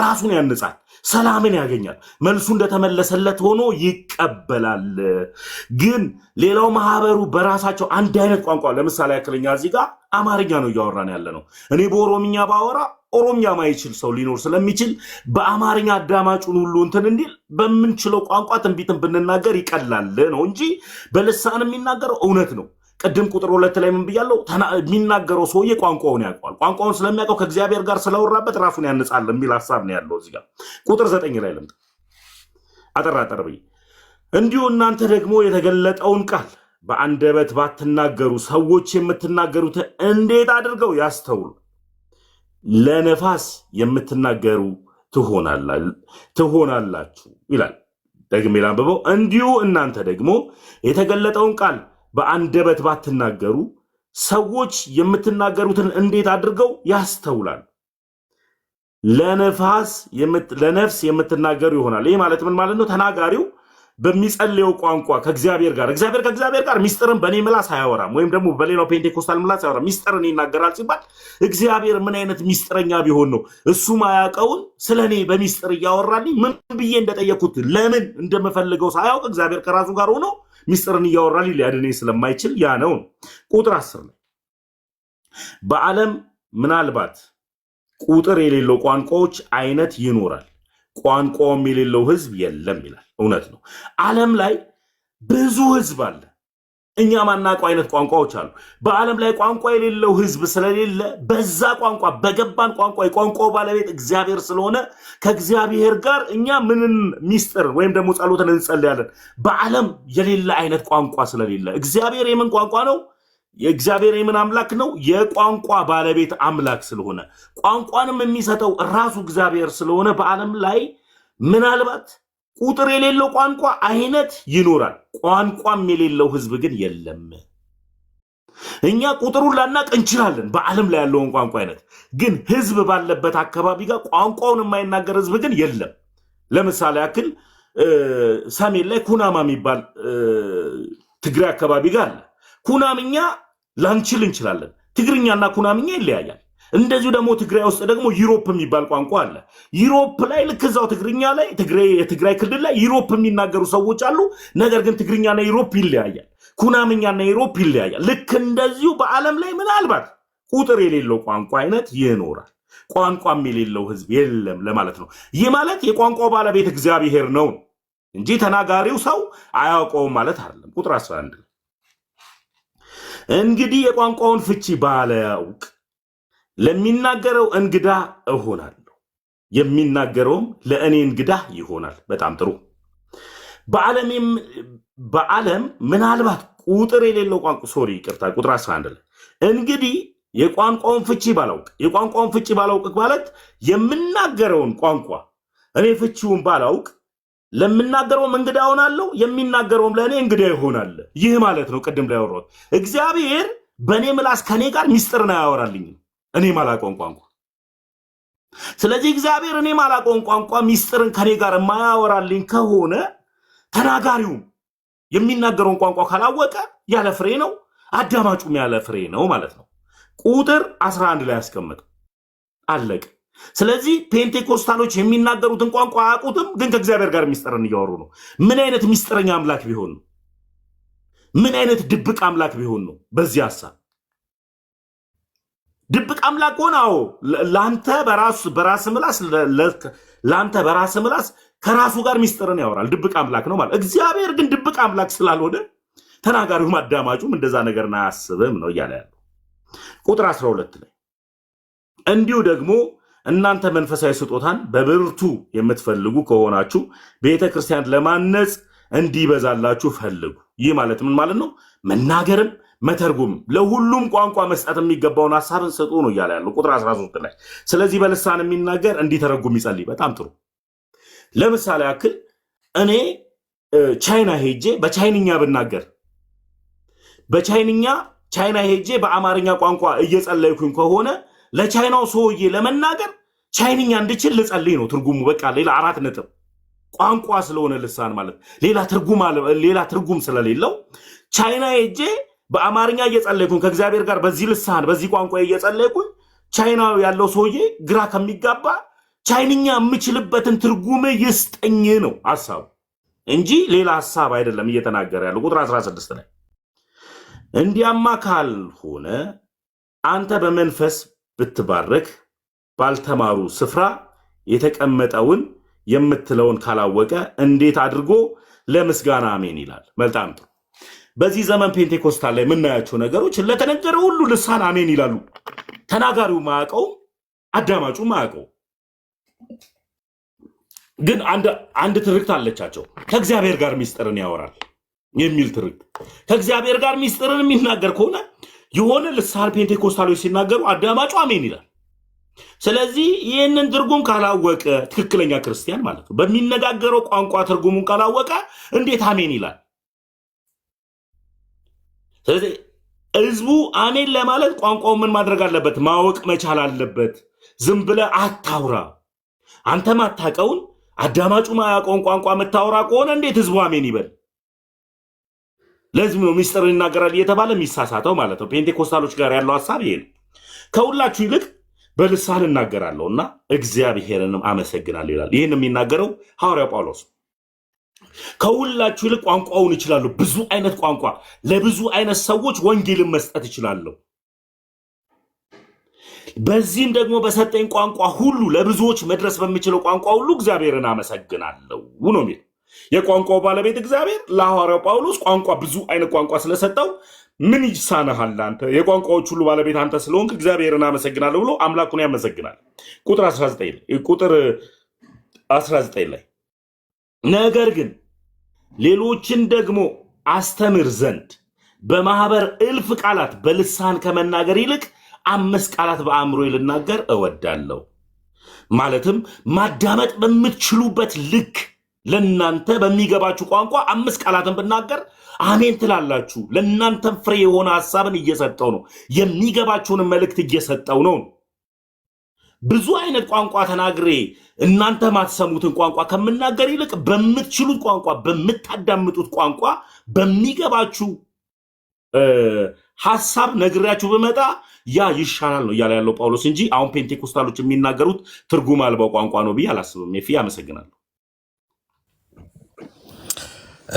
ራሱን ያንጻል፣ ሰላምን ያገኛል፣ መልሱ እንደተመለሰለት ሆኖ ይቀበላል። ግን ሌላው ማህበሩ በራሳቸው አንድ አይነት ቋንቋ፣ ለምሳሌ ያክለኛ እዚህ ጋር አማርኛ ነው እያወራን ያለ ነው። እኔ በኦሮምኛ ባወራ ኦሮምኛ ማይችል ሰው ሊኖር ስለሚችል በአማርኛ አዳማጩን ሁሉ እንትን እንዲል በምንችለው ቋንቋ ትንቢትን ብንናገር ይቀላል ነው እንጂ በልሳን የሚናገረው እውነት ነው። ቅድም ቁጥር 2 ላይ ምን ብያለሁ? የሚናገረው ሰውዬ ቋንቋውን ያውቀዋል። ቋንቋውን ስለሚያውቀው ከእግዚአብሔር ጋር ስለወራበት ራሱን ያንጻል የሚል ሐሳብ ነው ያለው እዚህ ጋር። ቁጥር 9 ላይ ልምጣ አጠራጠር ብዬ። እንዲሁ እናንተ ደግሞ የተገለጠውን ቃል በአንደበት ባትናገሩ ሰዎች የምትናገሩት እንዴት አድርገው ያስተውሉ? ለነፋስ የምትናገሩ ትሆናላችሁ ይላል። ደግሜ ላንብበው። እንዲሁ እናንተ ደግሞ የተገለጠውን ቃል በአንደበት ባትናገሩ ሰዎች የምትናገሩትን እንዴት አድርገው ያስተውላሉ? ለነፍስ የምትናገሩ ይሆናል። ይህ ማለት ምን ማለት ነው? ተናጋሪው በሚጸልየው ቋንቋ እግዚአብሔር ጋር ሚስጥርን በእኔ ምላስ አያወራም፣ ወይም ደግሞ በሌላው ፔንቴኮስታል ምላስ አያወራም። ሚስጥርን ይናገራል ሲባል እግዚአብሔር ምን አይነት ሚስጥረኛ ቢሆን ነው እሱ ማያውቀውን ስለ እኔ በሚስጥር እያወራልኝ ምን ብዬ እንደጠየኩት ለምን እንደምፈልገው ሳያውቅ እግዚአብሔር ከራሱ ጋር ሆኖ ሚስጥርን እያወራልኝ ሊያድነኝ ስለማይችል ያ ነው። ቁጥር 10 ላይ በዓለም ምናልባት ቁጥር የሌለው ቋንቋዎች አይነት ይኖራል፣ ቋንቋውም የሌለው ህዝብ የለም ይላል። እውነት ነው። ዓለም ላይ ብዙ ህዝብ አለ። እኛ ማናውቀው አይነት ቋንቋዎች አሉ። በዓለም ላይ ቋንቋ የሌለው ህዝብ ስለሌለ በዛ ቋንቋ በገባን ቋንቋ የቋንቋው ባለቤት እግዚአብሔር ስለሆነ ከእግዚአብሔር ጋር እኛ ምንን ሚስጥር ወይም ደግሞ ጸሎትን እንጸልያለን። በዓለም የሌለ አይነት ቋንቋ ስለሌለ እግዚአብሔር የምን ቋንቋ ነው? የእግዚአብሔር የምን አምላክ ነው? የቋንቋ ባለቤት አምላክ ስለሆነ ቋንቋንም የሚሰጠው ራሱ እግዚአብሔር ስለሆነ በዓለም ላይ ምናልባት ቁጥር የሌለው ቋንቋ አይነት ይኖራል፣ ቋንቋም የሌለው ህዝብ ግን የለም። እኛ ቁጥሩን ላናቅ እንችላለን፣ በዓለም ላይ ያለውን ቋንቋ አይነት ግን ህዝብ ባለበት አካባቢ ጋር ቋንቋውን የማይናገር ህዝብ ግን የለም። ለምሳሌ ያክል ሰሜን ላይ ኩናማ የሚባል ትግራይ አካባቢ ጋር አለ። ኩናምኛ ላንችል እንችላለን፣ ትግርኛና ኩናምኛ ይለያያል። እንደዚሁ ደግሞ ትግራይ ውስጥ ደግሞ ዩሮፕ የሚባል ቋንቋ አለ። ዩሮፕ ላይ ልክ እዛው ትግርኛ ላይ የትግራይ ክልል ላይ ዩሮፕ የሚናገሩ ሰዎች አሉ። ነገር ግን ትግርኛና ዩሮፕ ይለያያል፣ ኩናምኛና ዩሮፕ ይለያያል። ልክ እንደዚሁ በዓለም ላይ ምናልባት ቁጥር የሌለው ቋንቋ አይነት ይኖራል፣ ቋንቋም የሌለው ህዝብ የለም ለማለት ነው። ይህ ማለት የቋንቋው ባለቤት እግዚአብሔር ነው እንጂ ተናጋሪው ሰው አያውቀውም ማለት አይደለም። ቁጥር 11 እንግዲህ የቋንቋውን ፍቺ ባላያውቅ ለሚናገረው እንግዳ እሆናለሁ፣ የሚናገረውም ለእኔ እንግዳ ይሆናል። በጣም ጥሩ። በዓለም ምናልባት ቁጥር የሌለው ቋንቋ ቁጥር 11 ላይ እንግዲህ የቋንቋውን ፍቺ ባላውቅ ማለት የምናገረውን ቋንቋ እኔ ፍቺውን ባላውቅ ለምናገረውም እንግዳ እሆናለሁ፣ የሚናገረውም ለእኔ እንግዳ ይሆናል። ይህ ማለት ነው ቅድም ላይ ያወራሁት እግዚአብሔር በእኔ ምላስ ከኔ ጋር ሚስጥርን አያወራልኝም እኔ ማላውቀውን ቋንቋ። ስለዚህ እግዚአብሔር እኔ ማላውቀውን ቋንቋ ሚስጥርን ከኔ ጋር የማያወራልኝ ከሆነ ተናጋሪውም የሚናገረውን ቋንቋ ካላወቀ ያለ ፍሬ ነው፣ አዳማጩም ያለ ፍሬ ነው ማለት ነው። ቁጥር 11 ላይ ያስቀመጠ አለቅ። ስለዚህ ፔንቴኮስታሎች የሚናገሩትን ቋንቋ አያውቁትም፣ ግን ከእግዚአብሔር ጋር ሚስጥርን እያወሩ ነው። ምን አይነት ሚስጥረኛ አምላክ ቢሆን ነው? ምን አይነት ድብቅ አምላክ ቢሆን ነው? በዚህ ሐሳብ ድብቅ አምላክ ሆነ። አዎ ለአንተ በራስ ምላስ ከራሱ ጋር ሚስጥርን ያወራል። ድብቅ አምላክ ነው ማለት። እግዚአብሔር ግን ድብቅ አምላክ ስላልሆነ ተናጋሪውም አዳማጩም እንደዛ ነገርን አያስብም ነው እያለ ያለው። ቁጥር 12 ላይ እንዲሁ ደግሞ እናንተ መንፈሳዊ ስጦታን በብርቱ የምትፈልጉ ከሆናችሁ ቤተ ክርስቲያን ለማነጽ እንዲበዛላችሁ ፈልጉ። ይህ ማለት ምን ማለት ነው? መናገርም መተርጉም ለሁሉም ቋንቋ መስጠት የሚገባውን ሐሳብን ስጡ ነው እያለ ያለው ቁጥር 13 ላይ። ስለዚህ በልሳን የሚናገር እንዲተረጉም ይጸልይ። በጣም ጥሩ። ለምሳሌ ያክል እኔ ቻይና ሄጄ በቻይንኛ ብናገር ቻይና ሄጄ በአማርኛ ቋንቋ እየጸለይኩኝ ከሆነ ለቻይናው ሰውዬ ለመናገር ቻይንኛ እንድችል ልጸልይ ነው ትርጉሙ። በቃ ሌላ 4 ነጥብ። ቋንቋ ስለሆነ ልሳን ማለት ሌላ ትርጉም ስለሌለው ቻይና ሄጄ በአማርኛ እየጸለይኩኝ ከእግዚአብሔር ጋር በዚህ ልሳን በዚህ ቋንቋ እየጸለይኩኝ ቻይናው ያለው ሰውዬ ግራ ከሚጋባ ቻይንኛ የምችልበትን ትርጉም ይስጠኝ ነው ሐሳቡ እንጂ ሌላ ሐሳብ አይደለም እየተናገረ ያለው። ቁጥር 16 ላይ እንዲያማ ካልሆነ አንተ በመንፈስ ብትባረክ ባልተማሩ ስፍራ የተቀመጠውን የምትለውን ካላወቀ እንዴት አድርጎ ለምስጋና አሜን ይላል? በጣም ጥሩ። በዚህ ዘመን ፔንቴኮስታል ላይ የምናያቸው ነገሮች ለተነገረ ሁሉ ልሳን አሜን ይላሉ። ተናጋሪው ማያውቀው፣ አዳማጩ ማያውቀው። ግን አንድ ትርክት አለቻቸው። ከእግዚአብሔር ጋር ሚስጥርን ያወራል የሚል ትርክት። ከእግዚአብሔር ጋር ሚስጥርን የሚናገር ከሆነ የሆነ ልሳን ፔንቴኮስታሎች ሲናገሩ አዳማጩ አሜን ይላል። ስለዚህ ይህንን ትርጉም ካላወቀ ትክክለኛ ክርስቲያን ማለት ነው በሚነጋገረው ቋንቋ ትርጉሙን ካላወቀ እንዴት አሜን ይላል? ስለዚህ ህዝቡ አሜን ለማለት ቋንቋው ምን ማድረግ አለበት? ማወቅ መቻል አለበት። ዝም ብለህ አታውራ። አንተ ማታውቀውን አዳማጩ ማያውቀውን ቋንቋ የምታወራ ከሆነ እንዴት ህዝቡ አሜን ይበል? ለዚህ ነው ሚስጥር ይናገራል እየተባለ የሚሳሳተው ማለት ነው። ፔንቴኮስታሎች ጋር ያለው ሐሳብ ይሄ ነው። ከሁላችሁ ይልቅ በልሳን እናገራለሁና እግዚአብሔርንም አመሰግናለሁ ይላል። ይህን የሚናገረው ሐዋርያው ጳውሎስ። ከሁላችሁ ይልቅ ቋንቋውን ይችላሉ። ብዙ አይነት ቋንቋ ለብዙ አይነት ሰዎች ወንጌልን መስጠት ይችላለሁ። በዚህም ደግሞ በሰጠኝ ቋንቋ ሁሉ ለብዙዎች መድረስ በሚችለው ቋንቋ ሁሉ እግዚአብሔርን አመሰግናለሁ ነው የሚል። የቋንቋው ባለቤት እግዚአብሔር ለሐዋርያው ጳውሎስ ብዙ አይነት ቋንቋ ስለሰጠው ምን ይሳነሃል አንተ? የቋንቋዎች ሁሉ ባለቤት አንተ ስለሆንክ እግዚአብሔርን አመሰግናለሁ ብሎ አምላኩን ያመሰግናል። ቁጥር 19 ላይ ነገር ግን ሌሎችን ደግሞ አስተምር ዘንድ በማህበር 1000 ቃላት በልሳን ከመናገር ይልቅ 5 ቃላት በአእምሮ ልናገር እወዳለሁ። ማለትም ማዳመጥ በምትችሉበት ልክ ለእናንተ በሚገባችሁ ቋንቋ 5 ቃላትን ብናገር አሜን ትላላችሁ። ለእናንተም ፍሬ የሆነ ሐሳብን እየሰጠው ነው። የሚገባችሁን መልእክት እየሰጠው ነው። ብዙ አይነት ቋንቋ ተናግሬ እናንተ ማትሰሙትን ቋንቋ ከምናገር ይልቅ በምትችሉት ቋንቋ፣ በምታዳምጡት ቋንቋ፣ በሚገባችሁ ሐሳብ ነግሬያችሁ ብመጣ ያ ይሻላል ነው እያለ ያለው ጳውሎስ እንጂ አሁን ፔንቴኮስታሎች የሚናገሩት ትርጉም አልባው ቋንቋ ነው ብዬ አላስብም። ፊ አመሰግናለሁ።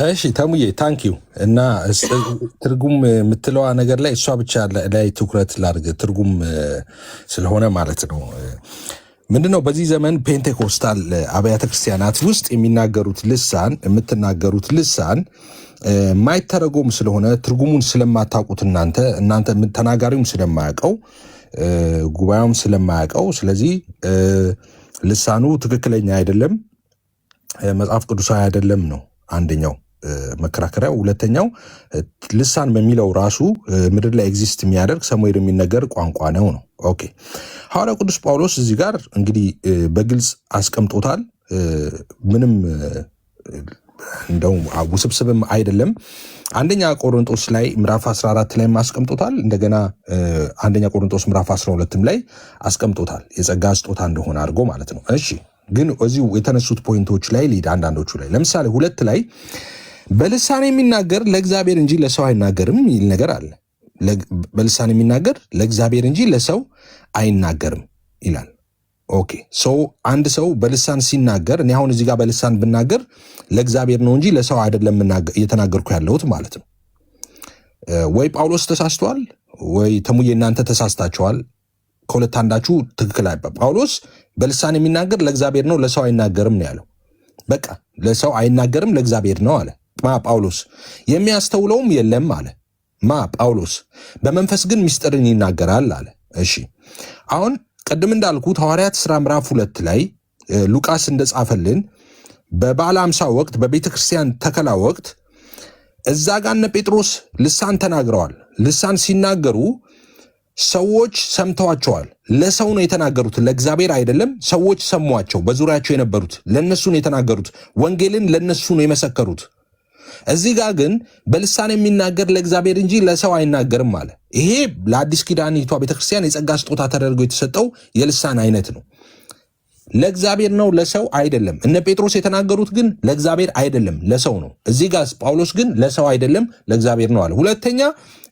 እሺ ተሙዬ ታንኪዩ። እና ትርጉም የምትለዋ ነገር ላይ እሷ ብቻ ላይ ትኩረት ላድርግ፣ ትርጉም ስለሆነ ማለት ነው። ምንድነው በዚህ ዘመን ፔንቴኮስታል አብያተ ክርስቲያናት ውስጥ የምትናገሩት ልሳን ማይተረጎም ስለሆነ ትርጉሙን ስለማታውቁት እናንተ ተናጋሪውም ስለማያውቀው ጉባኤውም ስለማያውቀው፣ ስለዚህ ልሳኑ ትክክለኛ አይደለም፣ መጽሐፍ ቅዱሳዊ አይደለም ነው አንደኛው መከራከሪያው። ሁለተኛው ልሳን በሚለው ራሱ ምድር ላይ ኤግዚስት የሚያደርግ ሰሙዌር የሚነገር ቋንቋ ነው። ኦኬ ሐዋርያው ቅዱስ ጳውሎስ እዚህ ጋር እንግዲህ በግልጽ አስቀምጦታል። ምንም እንደው ውስብስብም አይደለም። አንደኛ ቆሮንቶስ ላይ ምዕራፍ 14 ላይ አስቀምጦታል። እንደገና አንደኛ ቆሮንቶስ ምዕራፍ 12 ላይ አስቀምጦታል። የጸጋ ስጦታ እንደሆነ አድርጎ ማለት ነው። እሺ ግን እዚሁ የተነሱት ፖይንቶች ላይ ሊድ አንዳንዶቹ ላይ ለምሳሌ 2 ላይ በልሳን የሚናገር ለእግዚአብሔር እንጂ ለሰው አይናገርም ይል ነገር አለ። በልሳን የሚናገር ለእግዚአብሔር እንጂ ለሰው አይናገርም ይላል። ኦኬ ሶ አንድ ሰው በልሳን ሲናገር እኔ አሁን እዚህ ጋር በልሳን ብናገር ለእግዚአብሔር ነው እንጂ ለሰው አይደለም እየተናገርኩ ያለሁት ማለት ነው። ወይ ጳውሎስ ተሳስቷል ወይ ተሙዬ እናንተ ተሳስታችኋል። ከሁለት አንዳችሁ ትክክል አይባል። ጳውሎስ በልሳን የሚናገር ለእግዚአብሔር ነው ለሰው አይናገርም ነው ያለው። በቃ ለሰው አይናገርም ለእግዚአብሔር ነው አለ ጳውሎስ። የሚያስተውለውም የለም አለ ጳውሎስ። በመንፈስ ግን ምስጢርን ይናገራል አለ። እሺ አሁን ቅድም እንዳልኩት ሐዋርያት ሥራ ምዕራፍ 2 ላይ ሉቃስ እንደጻፈልን በበዓለ ሃምሳ ወቅት በቤተ ክርስቲያን ተከላ ወቅት እዛ ጋር እነ ጴጥሮስ ልሳን ተናግረዋል። ልሳን ሲናገሩ ሰዎች ሰምተዋቸዋል። ለሰው ነው የተናገሩት፣ ለእግዚአብሔር አይደለም። ሰዎች ሰሟቸው፣ በዙሪያቸው የነበሩት ለነሱ ነው የተናገሩት። ወንጌልን ለነሱ ነው የመሰከሩት። እዚህ ጋር ግን በልሳን የሚናገር ለእግዚአብሔር እንጂ ለሰው አይናገርም አለ። ይሄ ለአዲስ ኪዳኒቷ ቤተክርስቲያን የጸጋ ስጦታ ተደርጎ የተሰጠው የልሳን አይነት ነው። ለእግዚአብሔር ነው ለሰው አይደለም። እነ ጴጥሮስ የተናገሩት ግን ለእግዚአብሔር አይደለም ለሰው ነው። እዚህ ጋር ጳውሎስ ግን ለሰው አይደለም ለእግዚአብሔር ነው አለ። ሁለተኛ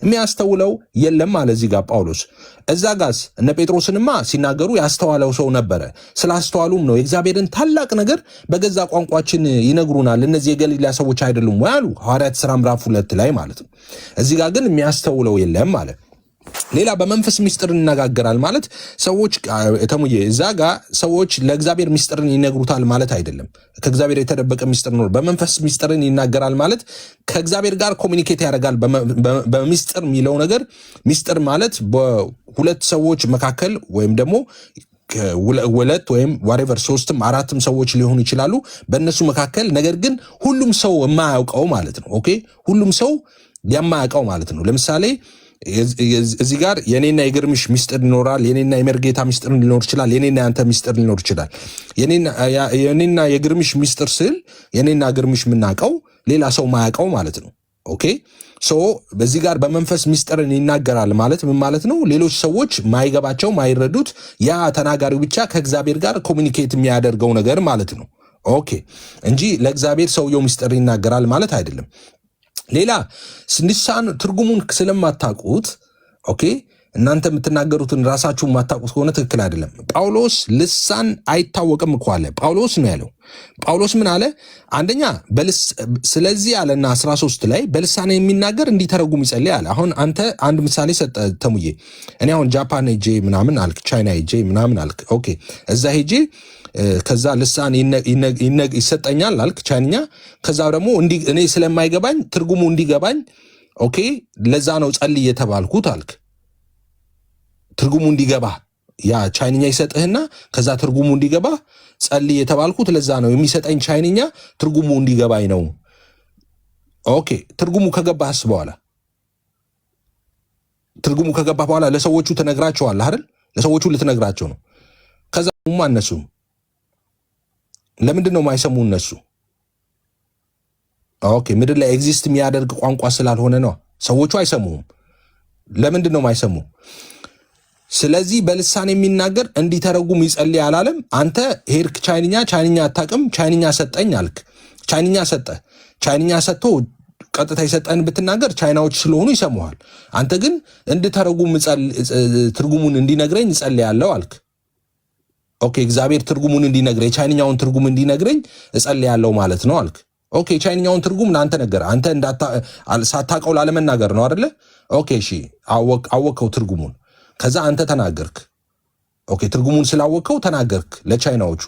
የሚያስተውለው የለም አለ እዚህ ጋር ጳውሎስ። እዛ ጋስ እነ ጴጥሮስንማ ሲናገሩ ያስተዋለው ሰው ነበረ። ስላስተዋሉም ነው የእግዚአብሔርን ታላቅ ነገር በገዛ ቋንቋችን ይነግሩናል፣ እነዚህ የገሊላ ሰዎች አይደሉም ወይ አሉ ሐዋርያት ሥራ ምዕራፍ 2 ላይ ማለት ነው። እዚህ ጋር ግን የሚያስተውለው የለም አለ። ሌላ በመንፈስ ምስጢርን ይነጋገራል ማለት ሰዎች ተሙዬ እዛ ጋር ሰዎች ለእግዚአብሔር ምስጢርን ይነግሩታል ማለት አይደለም። ከእግዚአብሔር የተደበቀ ምስጢር ነው። በመንፈስ ምስጢርን ይናገራል ማለት ከእግዚአብሔር ጋር ኮሚኒኬት ያደርጋል። በምስጢር የሚለው ነገር ምስጢር ማለት በሁለት ሰዎች መካከል ወይም ደግሞ ሁለት ወይም ዋሬቨር 3ም 4ም ሰዎች ሊሆኑ ይችላሉ በእነሱ መካከል፣ ነገር ግን ሁሉም ሰው የማያውቀው ማለት ነው። ኦኬ ሁሉም ሰው የማያውቀው ማለት ነው። ለምሳሌ እዚህ ጋር የኔና የግርምሽ ምስጢር ይኖራል። የኔና የመርጌታ ምስጢር ሊኖር ይችላል። የኔና ያንተ ምስጢር ሊኖር ይችላል። የኔና የግርምሽ ምስጢር ስል የኔና ግርምሽ የምናውቀው ሌላ ሰው ማያውቀው ማለት ነው። ኦኬ ሶ በዚህ ጋር በመንፈስ ምስጢርን ይናገራል ማለት ምን ማለት ነው? ሌሎች ሰዎች ማይገባቸው ማይረዱት ያ ተናጋሪው ብቻ ከእግዚአብሔር ጋር ኮሚኒኬት የሚያደርገው ነገር ማለት ነው። ኦኬ እንጂ ለእግዚአብሔር ሰውየው ምስጢር ይናገራል ማለት አይደለም። ሌላ ልሳን ትርጉሙን ስለማታውቁት ኦኬ እናንተ የምትናገሩትን ራሳችሁ የማታውቁት ከሆነ ትክክል አይደለም። ጳውሎስ ልሳን አይታወቅም እኮ አለ። ጳውሎስ ነው ያለው። ጳውሎስ ምን አለ? አንደኛ ስለዚህ አለና 13 ላይ በልሳን የሚናገር እንዲተረጉም ይጸልይ አለ። አሁን አንተ አንድ ምሳሌ ሰጠ ተሙዬ። እኔ አሁን ጃፓን ሄጄ ምናምን አልክ፣ ቻይና ሄጄ ምናምን አልክ። ኦኬ እዛ ሄጄ ከዛ ልሳን ይሰጠኛል አልክ ቻይንኛ። ከዛ ደግሞ እኔ ስለማይገባኝ ትርጉሙ እንዲገባኝ ኦኬ ለዛ ነው ጸልይ የተባልኩት አልክ። ትርጉሙ እንዲገባ ያ ቻይንኛ ይሰጥህና ከዛ ትርጉሙ እንዲገባ ጸልይ የተባልኩት ለዛ ነው የሚሰጠኝ ቻይንኛ ትርጉሙ እንዲገባኝ ነው። ኦኬ ትርጉሙ ከገባህስ በኋላ ትርጉሙ ከገባህ በኋላ ለሰዎቹ ትነግራቸዋለህ አይደል? ለሰዎቹ ልትነግራቸው ነው። ከዛ እነሱም ለምንድን ነው የማይሰሙ እነሱ? ኦኬ ምድር ላይ ኤግዚስት የሚያደርግ ቋንቋ ስላልሆነ ነው። ሰዎቹ አይሰሙም። ለምንድን ነው የማይሰሙ? ስለዚህ በልሳን የሚናገር እንዲተረጉም ይጸልይ አላለም? አንተ ሄድክ ቻይንኛ አታውቅም፣ ቻይንኛ ሰጠኝ አልክ። ቻይንኛ ሰጠ። ቻይንኛ ሰጥቶ ቀጥታ የሰጠን ብትናገር ቻይናዎች ስለሆኑ ይሰሙሃል። አንተ ግን እንድተረጉም ትርጉሙን እንዲነግረኝ እጸልያለሁ አልክ። ኦኬ እግዚአብሔር ትርጉሙን እንዲነግረኝ የቻይንኛውን ትርጉም እንዲነግረኝ እጸልያለሁ ማለት ነው አልክ። ኦኬ የቻይንኛውን ትርጉም ለአንተ ነገር አንተ ሳታውቀው ላለመናገር ነው አይደለ? ኦኬ እሺ አወቅከው ትርጉሙን። ከዛ አንተ ተናገርክ። ኦኬ ትርጉሙን ስላወቅከው ተናገርክ ለቻይናዎቹ።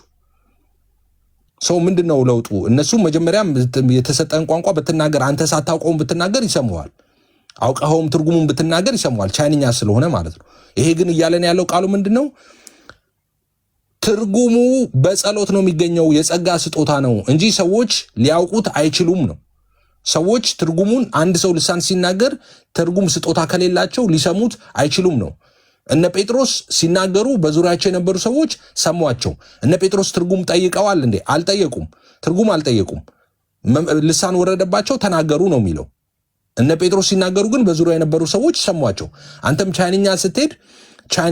ሰው ምንድነው ለውጡ? እነሱ መጀመሪያም የተሰጠን ቋንቋ ብትናገር አንተ ሳታውቀውን ብትናገር ይሰሙሃል። አውቀኸውም ትርጉሙን ብትናገር ይሰሙሃል፣ ቻይንኛ ስለሆነ ማለት ነው። ይሄ ግን እያለን ያለው ቃሉ ምንድነው? ትርጉሙ በጸሎት ነው የሚገኘው፣ የጸጋ ስጦታ ነው እንጂ ሰዎች ሊያውቁት አይችሉም ነው። ሰዎች ትርጉሙን አንድ ሰው ልሳን ሲናገር ትርጉም ስጦታ ከሌላቸው ሊሰሙት አይችሉም ነው። እነ ጴጥሮስ ሲናገሩ በዙሪያቸው የነበሩ ሰዎች ሰሟቸው። እነ ጴጥሮስ ትርጉም ጠይቀዋል እንዴ? አልጠየቁም። ትርጉም አልጠየቁም። ልሳን ወረደባቸው፣ ተናገሩ ነው የሚለው። እነ ጴጥሮስ ሲናገሩ ግን በዙሪያ የነበሩ ሰዎች ሰሟቸው። አንተም ቻይንኛ ስትሄድ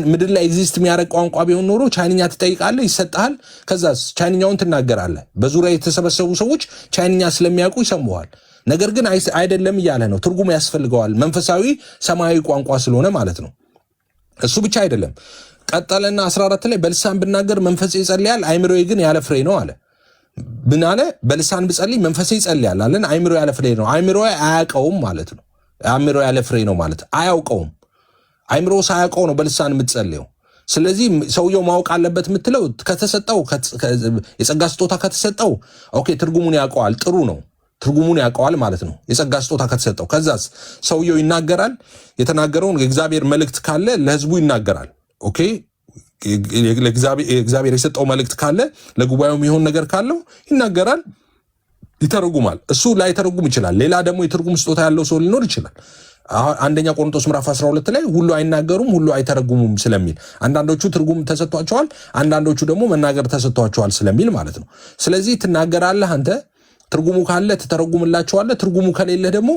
ምድር ላይ ኤግዚስት የሚያደርግ ቋንቋ ቢሆን ኖሮ ቻይንኛ ትጠይቃለህ፣ ይሰጥሃል። ከዛስ ቻይንኛውን ትናገራለህ። በዙሪያ የተሰበሰቡ ሰዎች ቻይንኛ ስለሚያውቁ ይሰሙሃል። ነገር ግን አይደለም እያለ ነው። ትርጉም ያስፈልገዋል። መንፈሳዊ ሰማያዊ ቋንቋ ስለሆነ ማለት ነው። እሱ ብቻ አይደለም። ቀጠለና 14 ላይ በልሳን ብናገር መንፈሴ ይጸልያል፣ አይምሮዬ ግን ያለ ፍሬ ነው አለ። ምን አለ? በልሳን ብጸልይ መንፈሴ ይጸልያል አለን፣ አይምሮ ያለ ፍሬ ነው። አይምሮ አያውቀውም ማለት ነው። አይምሮ ያለ ፍሬ ነው ማለት አያውቀውም። አይምሮ ሳያውቀው ነው በልሳን የምትጸልየው። ስለዚህ ሰውየው ማወቅ አለበት የምትለው ከተሰጠው የጸጋ ስጦታ ከተሰጠው ኦኬ፣ ትርጉሙን ያውቀዋል፣ ጥሩ ነው። ትርጉሙን ያውቀዋል ማለት ነው የጸጋ ስጦታ ከተሰጠው። ከዛስ ሰውየው ይናገራል። የተናገረውን የእግዚአብሔር መልእክት ካለ ለህዝቡ ይናገራል። ኦኬ፣ እግዚአብሔር የሰጠው መልእክት ካለ ለጉባኤው የሚሆን ነገር ካለው ይናገራል፣ ይተረጉማል። እሱ ላይ ተረጉም ይችላል። ሌላ ደግሞ የትርጉም ስጦታ ያለው ሰው ሊኖር ይችላል። አንደኛ ቆሮንቶስ ምዕራፍ 12 ላይ ሁሉ አይናገሩም ሁሉ አይተረጉሙም ስለሚል አንዳንዶቹ ትርጉም ተሰጥቷቸዋል፣ አንዳንዶቹ ደግሞ መናገር ተሰጥቷቸዋል ስለሚል ማለት ነው። ስለዚህ ትናገራለህ አንተ፣ ትርጉሙ ካለ ትተረጉምላቸዋለህ። ትርጉሙ ከሌለ ደግሞ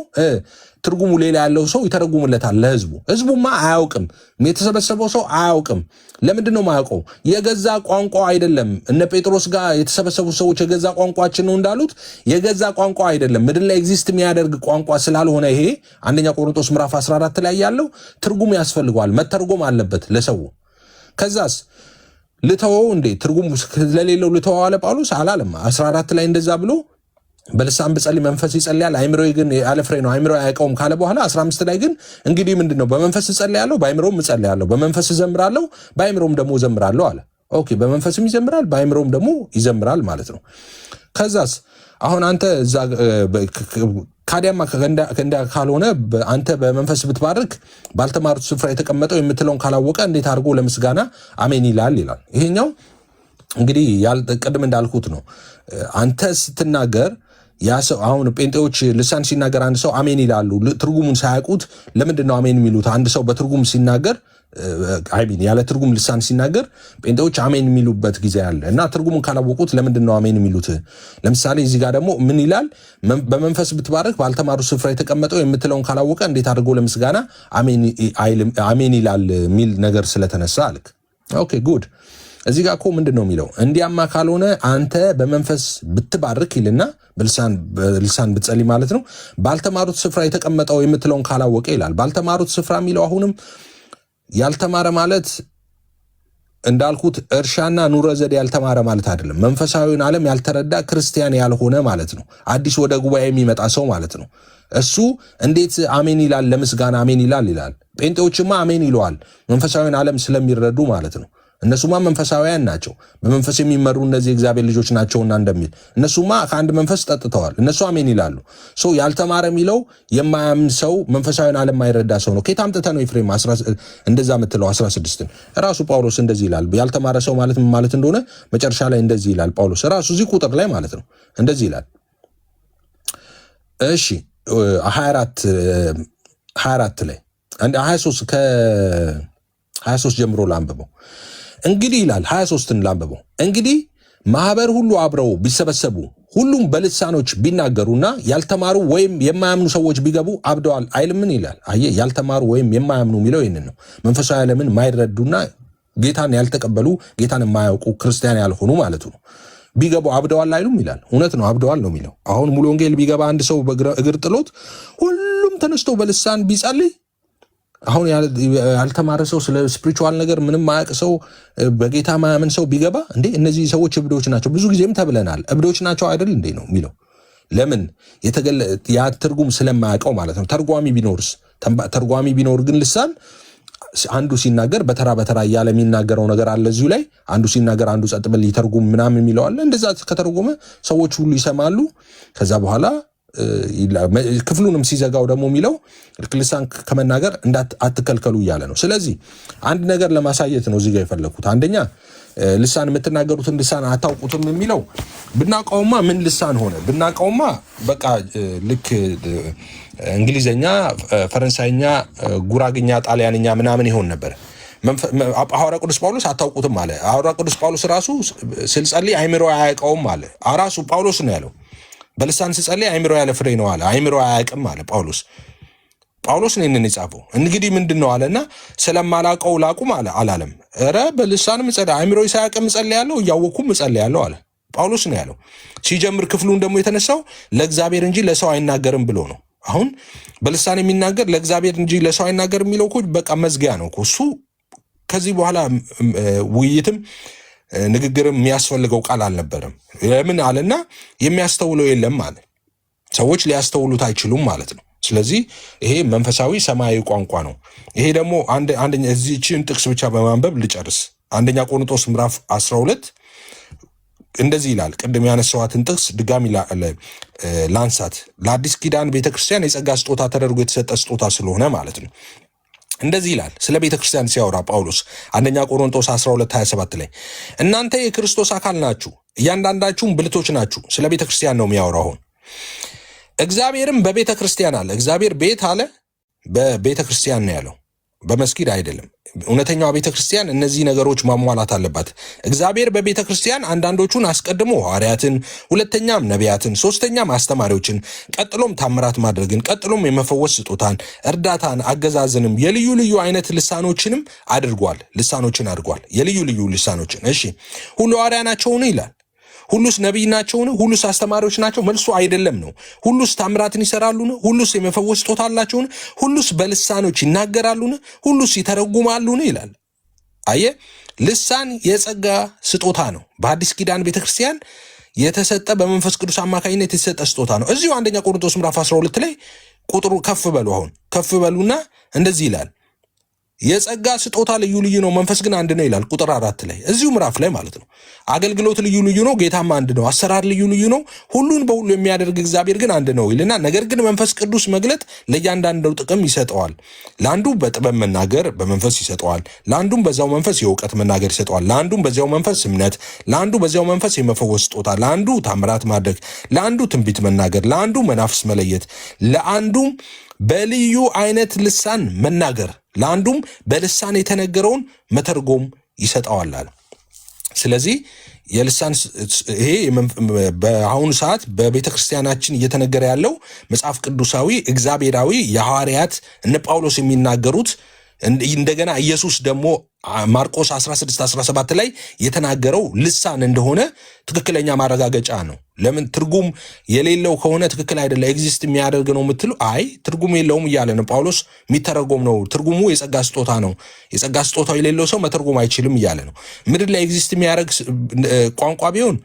ትርጉሙ ሌላ ያለው ሰው ይተረጉምለታል ለህዝቡ። ህዝቡማ አያውቅም፣ የተሰበሰበው ሰው አያውቅም። ለምንድን ነው ማያውቀው? የገዛ ቋንቋ አይደለም። እነ ጴጥሮስ ጋር የተሰበሰቡ ሰዎች የገዛ ቋንቋችን ነው እንዳሉት የገዛ ቋንቋ አይደለም፣ ምድር ላይ ኤግዚስት የሚያደርግ ቋንቋ ስላልሆነ ይሄ አንደኛ ቆሮንቶስ ምዕራፍ 14 ላይ ያለው ትርጉም ያስፈልገዋል፣ መተርጎም አለበት ለሰው። ከዛስ ልተወው እንዴ? ትርጉም ስለሌለው ልተወው አለ ጳውሎስ? አላለም። 14 ላይ እንደዛ ብሎ በልሳን ብጸልይ መንፈስ ይጸልያል፣ አይምሮዬ ግን ያለ ፍሬ ነው፣ አይምሮ አያውቀውም ካለ በኋላ 15 ላይ ግን እንግዲህ ምንድነው? በመንፈስ እጸልያለሁ፣ በአይምሮም እጸልያለሁ፣ በመንፈስ እዘምራለሁ፣ በአይምሮም ደግሞ እዘምራለሁ አለ። ኦኬ፣ በመንፈስም ይዘምራል፣ በአይምሮም ደግሞ ይዘምራል ማለት ነው። ከዛስ አሁን አንተ እዛ ካዲያማ ከእንዳ ካልሆነ አንተ በመንፈስ ብትባርክ ባልተማሩት ስፍራ የተቀመጠው የምትለውን ካላወቀ እንዴት አድርጎ ለምስጋና አሜን ይላል ይላል። ይሄኛው እንግዲህ ቅድም እንዳልኩት ነው። አንተ ስትናገር ያ ሰው አሁን ጴንጤዎች ልሳን ሲናገር አንድ ሰው አሜን ይላሉ። ትርጉሙን ሳያውቁት ለምንድን ነው አሜን የሚሉት? አንድ ሰው በትርጉም ሲናገር አይቢን ያለ ትርጉም ልሳን ሲናገር ጴንጤዎች አሜን የሚሉበት ጊዜ አለ እና ትርጉሙን ካላወቁት ለምንድን ነው አሜን የሚሉት? ለምሳሌ እዚህ ጋር ደግሞ ምን ይላል? በመንፈስ ብትባርክ ባልተማሩ ስፍራ የተቀመጠው የምትለውን ካላወቀ እንዴት አድርጎ ለምስጋና አሜን ይላል የሚል ነገር ስለተነሳ አልክ። ኦኬ ጉድ። እዚህ ጋር እኮ ምንድን ነው የሚለው? እንዲያማ ካልሆነ አንተ በመንፈስ ብትባርክ ይልና በልሳን ብትጸልይ ማለት ነው። ባልተማሩት ስፍራ የተቀመጠው የምትለውን ካላወቀ ይላል። ባልተማሩት ስፍራ የሚለው አሁንም ያልተማረ ማለት እንዳልኩት እርሻና ኑረ ዘዴ ያልተማረ ማለት አይደለም። መንፈሳዊውን ዓለም ያልተረዳ ክርስቲያን ያልሆነ ማለት ነው። አዲስ ወደ ጉባኤ የሚመጣ ሰው ማለት ነው። እሱ እንዴት አሜን ይላል? ለምስጋና አሜን ይላል። ጴንጤዎችማ አሜን ይለዋል መንፈሳዊውን ዓለም ስለሚረዱ ማለት ነው። እነሱማ መንፈሳዊያን ናቸው፣ በመንፈስ የሚመሩ እነዚህ እግዚአብሔር ልጆች ናቸውና እንደሚል እነሱማ ከአንድ መንፈስ ጠጥተዋል። እነሱ አሜን ይላሉ። ያልተማረ የሚለው የማያምን ሰው መንፈሳዊን ዓለም የማይረዳ ሰው ነው። ከየት አምጥተህ ነው ኤፍሬም እንደዛ የምትለው? 16 ራሱ ጳውሎስ እንደዚህ ይላል። ያልተማረ ሰው ማለት ምን ማለት እንደሆነ መጨረሻ ላይ እንደዚህ ይላል ጳውሎስ ራሱ እዚህ ቁጥር ላይ ማለት ነው። እንደዚህ ይላል። እሺ 24 ላይ 23 ጀምሮ ላንብበው። እንግዲህ ይላል 23ን ላንብበው። እንግዲህ ማህበር ሁሉ አብረው ቢሰበሰቡ ሁሉም በልሳኖች ቢናገሩና ያልተማሩ ወይም የማያምኑ ሰዎች ቢገቡ አብደዋል አይልምን ይላል። አየህ፣ ያልተማሩ ወይም የማያምኑ የሚለው ይህንን ነው። መንፈሳዊ ዓለምን ማይረዱና ጌታን ያልተቀበሉ ጌታን የማያውቁ ክርስቲያን ያልሆኑ ማለቱ ነው። ቢገቡ አብደዋል አይሉም ይላል። እውነት ነው፣ አብደዋል ነው የሚለው። አሁን ሙሉ ወንጌል ቢገባ አንድ ሰው እግር ጥሎት ሁሉም ተነስቶ በልሳን ቢጸልይ አሁን ያልተማረ ሰው ስለ ስፒሪቹዋል ነገር ምንም ማያውቅ ሰው በጌታ ማያምን ሰው ቢገባ እንዴ እነዚህ ሰዎች እብዶች ናቸው፣ ብዙ ጊዜም ተብለናል። እብዶች ናቸው አይደል እንዴ ነው የሚለው። ለምን ያ ትርጉም ስለማያውቀው ማለት ነው። ተርጓሚ ቢኖር ግን ልሳን አንዱ ሲናገር በተራ እያለ የሚናገረው ነገር አለ። እዚሁ ላይ አንዱ ሲናገር አንዱ ጸጥ ብል ይተርጉም ምናምን የሚለው አለ። እንደዛ ከተረጎመ ሰዎች ሁሉ ይሰማሉ። ከዛ በኋላ ክፍሉንም ሲዘጋው ደግሞ የሚለው ልሳን ከመናገር አትከልከሉ እያለ ነው። ስለዚህ አንድ ነገር ለማሳየት ነው እዚህ ጋር የፈለኩት። አንደኛ ልሳን የምትናገሩትን ልሳን አታውቁትም የሚለው ብናውቀውማ ምን ልሳን ሆነ? ብናውቀውማ በቃ ልክ እንግሊዘኛ፣ ፈረንሳይኛ፣ ጉራግኛ፣ ጣሊያንኛ ምናምን ይሆን ነበር። ሐዋርያ ቅዱስ ጳውሎስ አታውቁትም አለ። ሐዋርያ ቅዱስ ጳውሎስ ራሱ ስልጸልይ አይምሮ አያውቀውም አለ። ራሱ ጳውሎስ ነው ያለው። በልሳን ስጸልይ አይምሮ ያለ ፍሬ ነው አለ። አይምሮ አያውቅም አለ ጳውሎስ። ጳውሎስ ነው ይህንን የጻፈው። እንግዲህ ምንድን ነው አለና ስለማላቀው ላቁም አላለም። ኧረ በልሳንም አእምሮ ሳያውቅም እጸልያለሁ እያወቅኩም እጸልያለሁ አለ። ጳውሎስ ነው ያለው። ሲጀምር ክፍሉን ደግሞ የተነሳው ለእግዚአብሔር እንጂ ለሰው አይናገርም ብሎ ነው። አሁን በልሳን የሚናገር ለእግዚአብሔር እንጂ ለሰው አይናገርም የሚለው እኮ በቃ መዝጊያ ነው እኮ እሱ። ከዚህ በኋላ ውይይትም ንግግርም የሚያስፈልገው ቃል አልነበረም። ለምን አለና የሚያስተውለው የለም አለ። ሰዎች ሊያስተውሉት አይችሉም ማለት ነው። ስለዚህ ይሄ መንፈሳዊ ሰማያዊ ቋንቋ ነው። ይሄ ደግሞ አንደኛ እዚህችን ጥቅስ ብቻ በማንበብ ልጨርስ። አንደኛ ቆሮንቶስ ምዕራፍ 12 እንደዚህ ይላል። ቅድም ያነሳዋትን ጥቅስ ድጋሚ ላንሳት። ለአዲስ ኪዳን ቤተክርስቲያን የጸጋ ስጦታ ተደርጎ የተሰጠ ስጦታ ስለሆነ ማለት ነው። እንደዚህ ይላል ስለ ቤተክርስቲያን ሲያወራ ጳውሎስ አንደኛ ቆሮንቶስ 12:27 ላይ እናንተ የክርስቶስ አካል ናችሁ፣ እያንዳንዳችሁም ብልቶች ናችሁ። ስለ ቤተክርስቲያን ነው የሚያወራው። አሁን እግዚአብሔርም በቤተ ክርስቲያን አለ። እግዚአብሔር ቤት አለ፣ በቤተ ክርስቲያን ነው ያለው፣ በመስጊድ አይደለም። እውነተኛዋ ቤተ ክርስቲያን እነዚህ ነገሮች ማሟላት አለባት። እግዚአብሔር በቤተ ክርስቲያን አንዳንዶቹን አስቀድሞ ሐዋርያትን፣ ሁለተኛም ነቢያትን፣ ሶስተኛም አስተማሪዎችን፣ ቀጥሎም ታምራት ማድረግን፣ ቀጥሎም የመፈወስ ስጦታን፣ እርዳታን፣ አገዛዝንም፣ የልዩ ልዩ አይነት ልሳኖችን አድርጓል። የልዩ ልዩ ልሳኖችን። እሺ ሁሉ ሐዋርያ ናቸውን ይላል። ሁሉስ ነቢይ ናቸውን? ሁሉስ አስተማሪዎች ናቸው? መልሱ አይደለም ነው። ሁሉስ ታምራትን ይሰራሉን? ሁሉስ የመፈወስ ስጦታ አላቸውን? ሁሉስ በልሳኖች ይናገራሉን? ሁሉስ ይተረጉማሉን? ይላል። አየ ልሳን የጸጋ ስጦታ ነው። በአዲስ ኪዳን ቤተክርስቲያን የተሰጠ በመንፈስ ቅዱስ አማካኝነት የተሰጠ ስጦታ ነው። እዚሁ አንደኛ ቆሮንቶስ ምዕራፍ 12 ላይ ቁጥሩ ከፍ በሉና እንደዚህ ይላል የጸጋ ስጦታ ልዩ ልዩ ነው፣ መንፈስ ግን አንድ ነው ይላል። ቁጥር 4 ላይ እዚሁ ምዕራፍ ላይ ማለት ነው። አገልግሎት ልዩ ልዩ ነው፣ ጌታም አንድ ነው። አሰራር ልዩ ልዩ ነው፣ ሁሉን በሁሉ የሚያደርግ እግዚአብሔር ግን አንድ ነው ይልና ነገር ግን መንፈስ ቅዱስ መግለጥ ለእያንዳንዱ ጥቅም ይሰጠዋል። ለአንዱ በጥበብ መናገር በመንፈስ ይሰጠዋል፣ ለአንዱም በዚያው መንፈስ የእውቀት መናገር ይሰጠዋል፣ ለአንዱም በዚያው መንፈስ እምነት፣ ለአንዱ በዚያው መንፈስ የመፈወስ ስጦታ፣ ለአንዱ ታምራት ማድረግ፣ ለአንዱ ትንቢት መናገር፣ ለአንዱ መናፍስ መለየት፣ ለአንዱም በልዩ አይነት ልሳን መናገር፣ ለአንዱም በልሳን የተነገረውን መተርጎም ይሰጠዋል አለ። ስለዚህ የልሳን ይሄ በአሁኑ ሰዓት በቤተ ክርስቲያናችን እየተነገረ ያለው መጽሐፍ ቅዱሳዊ እግዚአብሔራዊ የሐዋርያት እነ ጳውሎስ የሚናገሩት እንደገና ኢየሱስ ደግሞ ማርቆስ 16:17 ላይ የተናገረው ልሳን እንደሆነ ትክክለኛ ማረጋገጫ ነው። ለምን ትርጉም የሌለው ከሆነ ትክክል አይደለ ኤግዚስት የሚያደርግ ነው የምትሉ፣ አይ ትርጉም የለውም እያለ ነው ጳውሎስ። የሚተረጎም ነው፣ ትርጉሙ የጸጋ ስጦታ ነው። የጸጋ ስጦታው የሌለው ሰው መተርጎም አይችልም እያለ ነው። ምድር ላይ ኤግዚስት የሚያደርግ ቋንቋ ቢሆን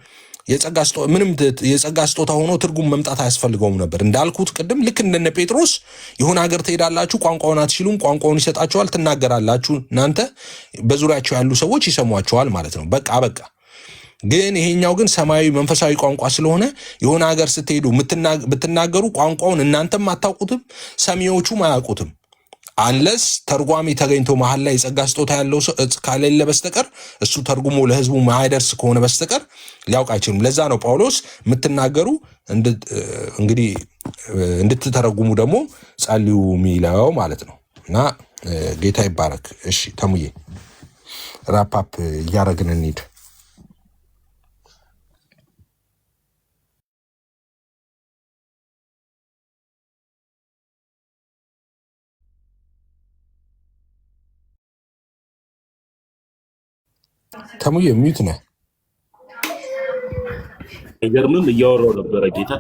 የጸጋ ስጦታ ሆኖ ትርጉም መምጣት አያስፈልገውም ነበር። እንዳልኩት ቅድም ልክ እንደነ ጴጥሮስ የሆነ ሀገር ትሄዳላችሁ፣ ቋንቋውን አትችሉም፣ ቋንቋውን ይሰጣችኋል፣ ትናገራላችሁ፣ እናንተ በዙሪያቸው ያሉ ሰዎች ይሰሟቸዋል ማለት ነው። በቃ ግን ይሄኛው ግን ሰማያዊ መንፈሳዊ ቋንቋ ስለሆነ የሆነ ሀገር ስትሄዱ ብትናገሩ ቋንቋውን እናንተም አታውቁትም፣ ሰሚዎቹም አያውቁትም። አንለስ ተርጓሚ ተገኝቶ መሀል ላይ የጸጋ ስጦታ ያለው ሰው ካሌለ በስተቀር እሱ ተርጉሞ ለህዝቡ ማይደርስ ከሆነ በስተቀር ሊያውቅ አይችልም። ለዛ ነው ጳውሎስ የምትናገሩ እንግዲህ እንድትተረጉሙ ደግሞ ጸልዩ የሚለው ማለት ነው። እና ጌታ ይባረክ። እሺ ተሙዬ ራፓፕ እያረግን እንሂድ። ተሙዬ ሚዩት ነህ። አይገርምም? እያወራው ነበረ ጌታ።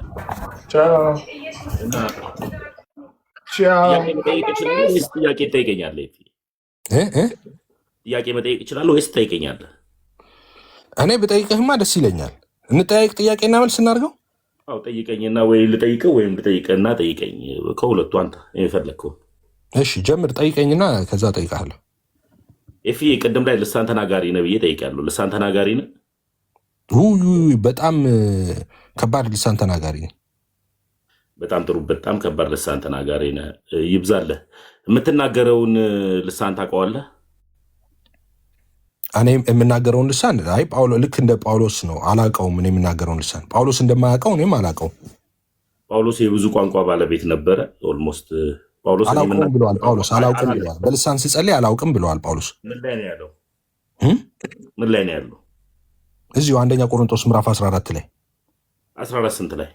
ጥያቄ መጠየቅ እችላለሁ ወይስ ጥያቄ ትጠይቀኛለህ? ጥያቄ መጠየቅ እችላለሁ ወይስ ትጠይቀኛለህ? እኔ ብጠይቅህማ ደስ ይለኛል። እንጠያየቅ፣ ጥያቄና መልስ እናድርገው። አዎ ጠይቀኝና ወይ ልጠይቅህ ወይም ልጠይቅህና ጠይቀኝ። ከሁለቱ አንተ የፈለግከው። እሺ ጀምር፣ ጠይቀኝና ከዛ ጠይቃለሁ። ኤፊ ቅድም ላይ ልሳን ተናጋሪ ነህ ብዬ ጠይቃለሁ። ልሳን ተናጋሪ ነህ? በጣም ከባድ ልሳን ተናጋሪ ነህ። በጣም ጥሩ። በጣም ከባድ ልሳን ተናጋሪ ነህ። ይብዛለህ። የምትናገረውን ልሳን ታውቀዋለህ? እኔ የምናገረውን ልሳን ልክ እንደ ጳውሎስ ነው። አላውቀውም። እኔ የምናገረውን ልሳን ጳውሎስ እንደማያውቀው እኔም አላውቀውም። ጳውሎስ የብዙ ቋንቋ ባለቤት ነበረ። ኦልሞስት ጳውሎስ አላውቅም ብለዋል። ጳውሎስ አላውቅም ብለዋል። በልሳን ስጸልይ አላውቅም ብለዋል ጳውሎስ። ምን ላይ ነው ያለው? ምን ላይ ነው ያለው? እዚሁ አንደኛ ቆሮንቶስ ምዕራፍ 14 ላይ 14 ስንት ላይ?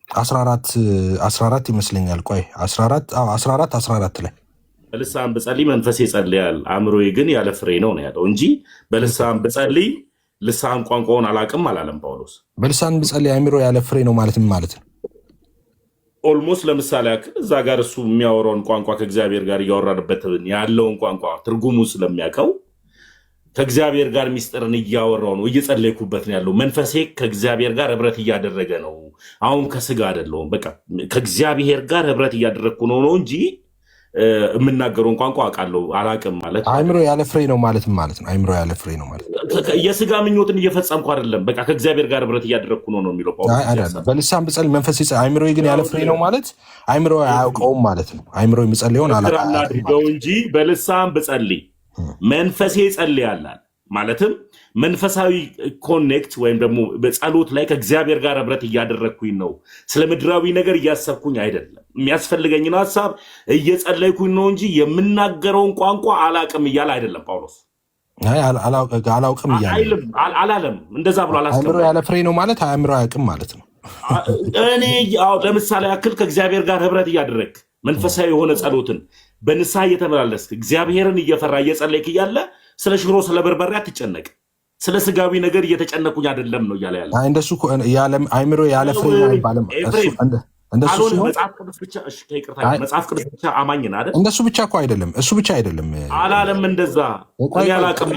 14 ይመስለኛል። ቆይ 14 ላይ በልሳን ብጸልይ መንፈሴ ይጸልያል፣ አእምሮዬ ግን ያለ ፍሬ ነው ያለው እንጂ በልሳን ብጸልይ ልሳን ቋንቋውን አላቅም አላለም ጳውሎስ። በልሳን ብጸልይ አእምሮ ያለ ፍሬ ነው ማለት ምን ማለት ነው? ኦልሞስት ለምሳሌ ያክል እዛ ጋር እሱ የሚያወራውን ቋንቋ ከእግዚአብሔር ጋር እያወራንበት ያለውን ቋንቋ ትርጉሙ ስለሚያውቀው ከእግዚአብሔር ጋር ሚስጥርን እያወራው ነው፣ እየጸለይኩበት ነው ያለው። መንፈሴ ከእግዚአብሔር ጋር ህብረት እያደረገ ነው። አሁን ከስጋ አይደለሁም፣ በቃ ከእግዚአብሔር ጋር ህብረት እያደረግኩ ነው እንጂ የምናገረውን ቋንቋ አውቃለሁ አላውቅም ማለት አእምሮ ያለ ፍሬ ነው ማለት ነው። አእምሮ ያለ ፍሬ ነው ማለት የስጋ ምኞትን እየፈጸምኩ አይደለም፣ በቃ ከእግዚአብሔር ጋር ህብረት እያደረግኩ ነው የሚለው ጳውሎስ። በልሳን ብጸልይ መንፈስ አእምሮ ግን ያለ ፍሬ ነው ማለት አእምሮ አያውቀውም ማለት ነው። አእምሮ የሚጸልየውን አላውቀው እንጂ በልሳን ብጸልይ መንፈሴ ይጸልያላል ማለትም መንፈሳዊ ኮኔክት ወይም ደግሞ በጸሎት ላይ ከእግዚአብሔር ጋር ህብረት እያደረግኩኝ ነው። ስለ ምድራዊ ነገር እያሰብኩኝ አይደለም። የሚያስፈልገኝን ሀሳብ እየጸለይኩኝ ነው እንጂ የምናገረውን ቋንቋ አላቅም እያለ አይደለም ጳውሎስ። አላውቅም እያለ አላለም። እንደዛ ብሎ አላስቀምጥም። አእምሮ ያለ ፍሬ ነው ማለት አእምሮ አያውቅም ማለት ነው። እኔ ለምሳሌ ያክል ከእግዚአብሔር ጋር ህብረት እያደረግ መንፈሳዊ የሆነ ጸሎትን በንስሐ እየተመላለስክ እግዚአብሔርን እየፈራ እየጸለይክ እያለ ስለ ሽሮ ስለ በርበሬ አትጨነቅ። ስለ ስጋዊ ነገር እየተጨነቁኝ አይደለም ነው እያለ ያለ። እንደሱ አእምሮ ያለ ፍሬ አይባልም። መጽሐፍ ቅዱስ ብቻ አማኝ ነህ አይደል? እንደሱ ብቻ እኮ አይደለም። እሱ ብቻ አይደለም አላለም። እንደዛ ያላቅም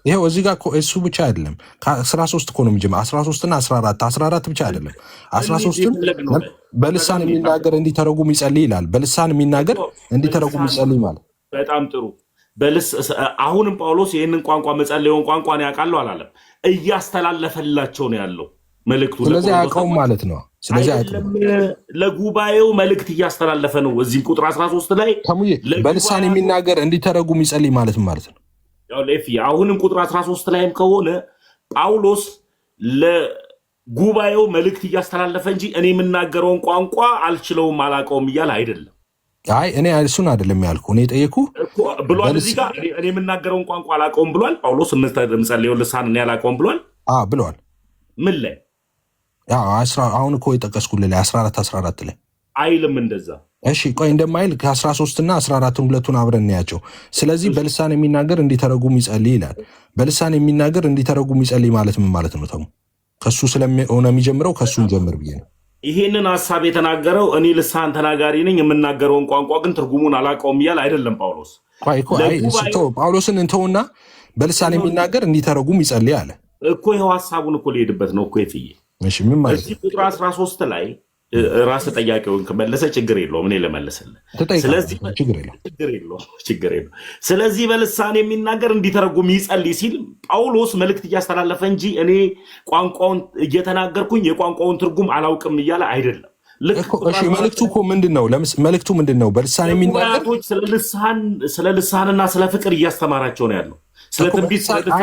ይሄው እዚህ ጋር እሱ ብቻ አይደለም። ከ13 እኮ ነው የሚጀምረው። 13 እና 14 ብቻ አይደለም። 13ም በልሳን የሚናገር እንዲተረጉም ይጸልይ ይላል። በልሳን የሚናገር እንዲተረጉም ይጸልይ ማለት በጣም ጥሩ። አሁንም ጳውሎስ ይህንን ቋንቋ መጸለየውን ቋንቋ ነው ያውቃለሁ አላለም። እያስተላለፈላቸው ነው ያለው መልእክቱ። ስለዚህ አያውቀውም ማለት ነው። ስለዚህ ለጉባኤው መልእክት እያስተላለፈ ነው። እዚህ ቁጥር 13 ላይ በልሳን የሚናገር እንዲተረጉም ይጸልይ ማለት ነው። አሁንም ቁጥር 13 ላይም ከሆነ ጳውሎስ ለጉባኤው መልእክት እያስተላለፈ እንጂ እኔ የምናገረውን ቋንቋ አልችለውም አላውቀውም እያለ አይደለም። አይ እኔ እሱን አይደለም ያልኩ። እኔ ጠየኩ ብሏል። እዚህ ጋር እኔ የምናገረውን ቋንቋ አላውቀውም ብሏል ጳውሎስ። የምጸልየውን ልሳን እኔ አላውቀውም ብሏል ብሏል። ምን ላይ? አሁን እኮ የጠቀስኩልህ ላይ 14 ላይ አይልም እንደዛ። እሺ ቆይ እንደማይል ከ13 እና 14 ሁለቱን አብረን እናያቸው። ስለዚህ በልሳን የሚናገር እንዲተረጉም ይጸልይ ይላል። በልሳን የሚናገር እንዲተረጉም ይጸልይ ማለት ምን ማለት ነው? ተሙ ከሱ ስለሆነ የሚጀምረው ከሱን ጀምር ብዬ ነው። ይሄንን ሀሳብ የተናገረው እኔ ልሳን ተናጋሪ ነኝ፣ የምናገረውን ቋንቋ ግን ትርጉሙን አላውቀውም እያል አይደለም ጳውሎስ። ጳውሎስን እንተውና በልሳን የሚናገር እንዲተረጉም ይጸልይ አለ እኮ። ይኸው ሀሳቡን እኮ ሊሄድበት ነው እኮ የፍዬ። ምን ማለት እዚህ ቁጥር 13 ላይ ራስ ጠያቄውን ከመለሰ ችግር የለውም፣ እኔ ልመልስልህ። ችግር የለውም። ስለዚህ በልሳን የሚናገር እንዲተረጉም ይጸልይ ሲል ጳውሎስ መልእክት እያስተላለፈ እንጂ እኔ ቋንቋውን እየተናገርኩኝ የቋንቋውን ትርጉም አላውቅም እያለ አይደለም። መልእክቱ እኮ ምንድን ነው? መልእክቱ ምንድን ነው? በልሳን የሚናገር ስለ ልሳንና ስለ ፍቅር እያስተማራቸው ነው ያለው።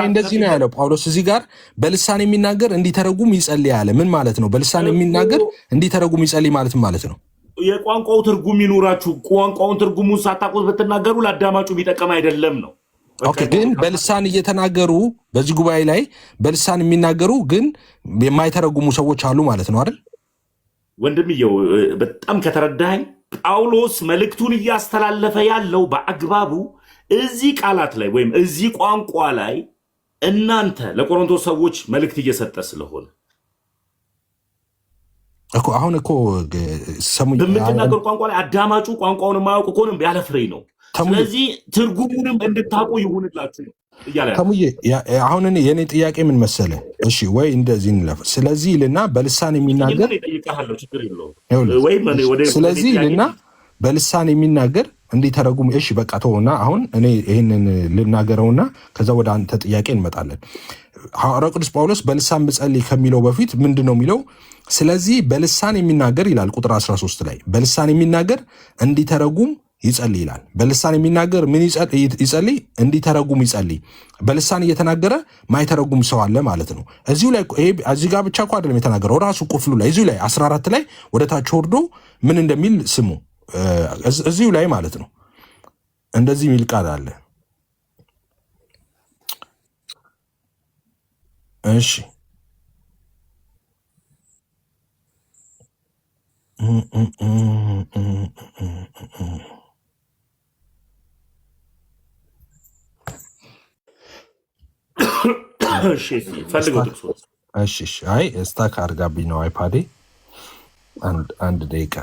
እንደዚህ ነው ያለው ጳውሎስ እዚህ ጋር በልሳን የሚናገር እንዲተረጉም ይጸልይ አለ። ምን ማለት ነው? በልሳን የሚናገር እንዲተረጉም ይጸልይ ማለት ማለት ነው የቋንቋው ትርጉም ይኑራችሁ። ቋንቋውን ትርጉሙን ሳታውቁት ብትናገሩ ለአዳማጩ ቢጠቀም አይደለም ነው። ግን በልሳን እየተናገሩ በዚህ ጉባኤ ላይ በልሳን የሚናገሩ ግን የማይተረጉሙ ሰዎች አሉ ማለት ነው አይደል? ወንድምየው በጣም ከተረዳኸኝ ጳውሎስ መልእክቱን እያስተላለፈ ያለው በአግባቡ እዚህ ቃላት ላይ ወይም እዚህ ቋንቋ ላይ እናንተ ለቆሮንቶስ ሰዎች መልእክት እየሰጠ ስለሆነ እኮ አሁን እኮ በምትናገሩ ቋንቋ ላይ አዳማጩ ቋንቋውን የማያውቅ ከሆነ ያለ ፍሬ ነው። ስለዚህ ትርጉሙንም እንድታውቁ ይሁንላችሁ እያለ ተሙዬ። አሁን የኔ ጥያቄ ምን መሰለ? እሺ ወይ እንደዚህ እንለፍ። ስለዚህ ይልና በልሳን የሚናገር ስለዚህ ይልና በልሳን የሚናገር እንዲተረጉም። እሺ በቃ ተውና አሁን እኔ ይህንን ልናገረውና ከዛ ወደ አንተ ጥያቄ እንመጣለን። ሐዋርያው ቅዱስ ጳውሎስ በልሳን ብጸልይ ከሚለው በፊት ምንድን ነው የሚለው? ስለዚህ በልሳን የሚናገር ይላል ቁጥር 13 ላይ በልሳን የሚናገር እንዲተረጉም ይጸልይ ይላል። በልሳን የሚናገር ምን ይጸልይ? እንዲተረጉም ይጸልይ። በልሳን እየተናገረ ማይተረጉም ሰው አለ ማለት ነው። እዚሁ ላይ እዚህ ጋር ብቻ እኮ አይደለም የተናገረው፣ ራሱ ቁፍሉ ላይ እዚሁ ላይ 14 ላይ ወደ ታች ወርዶ ምን እንደሚል ስሙ። እዚሁ ላይ ማለት ነው እንደዚህ የሚል ቃል አለ። እሺ እሺ ፈልገው ጥቅሱ። እሺ አይ ስታክ አድርጋብኝ ነው አይፓዴ። አንድ ደቂቃ።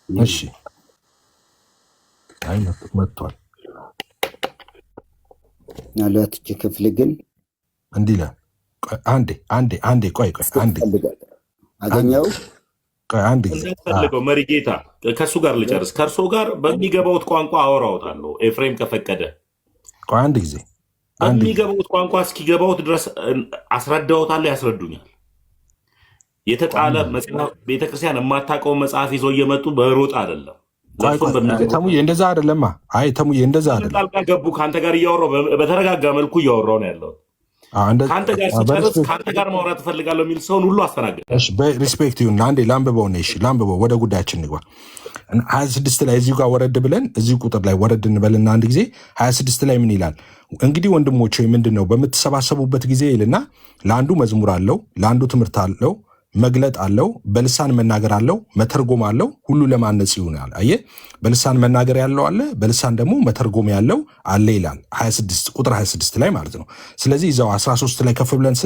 እሺ አይ መጥቷል። ምናልባት እቺ ክፍል ግን እንዲህ ይላል። አንዴ ቆይ አንዴ አገኘው። ቆይ አንድ ጊዜ ፈልገው መሪጌታ ከሱ ጋር ልጨርስ። ከእርሶ ጋር በሚገባውት ቋንቋ አወራውታለሁ ኤፍሬም ከፈቀደ። ቆይ አንድ ጊዜ በሚገባውት ቋንቋ እስኪገባውት ድረስ አስረዳውታለሁ፣ ያስረዱኛል። የተጣለ መጽሐፍ ቤተክርስቲያን የማታውቀውን መጽሐፍ ይዞ እየመጡ በሮጥ አይደለም። ተሙዬ እንደዛ አይደለማ። አይ ተሙዬ እንደዛ አይደለም። ጣልቃ ገቡ። ከአንተ ጋር እያወራሁ በተረጋጋ መልኩ እያወራሁ ነው ያለሁት። ከአንተ ጋር ስጨርስ ከአንተ ጋር ማውራት እፈልጋለሁ የሚል ሰውን ሁሉ አስተናግዳለሁ። ሪስፔክት ይሁን። አንዴ ላንብበው ነው። እሺ ላንብበው፣ ወደ ጉዳያችን እንግባ። 26 ላይ እዚሁ ጋር ወረድ ብለን እዚሁ ቁጥር ላይ ወረድ እንበልና አንድ ጊዜ 26 ላይ ምን ይላል? እንግዲህ ወንድሞች ምንድን ነው በምትሰባሰቡበት ጊዜ ይልና ለአንዱ መዝሙር አለው፣ ለአንዱ ትምህርት አለው፣ መግለጥ አለው፣ በልሳን መናገር አለው፣ መተርጎም አለው፣ ሁሉ ለማነጽ ይሆናል። አየህ፣ በልሳን መናገር ያለው አለ፣ በልሳን ደግሞ መተርጎም ያለው አለ ይላል 26 ቁጥር 26 ላይ ማለት ነው። ስለዚህ እዛው 13 ላይ ከፍ ብለን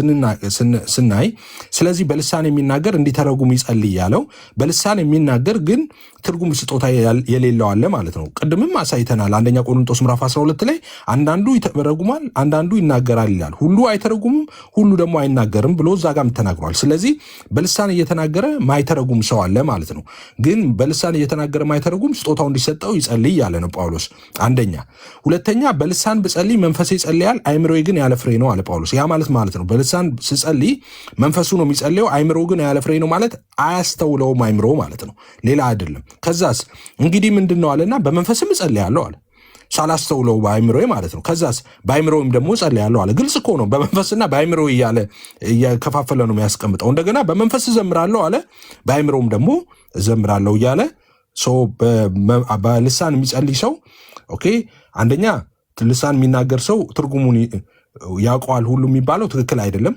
ስናይ ስለዚህ በልሳን የሚናገር እንዲተረጉም ይጸልይ ያለው፣ በልሳን የሚናገር ግን ትርጉም ስጦታ የሌለው አለ ማለት ነው። ቅድምም አሳይተናል። አንደኛ ቆሮንቶስ ምዕራፍ 12 ላይ አንዳንዱ ይተረጉማል፣ አንዳንዱ ይናገራል ይላል። ሁሉ አይተረጉምም፣ ሁሉ ደግሞ አይናገርም ብሎ እዛ ጋርም ተናግሯል። ስለዚህ በልሳን እየተናገረ ማይተረጉም ሰው አለ ማለት ነው። ግን በልሳን እየተናገረ ማይተረጉም ስጦታው እንዲሰጠው ይጸልይ ያለ ነው ጳውሎስ። አንደኛ። ሁለተኛ በልሳን ብጸልይ መንፈሴ ይጸልያል፣ አይምሮዬ ግን ያለ ፍሬ ነው አለ ጳውሎስ። ያ ማለት ነው በልሳን ስጸልይ መንፈሱ ነው የሚጸልየው፣ አይምሮ ግን ያለ ፍሬ ነው ማለት አያስተውለውም አይምሮ ማለት ነው፣ ሌላ አይደለም። ከዛስ እንግዲህ ምንድን ነው አለና በመንፈስም እጸልያለሁ አለ፣ ሳላስተውለው በአይምሮዬ ማለት ነው። ከዛስ በአይምሮም ደግሞ እጸልያለሁ አለ። ግልጽ እኮ ነው። በመንፈስና በአይምሮ እያለ እየከፋፈለ ነው የሚያስቀምጠው። እንደገና በመንፈስ እዘምራለሁ አለ፣ በአይምሮም ደግሞ እዘምራለሁ እያለ በልሳን የሚጸልይ ሰው ኦኬ፣ አንደኛ ልሳን የሚናገር ሰው ትርጉሙን ያውቀዋል ሁሉ የሚባለው ትክክል አይደለም።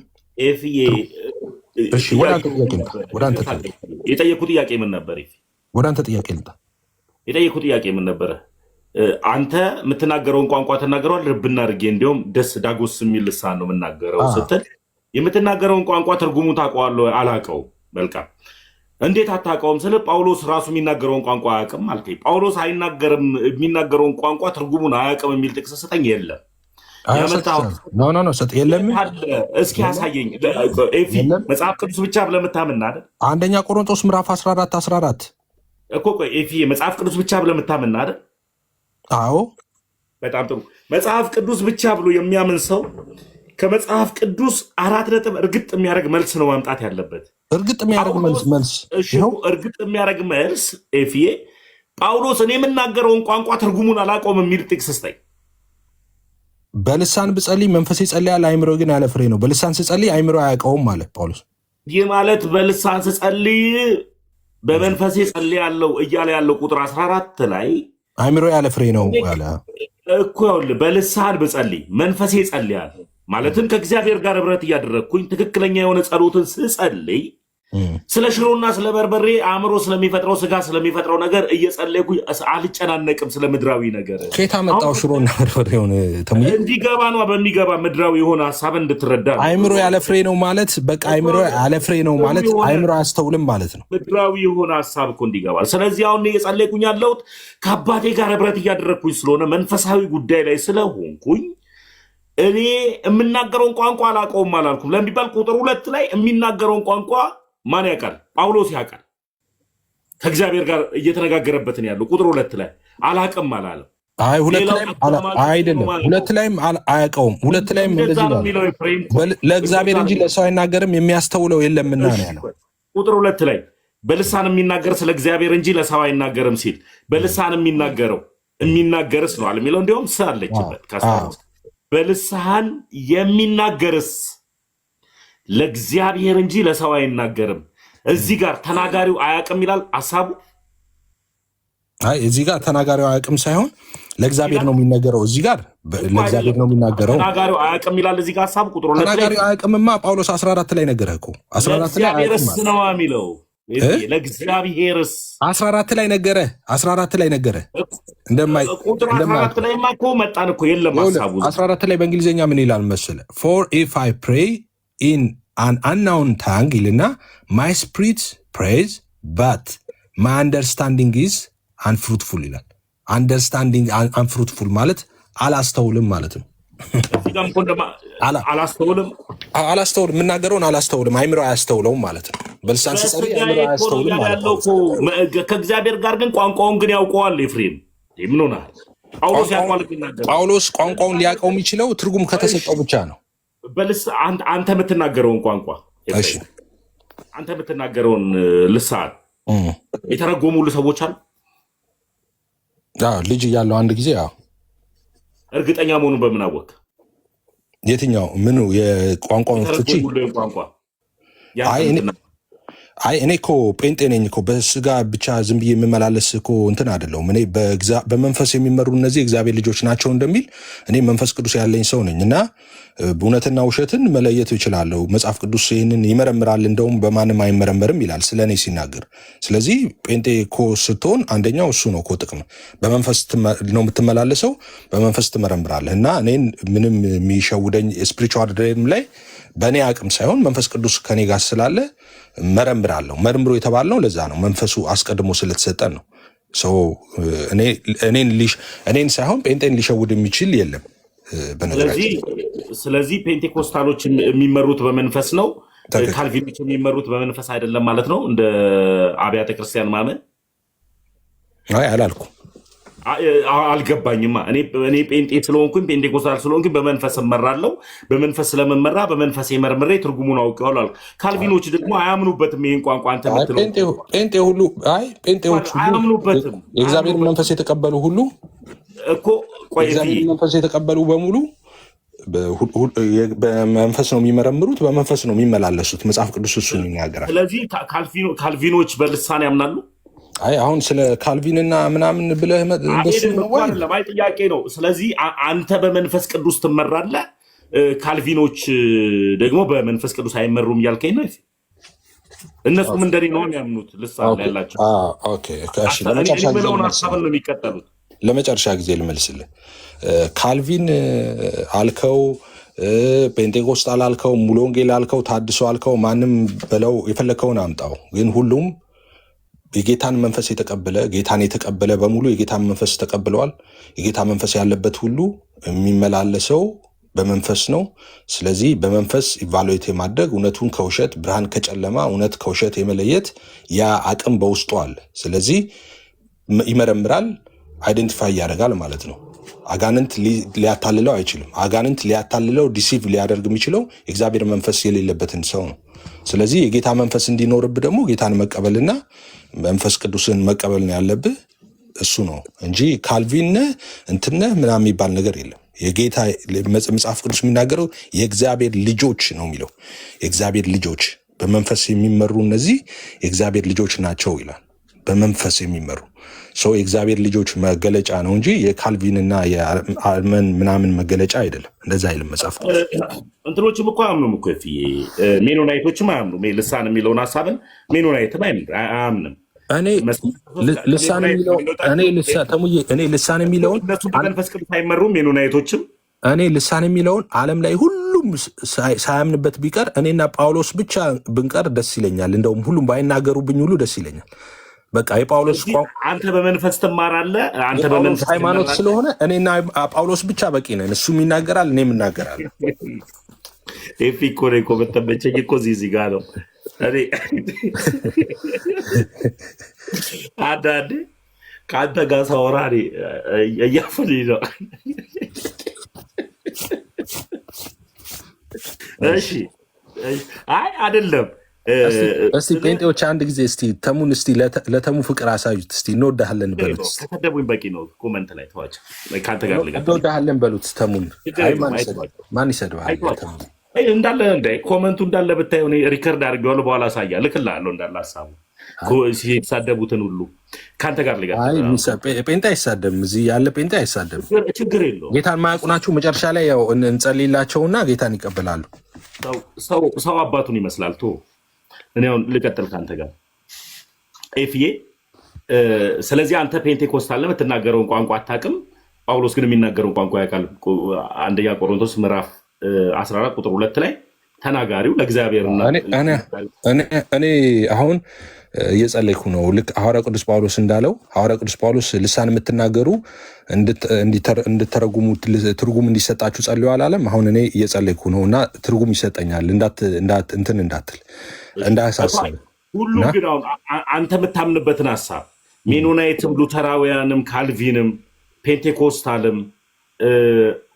ወደ አንተ የጠየኩት ጥያቄ ምን ነበር? ወደ አንተ ጥያቄ ልጣ። የጠየኩት ጥያቄ ምን ነበረ? አንተ የምትናገረውን ቋንቋ ትናገረዋል ልብና አድርጌ እንዲሁም ደስ ዳጎስ የሚል ልሳን ነው የምናገረው ስትል የምትናገረውን ቋንቋ ትርጉሙ ታውቀዋለህ? አላውቀውም። መልካም፣ እንዴት አታውቀውም ስለ ጳውሎስ ራሱ የሚናገረውን ቋንቋ አያውቅም አልከኝ። ጳውሎስ አይናገርም፣ የሚናገረውን ቋንቋ ትርጉሙን አያውቅም የሚል ጥቅስ ስጠኝ። የለም የለም። እስኪ ያሳየኝ። መጽሐፍ ቅዱስ ብቻ ብለህ የምታምን አይደል? አንደኛ ቆሮንቶስ ምዕራፍ 14 እኮ ቆይ መጽሐፍ ቅዱስ ብቻ ብለህ የምታምን አይደል? አዎ፣ በጣም ጥሩ። መጽሐፍ ቅዱስ ብቻ ብሎ የሚያምን ሰው ከመጽሐፍ ቅዱስ 4 ነጥብ እርግጥ የሚያደርግ መልስ ነው ማምጣት ያለበት። እርግጥ የሚያደርግ መልስ እርግጥ የሚያደርግ መልስ ኤፍዬ ጳውሎስ እኔ የምናገረውን ቋንቋ ትርጉሙን አላውቀውም የሚል ጥቅስ ስጠኝ። በልሳን ብጸልይ መንፈሴ ይጸልያል፣ አይምሮ ግን ያለ ፍሬ ነው። በልሳን ስጸልይ አይምሮ አያውቀውም ማለት ጳውሎስ። ይህ ማለት በልሳን ስጸልይ በመንፈሴ ጸልያለሁ እያለ ያለው ቁጥር 14 ላይ አይምሮ ያለ ፍሬ ነው ያለ እኮ። ይኸውልህ በልሳን ብጸልይ መንፈሴ ይጸልያል ማለትም ከእግዚአብሔር ጋር ህብረት እያደረግኩኝ ትክክለኛ የሆነ ጸሎትን ስጸልይ ስለ ሽሮና ስለ በርበሬ አእምሮ ስለሚፈጥረው ስጋ ስለሚፈጥረው ነገር እየጸለይኩኝ አልጨናነቅም። ስለ ምድራዊ ነገር ከየት አመጣው? ሽሮና በርበሬውን እንዲገባ ነው፣ በሚገባ ምድራዊ የሆነ ሀሳብ እንድትረዳ። አይምሮ ያለ ፍሬ ነው ማለት በቃ አይምሮ ያለ ፍሬ ነው ማለት አይምሮ አያስተውልም ማለት ነው። ምድራዊ የሆነ ሀሳብ እኮ እንዲገባል። ስለዚህ አሁን እየጸለይኩኝ ያለሁት ከአባቴ ጋር ህብረት እያደረግኩኝ ስለሆነ መንፈሳዊ ጉዳይ ላይ ስለሆንኩኝ እኔ የምናገረውን ቋንቋ አላውቀውም አላልኩም ለሚባል ቁጥር 2 ላይ የሚናገረውን ቋንቋ ማን ያውቃል? ጳውሎስ ያውቃል። ከእግዚአብሔር ጋር እየተነጋገረበትን ያለው ቁጥር 2 ላይ አላውቅም አላለም። አይ 2 ላይም አይደለም፣ 2 ላይም አያውቀውም። 2 ላይም እንደዚህ ነው፣ ለእግዚአብሔር እንጂ ለሰው አይናገርም የሚያስተውለው የለምና ነው ያለው። ቁጥር 2 ላይ በልሳን የሚናገር ስለ እግዚአብሔር እንጂ ለሰው አይናገርም ሲል በልሳን የሚናገርስ ነው አለ የሚለው። እንዲሁም አለችበት በልሳን የሚናገርስ ለእግዚአብሔር እንጂ ለሰው አይናገርም። እዚህ ጋር ተናጋሪው አያውቅም ይላል ሐሳቡ። አይ እዚህ ጋር ተናጋሪው አያውቅም ሳይሆን ለእግዚአብሔር ነው የሚነገረው። እዚህ ጋር ለእግዚአብሔር ነው የሚናገረው። ተናጋሪው አያውቅም ይላል እዚህ ጋር ሐሳብ ቁጥሩ ላይ ተናጋሪው አያውቅምማ ጳውሎስ 14 ላይ ነገረህ እኮ 14 ላይ እግዚአብሔርስ ነው የሚለው ለእግዚአብሔርስ 14 ላይ ነገረ 14 ላይ ነገረ እንደማይ ቁጥር 14 ላይማ እኮ መጣን እኮ የለም ሐሳቡ 14 ላይ በእንግሊዝኛ ምን ይላል መሰለህ? For if I pray in an unknown tongue ይልና my spirit prays but my understanding is unfruitful ይላል። አንደርስታንዲንግ አንፍሩትፉል ማለት አላስተውልም ማለት ነው። አላስተውልም የምናገረውን አላስተውልም፣ አይምሮ አያስተውለውም ማለት ነው። በልሳን ሲጸልይ አይምሮ አያስተውልም ማለት ነው። ከእግዚአብሔር ጋር ግን ቋንቋውን ግን ያውቀዋል። ኤፍሬም ምን ሆነሃል? ጳውሎስ ያውቀዋል። ጳውሎስ ቋንቋውን ሊያውቀው የሚችለው ትርጉም ከተሰጠው ብቻ ነው። አንተ የምትናገረውን ቋንቋ አንተ የምትናገረውን ልሳን የተረጎሙሉ ሰዎች አሉ። ልጅ እያለው አንድ ጊዜ እርግጠኛ መሆኑን በምን አወቅ? የትኛው ምኑ የቋንቋውን ፍቺ? አይ እኔ እኮ ጴንጤ ነኝ እኮ በስጋ ብቻ ዝም ብዬ የምመላለስ እኮ እንትን አይደለሁም። እኔ በመንፈስ የሚመሩ እነዚህ እግዚአብሔር ልጆች ናቸው እንደሚል እኔ መንፈስ ቅዱስ ያለኝ ሰው ነኝ እና እውነትና ውሸትን መለየት ይችላለሁ። መጽሐፍ ቅዱስ ይህንን ይመረምራል፣ እንደውም በማንም አይመረመርም ይላል ስለ እኔ ሲናገር። ስለዚህ ጴንጤ እኮ ስትሆን አንደኛው እሱ ነው እኮ ጥቅም። በመንፈስ ነው የምትመላለሰው፣ በመንፈስ ትመረምራለህ እና እኔን ምንም የሚሸውደኝ ስፒሪቹዋል ድሬም ላይ በእኔ አቅም ሳይሆን መንፈስ ቅዱስ ከኔ ጋር ስላለ መረምራለሁ። መርምሮ የተባልነው ለዛ ነው፣ መንፈሱ አስቀድሞ ስለተሰጠን ነው። እኔን ሳይሆን ጴንጤን ሊሸውድ የሚችል የለም። ስለዚህ ፔንቴኮስታሎች የሚመሩት በመንፈስ ነው፣ ካልቪኖች የሚመሩት በመንፈስ አይደለም ማለት ነው። እንደ አብያተ ክርስቲያን ማመን አላልኩም። አልገባኝማ። እኔ ጴንጤ ስለሆንኩኝ ፔንቴኮስታል ስለሆንኩኝ በመንፈስ እመራለሁ። በመንፈስ ስለመመራ በመንፈስ መርምሬ ትርጉሙን አውቄዋለሁ አልኩ። ካልቪኖች ደግሞ አያምኑበትም። ይህን ቋንቋ አንተ ጴንጤ ሁሉ ጴንጤዎች አያምኑበትም። የእግዚአብሔር መንፈስ የተቀበሉ ሁሉ እኮ የእግዚአብሔር መንፈስ የተቀበሉ በሙሉ በመንፈስ ነው የሚመረምሩት፣ በመንፈስ ነው የሚመላለሱት። መጽሐፍ ቅዱስ እሱን ይናገራል። ስለዚህ ካልቪኖች በልሳን ያምናሉ። አይ አሁን ስለ ካልቪንና ምናምን ብለህ እንደሱ ነው ወይ? ለማይ ጥያቄ ነው። ስለዚህ አንተ በመንፈስ ቅዱስ ትመራለህ፣ ካልቪኖች ደግሞ በመንፈስ ቅዱስ አይመሩም እያልከኝ ነው። እነሱም እንደኔ ነው የሚያምኑት፣ ልሳን ያላቸው። ኦኬ እሺ፣ ሀሳብን ነው የሚቀጠሉት። ለመጨረሻ ጊዜ ልመልስልህ። ካልቪን አልከው፣ ፔንቴኮስታል አልከው፣ ሙሉ ወንጌል አልከው፣ ታድሶ አልከው፣ ማንም በለው የፈለከውን አምጣው፣ ግን ሁሉም የጌታን መንፈስ ጌታን የተቀበለ በሙሉ የጌታን መንፈስ ተቀብለዋል። የጌታ መንፈስ ያለበት ሁሉ የሚመላለሰው በመንፈስ ነው። ስለዚህ በመንፈስ ኢቫሉዌት የማድረግ እውነቱን ከውሸት፣ ብርሃን ከጨለማ፣ እውነት ከውሸት የመለየት ያ አቅም በውስጡ አለ። ስለዚህ ይመረምራል፣ አይደንቲፋይ ያደርጋል ማለት ነው። አጋንንት ሊያታልለው አይችልም። አጋንንት ሊያታልለው ዲሲቭ ሊያደርግ የሚችለው የእግዚአብሔር መንፈስ የሌለበትን ሰው ነው። ስለዚህ የጌታ መንፈስ እንዲኖርብህ ደግሞ ጌታን መቀበልና መንፈስ ቅዱስን መቀበል ነው ያለብህ። እሱ ነው እንጂ ካልቪን እንትነህ ምናምን የሚባል ነገር የለም። የጌታ መጽሐፍ ቅዱስ የሚናገረው የእግዚአብሔር ልጆች ነው የሚለው። የእግዚአብሔር ልጆች በመንፈስ የሚመሩ እነዚህ የእግዚአብሔር ልጆች ናቸው ይላል። በመንፈስ የሚመሩ ሰው የእግዚአብሔር ልጆች መገለጫ ነው እንጂ የካልቪንና የአርመን ምናምን መገለጫ አይደለም። እንደዛ አይልም መጽሐፍ። እንትኖችም እኮ አያምኑም እኮ ሜኖናይቶችም አያምኑም። ልሳን የሚለውን ሀሳብን ሜኖናይትም አያምንም። እኔ ልሳን የሚለውን እነሱ በመንፈስ ቅዱስ አይመሩም ሜኖናይቶችም። እኔ ልሳን የሚለውን ዓለም ላይ ሁሉም ሳያምንበት ቢቀር እኔና ጳውሎስ ብቻ ብንቀር ደስ ይለኛል። እንደውም ሁሉም ባይናገሩብኝ ሁሉ ደስ ይለኛል። በቃ የጳውሎስ አንተ በመንፈስ ትማራለህ። አንተ በመንፈስ ሃይማኖት ስለሆነ እኔና ጳውሎስ ብቻ በቂ ነን። እሱም ይናገራል፣ እኔም እናገራለሁ። ኤፊኮ እኮ በተመቸኝ እኮ እዚህ ጋር ነው። አንዳንዴ ከአንተ ጋር ሳወራ እያፈልኝ ነው። እሺ አይ አይደለም። እስቲ ጴንጤዎች አንድ ጊዜ እስቲ ተሙን እስቲ ለተሙ ፍቅር አሳዩት። እስቲ እንወዳሃለን በሉት። ከተደቡኝ በቂ ነው። ኮመንት ላይ ተዋቸው። ከአንተ ጋር እንወዳሃለን በሉት። ተሙን ማን ይሰድባል? እንዳለ ኮመንቱ እንዳለ ብታየው ሪከርድ አድርጌዋለሁ። በኋላ አሳያ ልክልሃለሁ እንዳለ ሀሳቡ የተሳደቡትን ሁሉ ከአንተ ጋር አይ ልቀጥል። ጴንጤ አይሳደብም፣ እዚህ ያለ ጴንጤ አይሳደብም። ችግር የለውም። ጌታን ማያውቁ ናቸው። መጨረሻ ላይ ያው እንጸልይላቸውና ጌታን ይቀበላሉ። ሰው አባቱን ይመስላል። ቶ እኔ አሁን ልቀጥል ከአንተ ጋር ኤፍዬ። ስለዚህ አንተ ፔንቴኮስታል የምትናገረውን ቋንቋ አታውቅም። ጳውሎስ ግን የሚናገረውን ቋንቋ ያውቃል። አንደኛ ቆሮንቶስ ምዕራፍ 14 ቁጥር 2 ላይ ተናጋሪው ለእግዚአብሔርና እኔ አሁን እየጸለይኩ ነው። ልክ ሐዋርያው ቅዱስ ጳውሎስ እንዳለው ሐዋርያው ቅዱስ ጳውሎስ ልሳን የምትናገሩ እንድተረጉሙ ትርጉም እንዲሰጣችሁ ጸልዩ አላለም? አሁን እኔ እየጸለይኩ ነው እና ትርጉም ይሰጠኛል እንትን እንዳትል እንዳያሳስብ። ሁሉ ግን አሁን አንተ የምታምንበትን ሀሳብ ሜኖናይትም፣ ሉተራውያንም፣ ካልቪንም፣ ፔንቴኮስታልም፣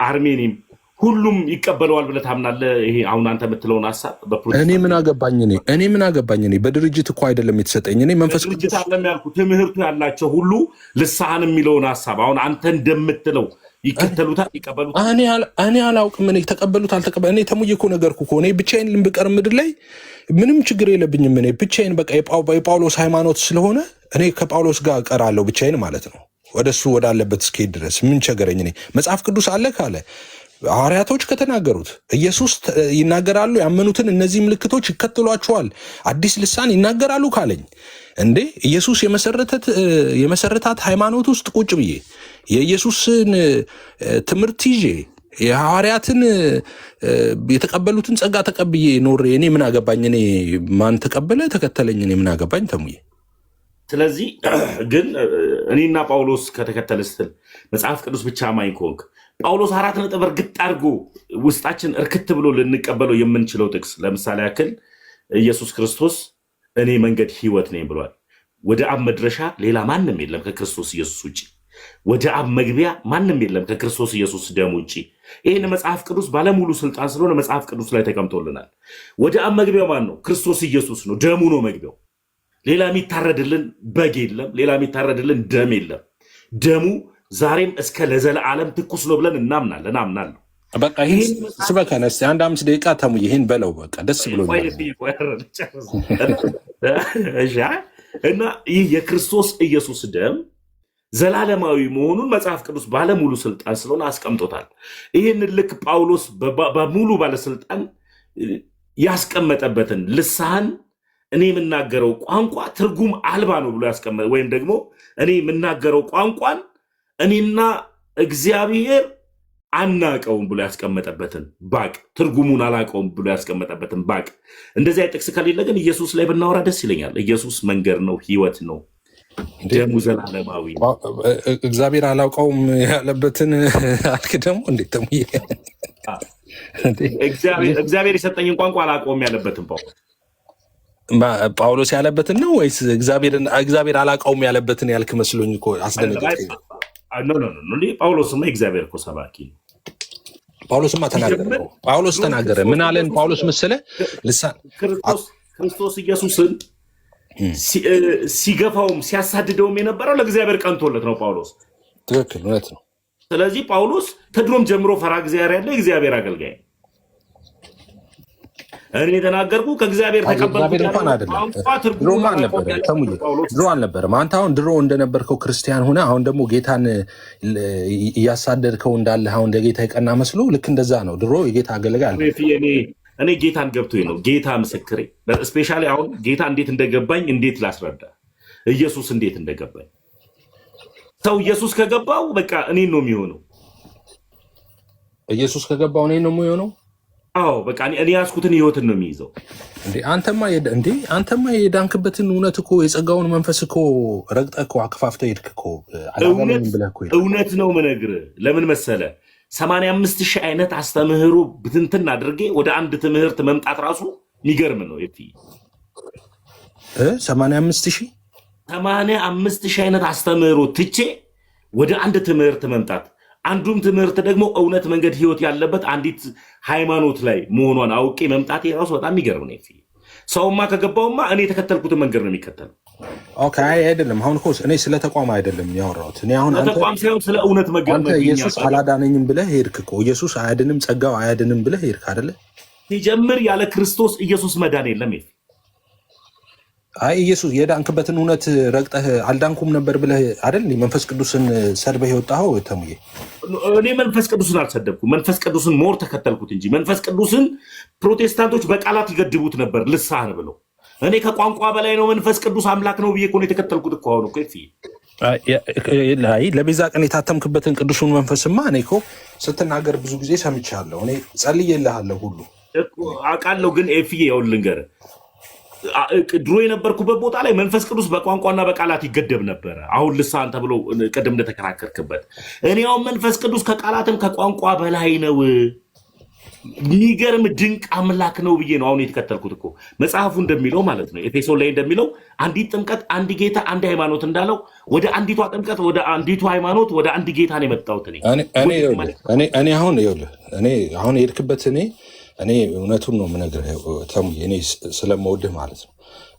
አርሜኒም ሁሉም ይቀበለዋል ብለህ ታምናለህ? ይሄ አሁን አንተ የምትለውን ሀሳብ እኔ ምን አገባኝ? እኔ በድርጅት እኮ አይደለም የተሰጠኝ። እኔ መንፈስ ድርጅት አለም ያልኩህ ትምህርቱ ያላቸው ሁሉ ልሳን የሚለውን ሀሳብ አሁን አንተ እንደምትለው ይከተሉታል፣ ይቀበሉታል። እኔ አላውቅም። እኔ ተቀበሉት አልተቀበሉ እኔ ተሙዬ እኮ ነገርኩህ እኮ እኔ ብቻዬን ልንብቀር ምድር ላይ ምንም ችግር የለብኝም። እኔ ብቻዬን በቃ የጳውሎስ ሃይማኖት ስለሆነ እኔ ከጳውሎስ ጋር እቀራለሁ ብቻዬን ማለት ነው። ወደሱ ወዳለበት እስከሄድ ድረስ ምን ቸገረኝ? እኔ መጽሐፍ ቅዱስ አለ ካለ ሐዋርያቶች ከተናገሩት ኢየሱስ ይናገራሉ፣ ያመኑትን እነዚህ ምልክቶች ይከተሏቸዋል፣ አዲስ ልሳን ይናገራሉ ካለኝ እንዴ ኢየሱስ የመሰረታት ሃይማኖት ውስጥ ቁጭ ብዬ የኢየሱስን ትምህርት ይዤ የሐዋርያትን የተቀበሉትን ጸጋ ተቀብዬ ኖሬ እኔ ምን አገባኝ? እኔ ማን ተቀበለ ተከተለኝ? እኔ ምን አገባኝ ተሙዬ? ስለዚህ ግን እኔና ጳውሎስ ከተከተለ ስትል መጽሐፍ ቅዱስ ብቻ ማኝ ከሆንክ ጳውሎስ 4 ነጥብ እርግጥ አድርጎ ውስጣችን እርክት ብሎ ልንቀበለው የምንችለው ጥቅስ ለምሳሌ ያክል ኢየሱስ ክርስቶስ እኔ መንገድ ሕይወት ነኝ ብሏል። ወደ አብ መድረሻ ሌላ ማንም የለም ከክርስቶስ ኢየሱስ ውጭ። ወደ አብ መግቢያ ማንም የለም ከክርስቶስ ኢየሱስ ደም ውጭ። ይህን መጽሐፍ ቅዱስ ባለሙሉ ስልጣን ስለሆነ መጽሐፍ ቅዱስ ላይ ተቀምጦልናል። ወደ አብ መግቢያው ማን ነው? ክርስቶስ ኢየሱስ ነው። ደሙ ነው መግቢያው። ሌላ የሚታረድልን በግ የለም። ሌላ የሚታረድልን ደም የለም። ደሙ ዛሬም እስከ ለዘለዓለም ትኩስ ነው ብለን እናምናለሁ። በቃ ይህን ስበከን እስኪ 1-5 ደቂቃ ተሙዬ ይህን በለው። በቃ ደስ ብሎኛል። እና ይህ የክርስቶስ ኢየሱስ ደም ዘላለማዊ መሆኑን መጽሐፍ ቅዱስ ባለሙሉ ስልጣን ስለሆነ አስቀምጦታል። ይህን ልክ ጳውሎስ በሙሉ ባለስልጣን ያስቀመጠበትን ልሳን እኔ የምናገረው ቋንቋ ትርጉም አልባ ነው ብሎ ያስቀመጠ ወይም ደግሞ እኔ የምናገረው ቋንቋን እኔና እግዚአብሔር አናቀውም ብሎ ያስቀመጠበትን ባቅ ትርጉሙን አላቀውም ብሎ ያስቀመጠበትን ባቅ እንደዚህ ጥቅስ ከሌለ ግን ኢየሱስ ላይ ብናወራ ደስ ይለኛል። ኢየሱስ መንገድ ነው፣ ሕይወት ነው፣ ደሙ ዘላለማዊ ነው። እግዚአብሔር አላውቀውም ያለበትን አልክ ደግሞ እንዴት ተሙ እግዚአብሔር የሰጠኝን ቋንቋ አላቀውም ያለበትን ጳውሎስ ያለበትን ነው ወይስ እግዚአብሔር አላውቀውም ያለበትን ያልክ መስሎኝ እኮ አስደነገጠኝ። ጳውሎስማ የእግዚአብሔር እኮ ሰባኪ ነው። ጳውሎስማ ተናገረ። ጳውሎስ ተናገረ። ምን አለን ጳውሎስ መሰለህ? ክርስቶስ ኢየሱስን ሲገፋውም ሲያሳድደውም የነበረው ለእግዚአብሔር ቀንቶለት ነው ጳውሎስ። ትክክል፣ እውነት ነው። ስለዚህ ጳውሎስ ከድሮም ጀምሮ ፈራ እግዚአብሔር ያለ የእግዚአብሔር አገልጋይ እኔ የተናገርኩ ከእግዚአብሔር ተቀበልኩት። ድሮ አልነበረም። አንተ አሁን ድሮ እንደነበርከው ክርስቲያን ሆነ አሁን ደግሞ ጌታን እያሳደድከው እንዳለ አሁን ለጌታ የቀና መስሎ ልክ እንደዛ ነው። ድሮ የጌታ አገልጋይ አለ። እኔ ጌታን ገብቶኝ ነው። ጌታ ምስክሬ። ስፔሻሊ አሁን ጌታ እንዴት እንደገባኝ እንዴት ላስረዳ? ኢየሱስ እንዴት እንደገባኝ ሰው ኢየሱስ ከገባው በቃ እኔን ነው የሚሆነው። ኢየሱስ ከገባው እኔን ነው የሚሆነው። አዎ በቃ እኔ ያዝኩትን ህይወትን ነው የሚይዘው። አንተማ የዳንክበትን እውነት እኮ የጸጋውን መንፈስ እኮ ረግጠህ እኮ አከፋፍተህ ሄድክ እኮ። እውነት ነው የምነግርህ። ለምን መሰለ 85,000 አይነት አስተምህሮ ብትንትን አድርጌ ወደ አንድ ትምህርት መምጣት ራሱ የሚገርም ነው። 85,000 አይነት አስተምህሮ ትቼ ወደ አንድ ትምህርት መምጣት፣ አንዱም ትምህርት ደግሞ እውነት መንገድ ህይወት ያለበት አንዲት ሃይማኖት ላይ መሆኗን አውቄ መምጣቴ ራሱ በጣም የሚገርም ነው። ሰውማ ከገባውማ እኔ የተከተልኩትን መንገድ ነው የሚከተለው። ኦኬ አይደለም። አሁን እኮ እኔ ስለ ተቋም አይደለም ያወራሁት። እኔ አሁን ተቋም ሳይሆን ስለ እውነት አንተ ኢየሱስ አላዳነኝም ብለህ ሄድክ እኮ። ኢየሱስ አያድንም፣ ጸጋው አያድንም ብለህ ሄድክ አይደለ? ሲጀምር ያለ ክርስቶስ ኢየሱስ መዳን የለም። አይ ኢየሱስ የዳንክበትን እውነት ረግጠህ አልዳንኩም ነበር ብለህ አይደል መንፈስ ቅዱስን ሰድበህ የወጣኸው ተሙዬ? እኔ መንፈስ ቅዱስን አልሰደብኩም። መንፈስ ቅዱስን ሞር ተከተልኩት እንጂ መንፈስ ቅዱስን ፕሮቴስታንቶች በቃላት ይገድቡት ነበር ልሳን ብለው። እኔ ከቋንቋ በላይ ነው መንፈስ ቅዱስ አምላክ ነው ብዬ እኮ ነው የተከተልኩት እኮ። አሁን እኮ ለቤዛ ቀን የታተምክበትን ቅዱሱን መንፈስማ እኔ እኮ ስትናገር ብዙ ጊዜ ሰምቻለሁ። እኔ ጸልዬልሃለሁ ሁሉ አውቃለሁ። ግን ኤፍዬ ይኸውልህ ልንገርህ፣ ድሮ የነበርኩበት ቦታ ላይ መንፈስ ቅዱስ በቋንቋና በቃላት ይገደብ ነበረ። አሁን ልሳን ተብሎ ቅድም እንደተከራከርክበት እኔ አሁን መንፈስ ቅዱስ ከቃላትም ከቋንቋ በላይ ነው፣ የሚገርም ድንቅ አምላክ ነው ብዬ ነው አሁን የተከተልኩት እኮ። መጽሐፉ እንደሚለው ማለት ነው ኤፌሶን ላይ እንደሚለው አንዲት ጥምቀት፣ አንድ ጌታ፣ አንድ ሃይማኖት እንዳለው ወደ አንዲቷ ጥምቀት፣ ወደ አንዲቱ ሃይማኖት፣ ወደ አንድ ጌታ ነው የመጣሁት እኔ አሁን የሄድክበት እኔ እውነቱን ነው የምነግርህ ተሙዬ፣ እኔ ስለምወድህ ማለት ነው።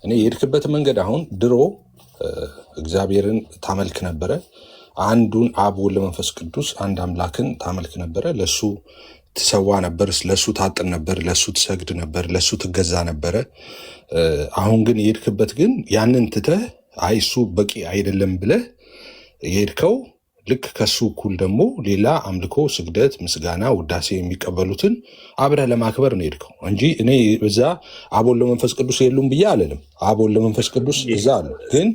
እኔ የሄድክበት መንገድ አሁን ድሮ እግዚአብሔርን ታመልክ ነበረ፣ አንዱን አብ ወልድ መንፈስ ቅዱስ አንድ አምላክን ታመልክ ነበረ፣ ለሱ ትሰዋ ነበር፣ ለሱ ታጥን ነበር፣ ለሱ ትሰግድ ነበር፣ ለሱ ትገዛ ነበረ። አሁን ግን የሄድክበት ግን ያንን ትተህ አይ እሱ በቂ አይደለም ብለህ የሄድከው ልክ ከሱ እኩል ደግሞ ሌላ አምልኮ፣ ስግደት፣ ምስጋና፣ ውዳሴ የሚቀበሉትን አብረህ ለማክበር ነው የሄድከው እንጂ እኔ እዛ አብ ወልድ መንፈስ ቅዱስ የሉም ብዬ አልልም። አብ ወልድ መንፈስ ቅዱስ እዛ አሉ፣ ግን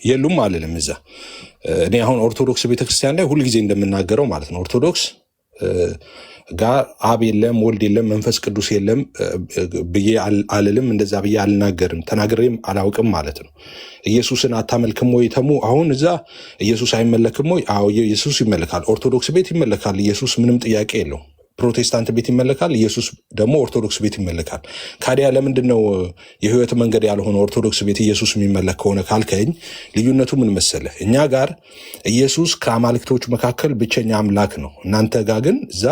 የሉም አልልም እዛ። እኔ አሁን ኦርቶዶክስ ቤተክርስቲያን ላይ ሁልጊዜ እንደምናገረው ማለት ነው ኦርቶዶክስ ጋር አብ የለም ወልድ የለም መንፈስ ቅዱስ የለም ብዬ አልልም። እንደዛ ብዬ አልናገርም፣ ተናግሬም አላውቅም ማለት ነው። ኢየሱስን አታመልክም ወይ ተሙ? አሁን እዛ ኢየሱስ አይመለክም ወይ? አዎ ኢየሱስ ይመለካል። ኦርቶዶክስ ቤት ይመለካል ኢየሱስ፣ ምንም ጥያቄ የለውም። ፕሮቴስታንት ቤት ይመለካል ኢየሱስ፣ ደግሞ ኦርቶዶክስ ቤት ይመለካል። ካዲያ ለምንድን ነው የህይወት መንገድ ያልሆነ ኦርቶዶክስ ቤት ኢየሱስ የሚመለክ ከሆነ ካልከኝ ልዩነቱ ምን መሰለህ? እኛ ጋር ኢየሱስ ከአማልክቶች መካከል ብቸኛ አምላክ ነው። እናንተ ጋር ግን እዛ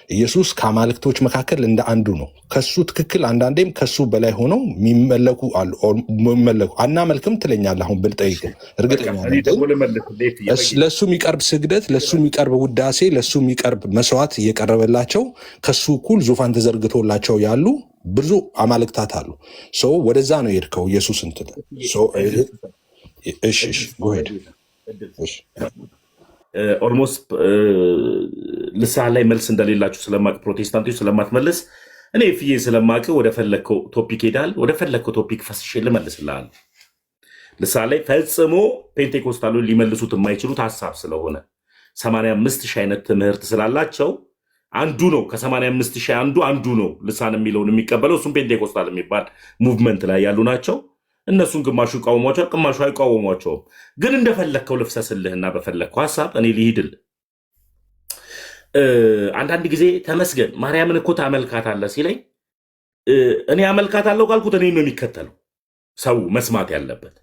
ኢየሱስ ከአማልክቶች መካከል እንደ አንዱ ነው። ከሱ ትክክል አንዳንዴም ከሱ በላይ ሆነው የሚመለኩ አሉ። አናመልክም ትለኛለህ አሁን ብልጠይቅ እርግጠኛ ለሱ የሚቀርብ ስግደት፣ ለሱ የሚቀርብ ውዳሴ፣ ለሱ የሚቀርብ መስዋዕት እየቀረበላቸው ከሱ እኩል ዙፋን ተዘርግቶላቸው ያሉ ብዙ አማልክታት አሉ። ሰው ወደዛ ነው የሄድከው ኢየሱስ እንትን ኦልሞስት ልሳን ላይ መልስ እንደሌላችሁ ስለማቅ ፕሮቴስታንቶች ስለማትመልስ እኔ ፍዬ ስለማቅ ወደ ፈለግከው ቶፒክ ሄዳል። ወደ ፈለግከው ቶፒክ ፈስሼ ልመልስልሃል። ልሳን ላይ ፈጽሞ ፔንቴኮስታሎች ሊመልሱት የማይችሉት ሀሳብ ስለሆነ 85,000 አይነት ትምህርት ስላላቸው አንዱ ነው ከ85,000 አንዱ ነው ልሳን የሚለውን የሚቀበለው። እሱም ፔንቴኮስታል የሚባል ሙቭመንት ላይ ያሉ ናቸው። እነሱን ግማሹ ይቃወሟቸዋል፣ ግማሹ አይቃወሟቸውም። ግን እንደፈለግከው ልፍሰስልህና በፈለግከው ሀሳብ እኔ ልሂድል። አንዳንድ ጊዜ ተመስገን ማርያምን እኮ ታመልካታለህ ሲለኝ እኔ አመልካታለሁ ካልኩት እኔ ነው የሚከተለው ሰው መስማት ያለበት።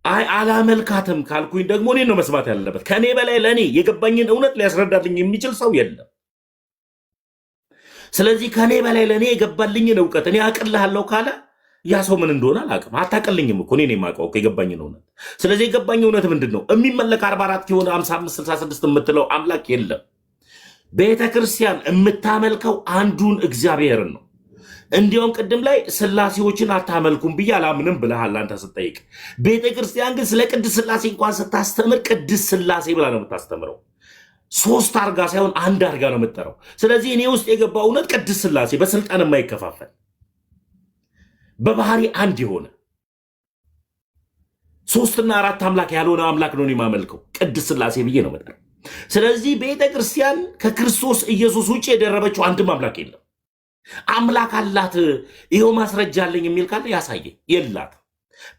አይ አላመልካትም ካልኩኝ ደግሞ እኔ ነው መስማት ያለበት። ከእኔ በላይ ለእኔ የገባኝን እውነት ሊያስረዳልኝ የሚችል ሰው የለም። ስለዚህ ከእኔ በላይ ለእኔ የገባልኝን እውቀት እኔ አቅልሃለሁ ካለ ያ ሰው ምን እንደሆነ አላውቅም። አታቀልኝም እኮ እኔ የማውቀው የገባኝን እውነት። ስለዚህ የገባኝ እውነት ምንድን ነው? የሚመለክ 44 የሆነ 55 66 የምትለው አምላክ የለም። ቤተ ክርስቲያን የምታመልከው አንዱን እግዚአብሔርን ነው። እንዲያውም ቅድም ላይ ስላሴዎችን አታመልኩም ብዬ አላምንም ብለሃል አንተ ስጠይቅ። ቤተ ክርስቲያን ግን ስለ ቅድስ ስላሴ እንኳን ስታስተምር ቅድስ ስላሴ ብላ ነው የምታስተምረው። 3 አርጋ ሳይሆን አንድ አርጋ ነው የምትጠራው። ስለዚህ እኔ ውስጥ የገባው እውነት ቅድስ ስላሴ በስልጣን የማይከፋፈል በባህሪ አንድ የሆነ 3 እና 4 አምላክ ያልሆነ አምላክ ነው የማመልከው ቅድስ ስላሴ ብዬ ነው መጠር። ስለዚህ ቤተ ክርስቲያን ከክርስቶስ ኢየሱስ ውጭ የደረበችው አንድም አምላክ የለም። አምላክ አላት ይኸው ማስረጃ አለኝ የሚል ካለ ያሳየኝ። የላት።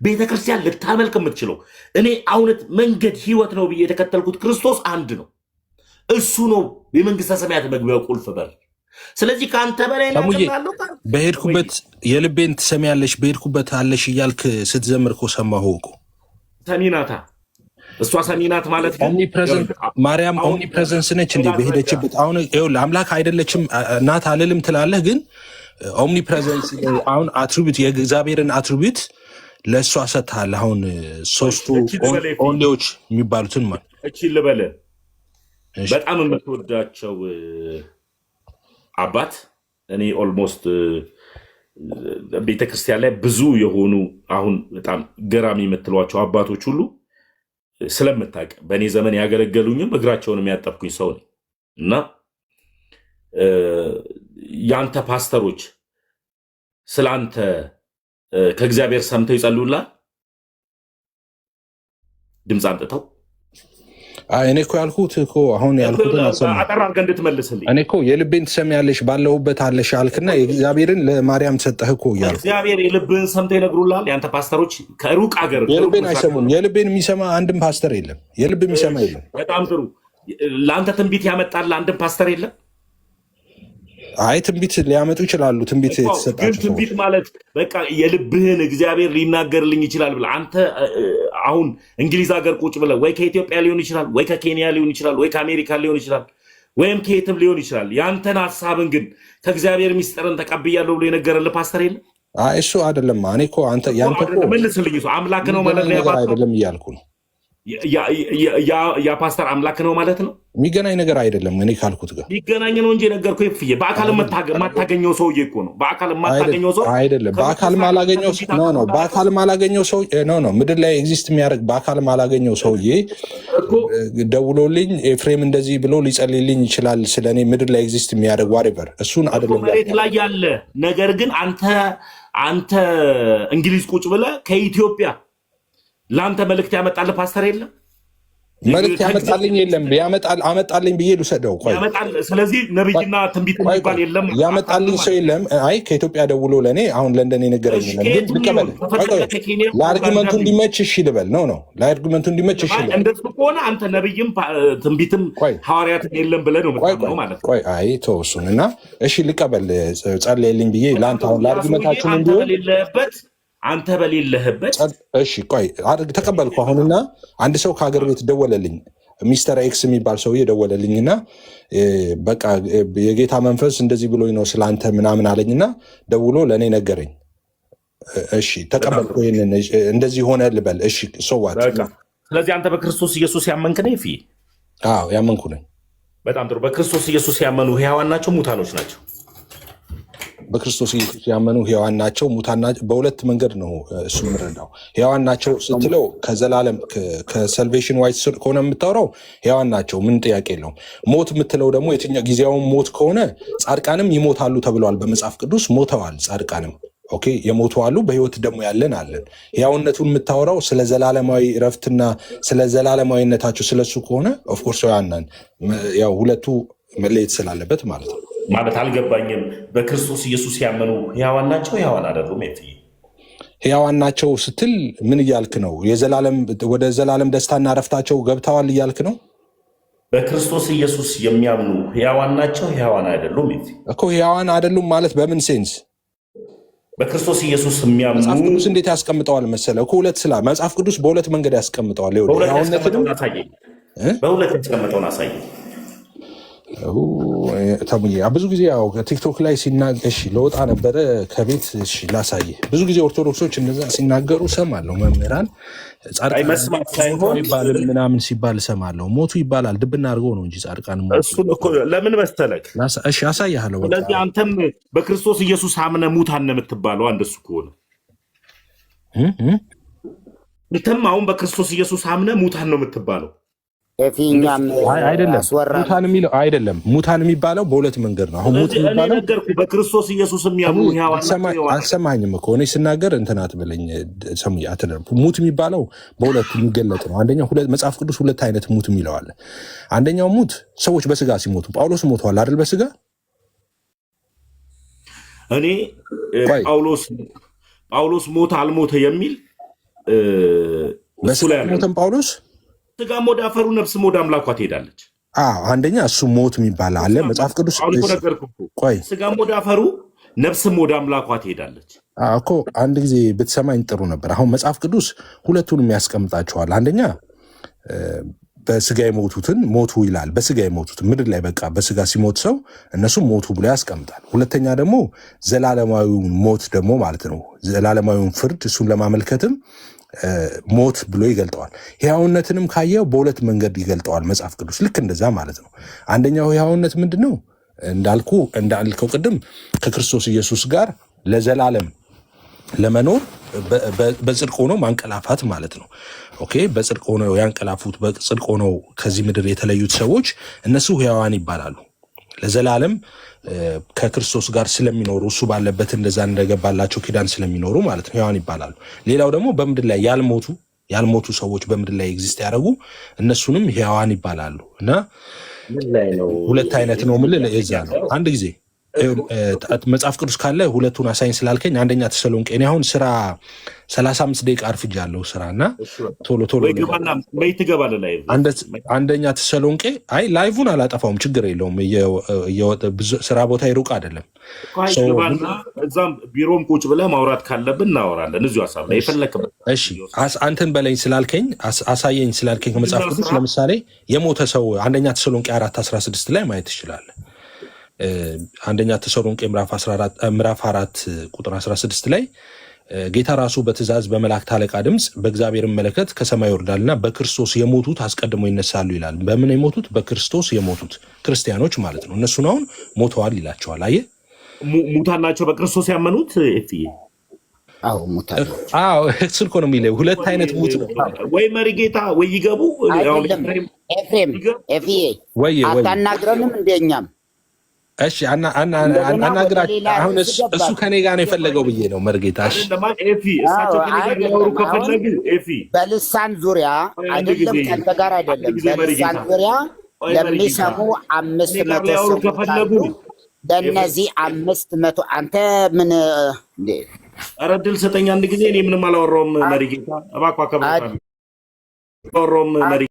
ቤተ ክርስቲያን ልታመልክ የምትችለው እኔ እውነት መንገድ ህይወት ነው ብዬ የተከተልኩት ክርስቶስ አንድ ነው። እሱ ነው የመንግስተ ሰማያት መግቢያው ቁልፍ በር። ስለዚህ ከአንተ በላይ ነው። በሄድኩበት የልቤን ትሰሚያለሽ፣ በሄድኩበት አለሽ እያልክ ስትዘምር እኮ ሰማሁ እኮ። ሰሚናታ እሷ ሰሚናት ማለት ማርያም ኦምኒ ፕሬዘንስ ነች እንዴ? በሄደችበት አሁን ይኸውልህ አምላክ አይደለችም ናት አልልም ትላለህ፣ ግን ኦምኒ ፕሬዘንስ አሁን አትሪቢዩት የእግዚአብሔርን አትሪቢዩት ለእሷ ሰጥተሃል። አሁን 3ቱ ኦንሊዎች የሚባሉትን ማለት እቺ ልበለ በጣም የምትወዳቸው አባት እኔ ኦልሞስት ቤተክርስቲያን ላይ ብዙ የሆኑ አሁን በጣም ገራሚ የምትሏቸው አባቶች ሁሉ ስለምታውቅ በእኔ ዘመን ያገለገሉኝም እግራቸውን የሚያጠብኩኝ ሰው ነኝ እና የአንተ ፓስተሮች ስለ አንተ ከእግዚአብሔር ሰምተው ይጸልዩላል ድምፅ አንጥተው? እኔ እኮ ያልኩት እኮ አሁን ያልኩትን አጠር አድርገህ እንድትመልስልኝ። እኔ እኮ የልቤን ትሰሚያለሽ ባለሁበት አለሽ አልክና የእግዚአብሔርን ለማርያም ሰጠህ እኮ እያልኩ እግዚአብሔር የልብህን ሰምተው ይነግሩላል። የአንተ ፓስተሮች ከሩቅ አገር የልቤን አይሰሙም። የልቤን የሚሰማ አንድም ፓስተር የለም። የልብ የሚሰማ የለም። በጣም ጥሩ። ለአንተ ትንቢት ያመጣል አንድም ፓስተር የለም። አይ ትንቢት ሊያመጡ ይችላሉ። ትንቢት የተሰጣቸው ትንቢት ማለት በቃ የልብህን እግዚአብሔር ሊናገርልኝ ይችላል ብለህ አንተ አሁን እንግሊዝ ሀገር ቁጭ ብለህ ወይ ከኢትዮጵያ ሊሆን ይችላል፣ ወይ ከኬንያ ሊሆን ይችላል፣ ወይ ከአሜሪካ ሊሆን ይችላል፣ ወይም ከየትም ሊሆን ይችላል። ያንተን ሀሳብን ግን ከእግዚአብሔር ሚስጥርን ተቀብያለሁ ብሎ የነገረልህ ፓስተር የለም። እሱ አይደለም። እኔ እኮ አንተ ያንተ እኮ መልስልኝ። እሱ አምላክ ነው ማለት ነው አይደለም እያልኩ ነው። ያ ፓስተር አምላክ ነው ማለት ነው። የሚገናኝ ነገር አይደለም። እኔ ካልኩት ጋር የሚገናኝ ነው እንጂ ነገርኩህ። ይፍዬ በአካል የማታገኘው ሰውዬ እኮ ነው። በአካል የማታገኘው ሰው አይደለም። በአካል ማላገኘው ነው። በአካል ማላገኘው ሰው ነው። ምድር ላይ ኤግዚስት የሚያደርግ በአካል ማላገኘው ሰውዬ ደውሎልኝ ኤፍሬም እንደዚህ ብሎ ሊጸልይልኝ ይችላል ስለኔ ምድር ላይ ኤግዚስት የሚያደርግ ዋሬቨር እሱን አይደለም። መሬት ላይ ያለ ነገር ግን አንተ እንግሊዝ ቁጭ ብለህ ከኢትዮጵያ ለአንተ መልእክት ያመጣልህ ፓስተር የለም። መልእክት ያመጣልኝ የለም። አመጣልኝ ብዬ ልውሰደው። ስለዚህ ነብይና ትንቢት የሚባል የለም። ያመጣልኝ ሰው የለም። አይ ከኢትዮጵያ ደውሎ ለእኔ አሁን ለንደን የነገረኝ ግን ልቀበል። ለአርጊመንቱ እንዲመች እሺ ልበል ነው ለአርጊመንቱ እንዲመች እሺ ልበል። እንደሱ ከሆነ አንተ ነብይም ትንቢትም ሐዋርያትም የለም ብለህ ነው የምታምነው ማለት ነው። አይ ተው እሱን እና እሺ ልቀበል። ጸልይልኝ ብዬ ለአንተ አሁን ለአርጊመንታችን እንዲሆን አንተ በሌለህበት እሺ ቆይ ተቀበልኩ። አሁንና አንድ ሰው ከሀገር ቤት ደወለልኝ። ሚስተር ኤክስ የሚባል ሰውዬ ደወለልኝና በቃ የጌታ መንፈስ እንደዚህ ብሎኝ ነው ስለአንተ ምናምን አለኝና ደውሎ ለእኔ ነገረኝ። እሺ ተቀበልኩ። ይሄንን እንደዚህ ሆነ ልበል። እሺ ሰዋት። ስለዚህ አንተ በክርስቶስ ኢየሱስ ያመንክ ነህ? ይፍዬ አዎ ያመንኩ ነኝ። በጣም ጥሩ። በክርስቶስ ኢየሱስ ያመኑ ሕያዋን ናቸው ሙታኖች ናቸው? በክርስቶስ ኢየሱስ ያመኑ ሕያዋን ናቸው ሙታን ናቸው። በሁለት መንገድ ነው እሱ የምንረዳው። ሕያዋን ናቸው ስትለው ከዘላለም ከሰልቬሽን ዋይት ከሆነ የምታወራው ሕያዋን ናቸው፣ ምን ጥያቄ የለውም። ሞት የምትለው ደግሞ የትኛው ጊዜያውን ሞት ከሆነ ጻድቃንም ይሞታሉ ተብለዋል በመጽሐፍ ቅዱስ። ሞተዋል ጻድቃንም። ኦኬ የሞቱ አሉ፣ በህይወት ደግሞ ያለን አለን። ሕያውነቱን የምታወራው ስለ ዘላለማዊ እረፍትና ስለ ዘላለማዊነታቸው ስለሱ ከሆነ ኦፍኮርስ ሕያዋን ያው ሁለቱ መለየት ስላለበት ማለት ነው። ማለት አልገባኝም። በክርስቶስ ኢየሱስ ያመኑ ሕያዋን ናቸው ሕያዋን አይደሉም? ሕያዋን ናቸው ስትል ምን እያልክ ነው? ወደ ዘላለም ደስታና እረፍታቸው ገብተዋል እያልክ ነው? በክርስቶስ ኢየሱስ የሚያምኑ ሕያዋን ናቸው ሕያዋን አይደሉም እኮ። ሕያዋን አይደሉም ማለት በምን ሴንስ? በክርስቶስ ኢየሱስ የሚያምኑ መጽሐፍ ቅዱስ እንዴት ያስቀምጠዋል መሰለህ እኮ ሁለት ስላ መጽሐፍ ቅዱስ በሁለት መንገድ ያስቀምጠዋል። በሁለት ያስቀምጠውን አሳየኝ። ብዙ ጊዜ ያው ቲክቶክ ላይ ሲናገር ለወጣ ነበረ ከቤት ላሳየ። ብዙ ጊዜ ኦርቶዶክሶች እንደዛ ሲናገሩ ሰማለሁ። መምህራን ጻድቃን ይባላል ምናምን ሲባል ሰማለሁ። ሞቱ ይባላል ድብና አድርጎ ነው እንጂ ጻድቃን እሱን እኮ ለምን መሰለክ? እሺ አሳያለሁ። ስለዚህ አንተም በክርስቶስ ኢየሱስ አምነህ ሙታን ነው የምትባለው። አንድ እሱ ከሆነ አንተም አሁን በክርስቶስ ኢየሱስ አምነህ ሙታን ነው የምትባለው። አይደለም ሙታን የሚለው አይደለም። ሙታን የሚባለው በሁለት መንገድ ነው። አሁን ሙት የሚባለው በክርስቶስ ኢየሱስ የሚያምኑ አልሰማኝም እኮ እኔ ስናገር እንትን አትበለኝ። ሙት የሚባለው በሁለት የሚገለጥ ነው። አንደኛው መጽሐፍ ቅዱስ ሁለት አይነት ሙት የሚለው አለ። አንደኛው ሙት ሰዎች በስጋ ሲሞቱ፣ ጳውሎስ ሞተዋል አይደል? በስጋ እኔ ጳውሎስ ሞተ አልሞተ የሚል በስጋ ሞተም ጳውሎስ ስጋም ወደ አፈሩ ነፍስም ወደ አምላኳ ትሄዳለች። አንደኛ እሱ ሞት የሚባል አለ መጽሐፍ ቅዱስ። ስጋም ወደ አፈሩ ነፍስም ወደ አምላኳ ትሄዳለች እኮ። አንድ ጊዜ ብትሰማኝ ጥሩ ነበር። አሁን መጽሐፍ ቅዱስ ሁለቱንም ያስቀምጣቸዋል። አንደኛ በስጋ የሞቱትን ሞቱ ይላል። በስጋ የሞቱትን ምድር ላይ በቃ በስጋ ሲሞት ሰው እነሱም ሞቱ ብሎ ያስቀምጣል። ሁለተኛ ደግሞ ዘላለማዊውን ሞት ደግሞ ማለት ነው ዘላለማዊውን ፍርድ እሱን ለማመልከትም ሞት ብሎ ይገልጠዋል። ሕያውነትንም ካየው በሁለት መንገድ ይገልጠዋል መጽሐፍ ቅዱስ ልክ እንደዛ ማለት ነው። አንደኛው ሕያውነት ምንድን ነው? እንዳልከው ቅድም ከክርስቶስ ኢየሱስ ጋር ለዘላለም ለመኖር በጽድቅ ሆኖ ማንቀላፋት ማለት ነው። ኦኬ በጽድቅ ሆነው ያንቀላፉት በጽድቅ ሆነው ከዚህ ምድር የተለዩት ሰዎች እነሱ ሕያዋን ይባላሉ። ለዘላለም ከክርስቶስ ጋር ስለሚኖሩ እሱ ባለበት እንደዛ እንደገባላቸው ኪዳን ስለሚኖሩ ማለት ነው ሕያዋን ይባላሉ። ሌላው ደግሞ በምድር ላይ ያልሞቱ ሰዎች በምድር ላይ ኤግዚስት ያደረጉ እነሱንም ሕያዋን ይባላሉ። እና ሁለት አይነት ነው የምልህ ለዛ ነው። አንድ ጊዜ መጽሐፍ ቅዱስ ካለ ሁለቱን አሳይን ስላልከኝ አንደኛ ተሰሎንቄ እኔ አሁን ስራ 35 ደቂቃ አርፍጃለሁ ስራ እና ቶሎ አንደኛ ተሰሎንቄ አይ ላይቭን አላጠፋውም ችግር የለውም ስራ ቦታ ይሩቅ አይደለም እዛም ቢሮም ቁጭ ብለህ ማውራት ካለብን እናወራለን እዚሁ ሀሳብ ላይ የፈለክበት እሺ አንተን በለኝ ስላልከኝ አሳየኝ ስላልከኝ ከመጽሐፍ ቅዱስ ለምሳሌ የሞተ ሰው አንደኛ ተሰሎንቄ 4:16 ላይ ማየት ትችላለህ። አንደኛ ተሰሎንቄ ምዕራፍ 4 ቁጥር 16 ላይ ጌታ ራሱ በትእዛዝ በመላእክት አለቃ ድምፅ በእግዚአብሔር መለከት ከሰማይ ይወርዳልና በክርስቶስ የሞቱት አስቀድሞ ይነሳሉ ይላል። በምን የሞቱት? በክርስቶስ የሞቱት ክርስቲያኖች ማለት ነው። እነሱን አሁን ሞተዋል ይላቸዋል። አየህ ሙታን ናቸው በክርስቶስ ያመኑት። አዎ ሙታን አዎ እሱ እኮ ነው የሚለው። ሁለት አይነት ሙት ነው ወይ መሪ ጌታ ወይ ይገቡ ኤፍሬም ወይ አታናግረንም እንደኛም እሺ አናግራችሁ አሁን እሱ ከኔ ጋር ነው የፈለገው ብዬ ነው መርጌታ። እሺ እሳቸው ከኔ ጋር ያወሩ ከፈለጉ በልሳን ዙሪያ አይደለም ከአንተ ጋር አይደለም በልሳን ዙሪያ ለሚሰሙ 500 ሰው ከፈለጉ ለነዚህ 500 አንተ ምን እንዴ ኧረ ድል ሰጠኝ አንድ ጊዜ። እኔ ምንም አላወራሁም መሪ ጌታ እባክህ አከብራለሁ አላወራሁም መሪ